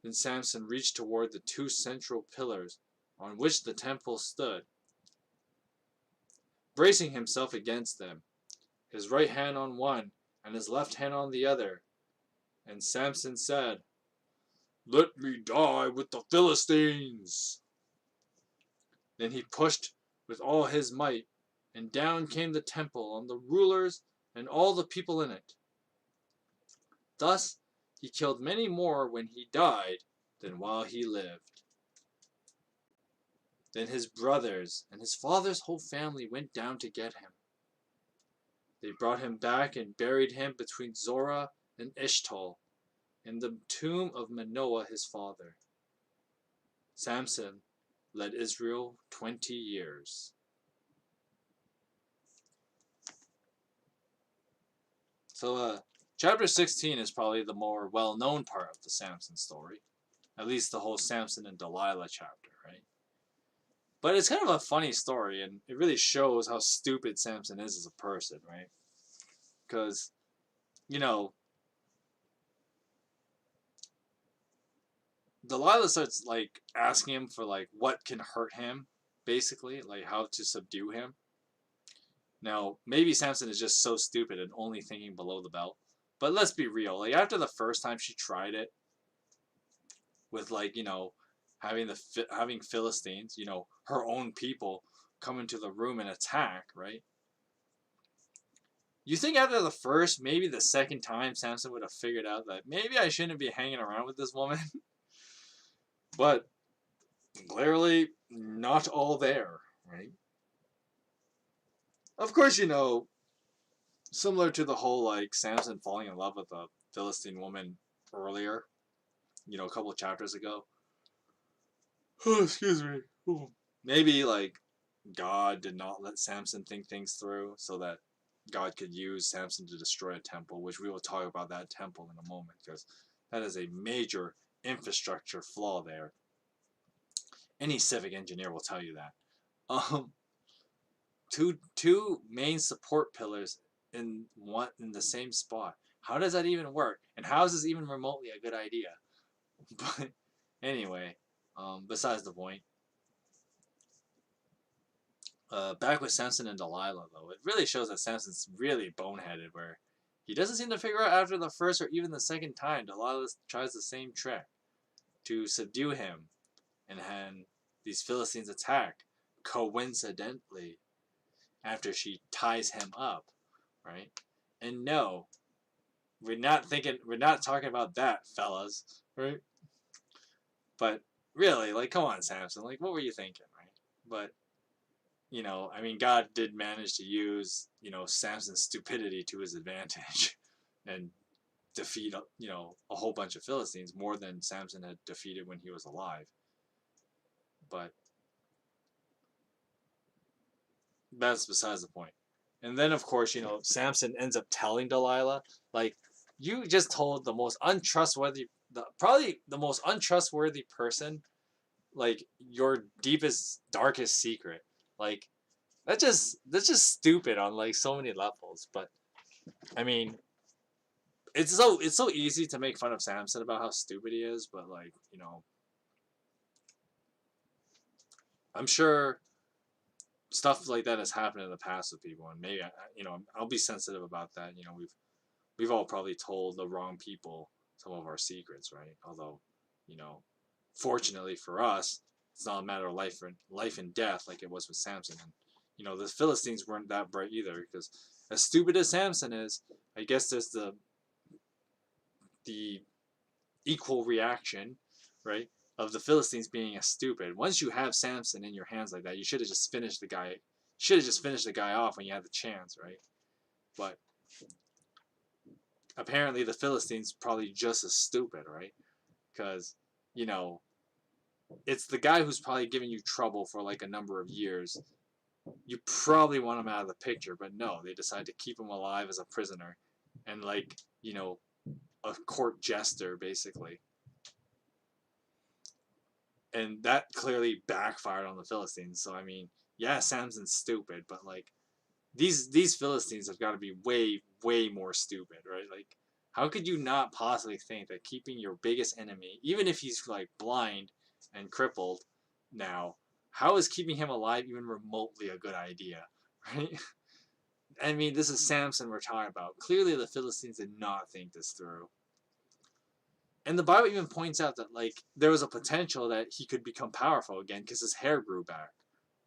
Then Samson reached toward the 2 central pillars on which the temple stood, bracing himself against them, his right hand on one and his left hand on the other. And Samson said, "Let me die with the Philistines." Then he pushed with all his might, and down came the temple on the rulers and all the people in it. Thus he killed many more when he died than while he lived. Then his brothers and his father's whole family went down to get him. They brought him back and buried him between Zorah and Eshtaol, in the tomb of Manoah his father. Samson led Israel 20 years. So, chapter 16 is probably the more well-known part of the Samson story. At least the whole Samson and Delilah chapter, right? But it's kind of a funny story, and it really shows how stupid Samson is as a person, right? Because, you know, Delilah starts, like, asking him for, like, what can hurt him, basically, like, how to subdue him. Now, maybe Samson is just so stupid and only thinking below the belt. But let's be real. Like, after the first time she tried it, with, like, you know, having Philistines, you know, her own people, come into the room and attack, right? You think after the first, maybe the second time, Samson would have figured out that maybe I shouldn't be hanging around with this woman? But clearly, not all there, right? Of course, you know, similar to the whole, like, Samson falling in love with a Philistine woman earlier, you know, a couple of chapters ago. Oh, excuse me. Ooh. Maybe, like, God did not let Samson think things through so that God could use Samson to destroy a temple, which we will talk about that temple in a moment, because that is a major infrastructure flaw there. Any civic engineer will tell you that. Two main support pillars in the same spot. How does that even work? And how is this even remotely a good idea? But anyway, besides the point. Back with Samson and Delilah, though, it really shows that Samson's really boneheaded, where he doesn't seem to figure out after the first or even the second time. Delilah tries the same trick to subdue him, and then these Philistines attack, coincidentally, after she ties him up, right? And no, we're not talking about that, fellas, right? But really, like, come on, Samson, like, what were you thinking, right? But, you know, I mean, God did manage to use, you know, Samson's stupidity to his advantage and defeat, you know, a whole bunch of Philistines, more than Samson had defeated when he was alive. But that's besides the point. And then, of course, you know, Samson ends up telling Delilah, like, you just told the most untrustworthy, probably the most untrustworthy person, like, your deepest, darkest secret. Like, that's just stupid on, like, so many levels. But I mean, it's so easy to make fun of Samson about how stupid he is, but, like, you know, I'm sure stuff like that has happened in the past with people, and maybe you know, I'll be sensitive about that. You know, we've all probably told the wrong people some of our secrets, right? Although you know, fortunately for us, it's not a matter of life and death like it was with Samson. And you know, the Philistines weren't that bright either, because as stupid as Samson is, I guess there's the equal reaction, right, of the Philistines being as stupid. Once you have Samson in your hands like that, you should have just finished the guy. Should have just finished the guy off when you had the chance, right? But apparently the Philistines probably just as stupid, right? Because you know, it's the guy who's probably giving you trouble for like a number of years. You probably want him out of the picture, but no, they decide to keep him alive as a prisoner, and like, you know, a court jester basically. And that clearly backfired on the Philistines. So I mean, yeah, Samson's stupid, but like these Philistines have got to be way more stupid, right? Like, how could you not possibly think that keeping your biggest enemy, even if he's like blind and crippled now, how is keeping him alive even remotely a good idea, right? I mean, this is Samson we're talking about. Clearly, the Philistines did not think this through. And the Bible even points out that like there was a potential that he could become powerful again because his hair grew back,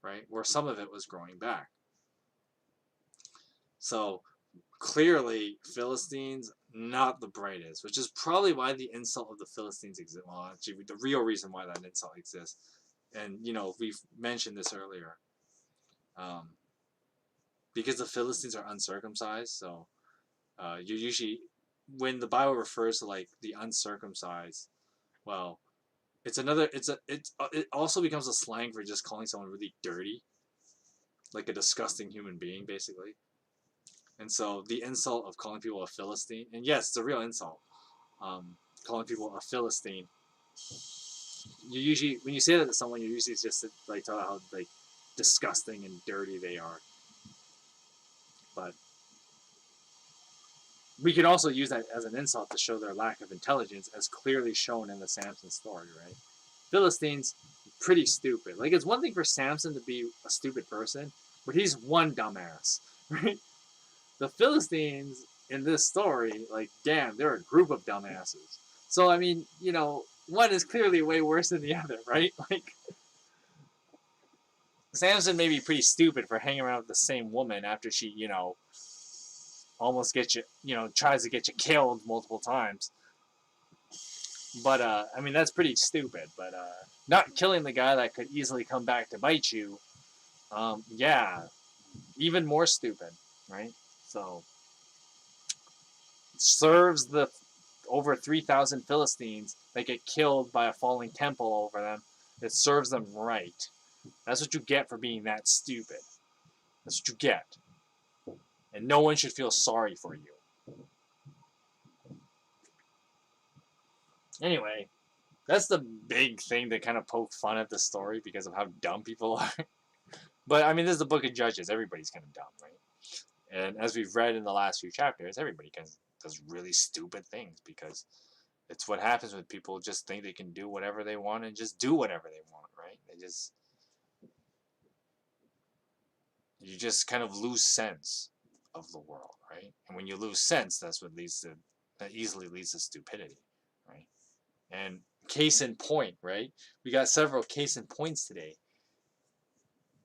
right? Where some of it was growing back. So clearly, Philistines not the brightest, which is probably why the insult of the Philistines exists. Well, actually, the real reason why that insult exists, and you know we've mentioned this earlier, because the Philistines are uncircumcised. So you usually, when the Bible refers to like the uncircumcised, well, it also becomes a slang for just calling someone really dirty, like a disgusting human being, basically. And so the insult of calling people a Philistine, and yes, it's a real insult, calling people a Philistine. You usually, when you say that to someone, you usually just like tell how like disgusting and dirty they are. But we could also use that as an insult to show their lack of intelligence, as clearly shown in the Samson story, right? Philistines, pretty stupid. Like, it's one thing for Samson to be a stupid person, but he's one dumbass, right? The Philistines in this story, like, damn, they're a group of dumbasses. So, I mean, you know, one is clearly way worse than the other, right? Like, Samson may be pretty stupid for hanging around with the same woman after she, you know, almost gets you, you know, tries to get you killed multiple times. But, I mean, that's pretty stupid. But, not killing the guy that could easily come back to bite you, yeah, even more stupid, right? So, serves the over 3,000 Philistines that get killed by a falling temple over them. It serves them right. That's what you get for being that stupid. That's what you get. And no one should feel sorry for you. Anyway, that's the big thing that kind of poked fun at the story because of how dumb people are. But, I mean, this is the book of Judges. Everybody's kind of dumb, right? And as we've read in the last few chapters, everybody does really stupid things because it's what happens when people just think they can do whatever they want and just do whatever they want, right? You just kind of lose sense of the world, right? And when you lose sense, that easily leads to stupidity, right? And case in point, right? We got several case in points today.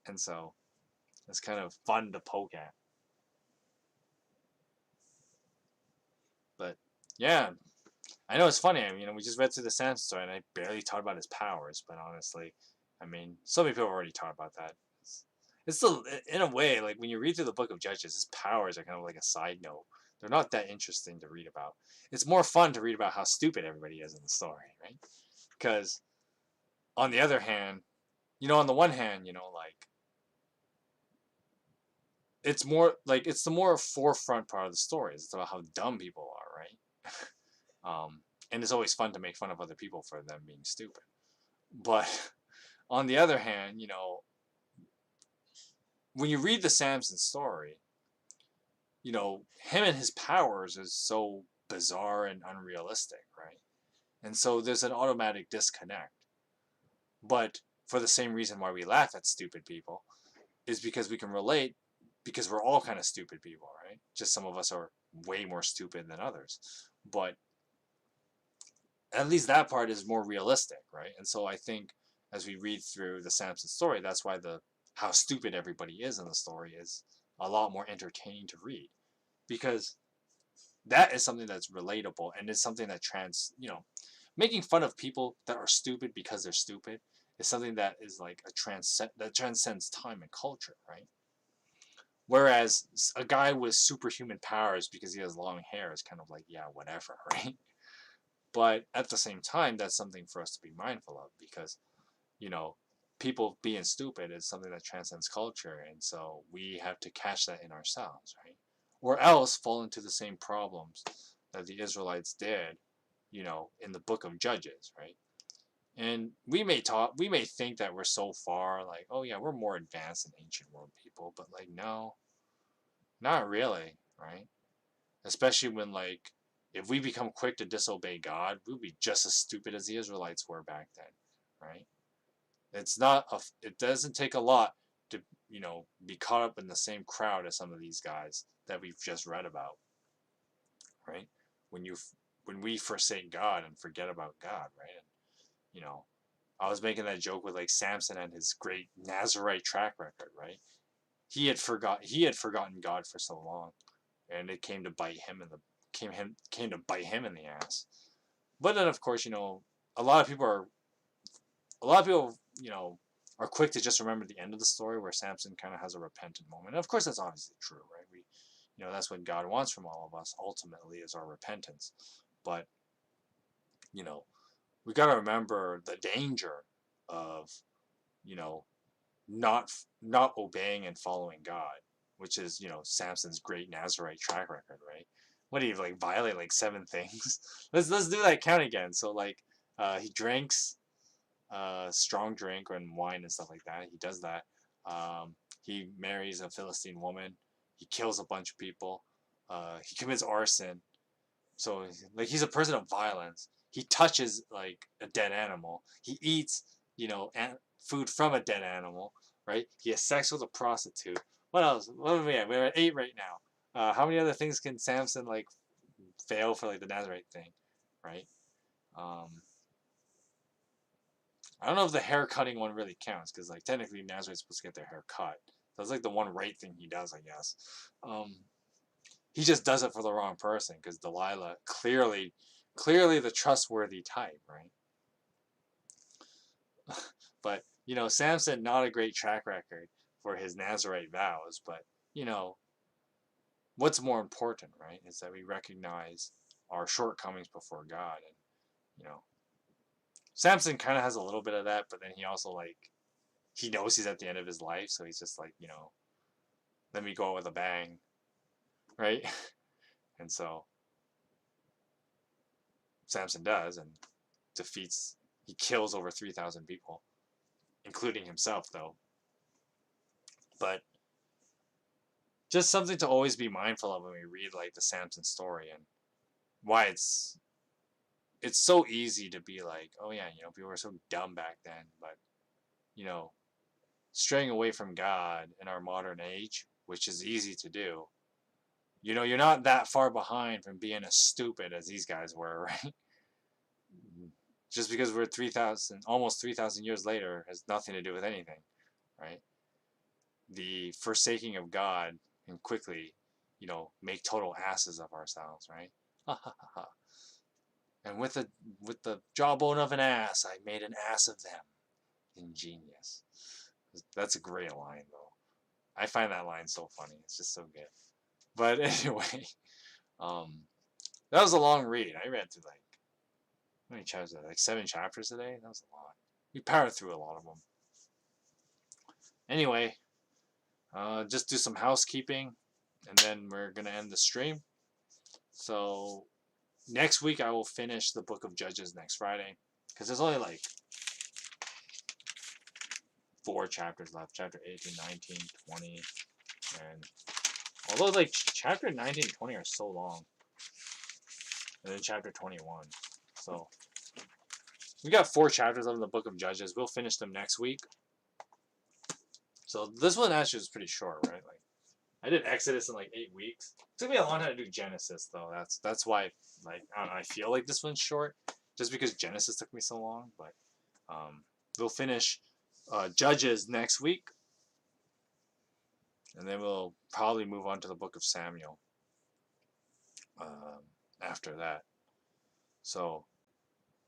And so it's kind of fun to poke at. But yeah, I know it's funny. I mean, you know, we just read through the Samson story, and I barely talked about his powers. But honestly, I mean, so many people have already talked about that. It's still, in a way, like when you read through the book of Judges, his powers are kind of like a side note. They're not that interesting to read about. It's more fun to read about how stupid everybody is in the story, right? Because on the other hand, you know, on the one hand, you know, like it's the more forefront part of the story. It's about how dumb people are, right? And it's always fun to make fun of other people for them being stupid. But on the other hand, you know, when you read the Samson story, you know, him and his powers is so bizarre and unrealistic, right? And so there's an automatic disconnect. But for the same reason why we laugh at stupid people is because we can relate, because we're all kind of stupid people, right? Just some of us are way more stupid than others. But at least that part is more realistic, right? And so I think as we read through the Samson story, that's why the how stupid everybody is in the story is a lot more entertaining to read, because that is something that's relatable and it's something that making fun of people that are stupid because they're stupid is something that is like that transcends time and culture, right? Whereas a guy with superhuman powers because he has long hair is kind of like, yeah, whatever, right? But at the same time, that's something for us to be mindful of because, you know, people being stupid is something that transcends culture. And so we have to catch that in ourselves, right? Or else fall into the same problems that the Israelites did, in the book of Judges, right? And we may think that we're so far, like, oh yeah, we're more advanced than ancient world people, but like, no, not really, right? Especially when, like, if we become quick to disobey God, we'll be just as stupid as the Israelites were back then, right? It doesn't take a lot to, be caught up in the same crowd as some of these guys that we've just read about, right? When you when we forsake God and forget about God, right? And, I was making that joke with like Samson and his great Nazarite track record, right? He had forgotten God for so long, and it came to bite him in the came to bite him in the ass. But then, of course, a lot of people are a lot of people, are quick to just remember the end of the story where Samson kind of has a repentant moment. And of course, that's obviously true, right? That's what God wants from all of us ultimately is our repentance. But, you know, we got to remember the danger of, you know, not obeying and following God, which is, Samson's great Nazarite track record, right? What do you like violate like 7 things? Let's do that count again. So like he drinks strong drink and wine and stuff like that. He does that. He marries a Philistine woman. He kills a bunch of people. He commits arson. So like he's a person of violence. He touches like a dead animal. He eats, food from a dead animal, right? He has sex with a prostitute. What else? What are we at? We're at 8 right now. How many other things can Samson like fail for like the Nazarite thing, right? Um, I don't know if the hair cutting one really counts because like technically Nazarite's supposed to get their hair cut. That's like the one right thing he does, I guess. Um, he just does it for the wrong person because Delilah clearly the trustworthy type, right? But Samson not a great track record for his Nazarite vows, but you know what's more important, right? Is that we recognize our shortcomings before God, and Samson kind of has a little bit of that, but then he also like he knows he's at the end of his life, so he's just like let me go out with a bang, right? And so Samson does and he kills over 3,000 people, including himself, though. But just something to always be mindful of when we read like the Samson story and why it's so easy to be like, oh yeah, people were so dumb back then, but you know, straying away from God in our modern age, which is easy to do, you're not that far behind from being as stupid as these guys were, right? Just because we're almost 3,000 years later has nothing to do with anything, right? The forsaking of God can quickly, make total asses of ourselves, right? And with the jawbone of an ass, I made an ass of them. Ingenious. That's a great line, though. I find that line so funny. It's just so good. But anyway, um, that was a long read. I read through like how many chapters? Like 7 chapters today. That was a lot. We powered through a lot of them. Anyway, just do some housekeeping, and then we're gonna end the stream. So next week I will finish the Book of Judges next Friday, because there's only like 4 chapters left. Chapter 18, 19, 20, and although like chapter 19 and 20 are so long, and then chapter 21. So we got 4 chapters of the Book of Judges. We'll finish them next week. So this one actually is pretty short, right? Like I did Exodus in like 8 weeks. It took me a long time to do Genesis, though. That's why, like, I don't know, I feel like this one's short. just because Genesis took me so long. But we'll finish Judges next week, and then we'll probably move on to the book of Samuel after that. So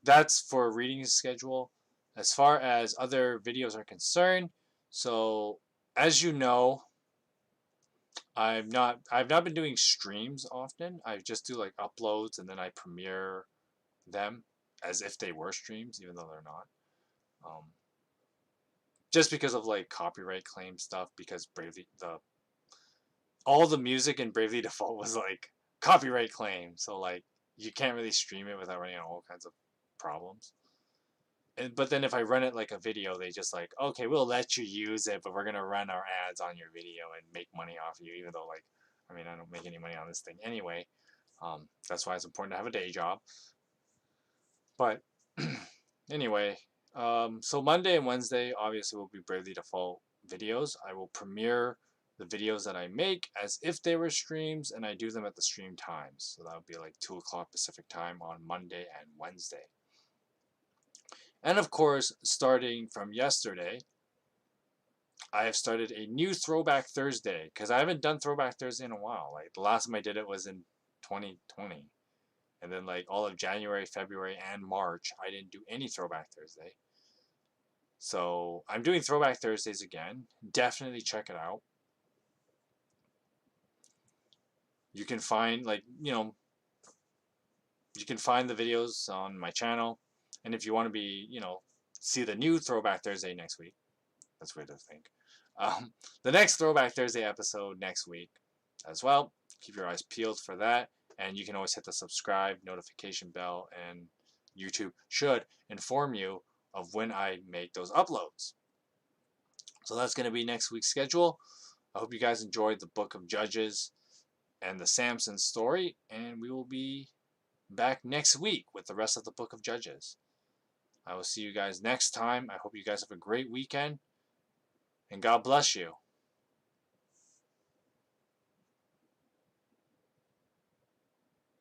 that's for reading schedule. As far as other videos are concerned, so as you know, I've not been doing streams often. I just do like uploads and then I premiere them as if they were streams, even though they're not. Just because of like copyright claim stuff, because all the music in Bravely Default was like copyright claim, so like you can't really stream it without running into all kinds of problems. But then if I run it like a video, they just like, okay, we'll let you use it, but we're gonna run our ads on your video and make money off of you, even though like, I mean, I don't make any money on this thing anyway. That's why it's important to have a day job. But anyway, so Monday and Wednesday obviously will be Bravely Default videos. I will premiere the videos that I make as if they were streams, and I do them at the stream times. So that would be like 2 o'clock Pacific time on Monday and Wednesday. And of course, starting from yesterday, I have started a new Throwback Thursday, because I haven't done Throwback Thursday in a while. Like the last time I did it was in 2020. And then like all of January, February, and March, I didn't do any Throwback Thursday. So I'm doing Throwback Thursdays again. Definitely check it out. You can find you can find the videos on my channel. And if you want to be, see the new Throwback Thursday next week, that's weird to think. The next Throwback Thursday episode next week as well. Keep your eyes peeled for that. And you can always hit the subscribe notification bell, and YouTube should inform you of when I make those uploads. So that's going to be next week's schedule. I hope you guys enjoyed the book of Judges and the Samson story, and we will be back next week with the rest of the book of Judges. I will see you guys next time. I hope you guys have a great weekend, and God bless you.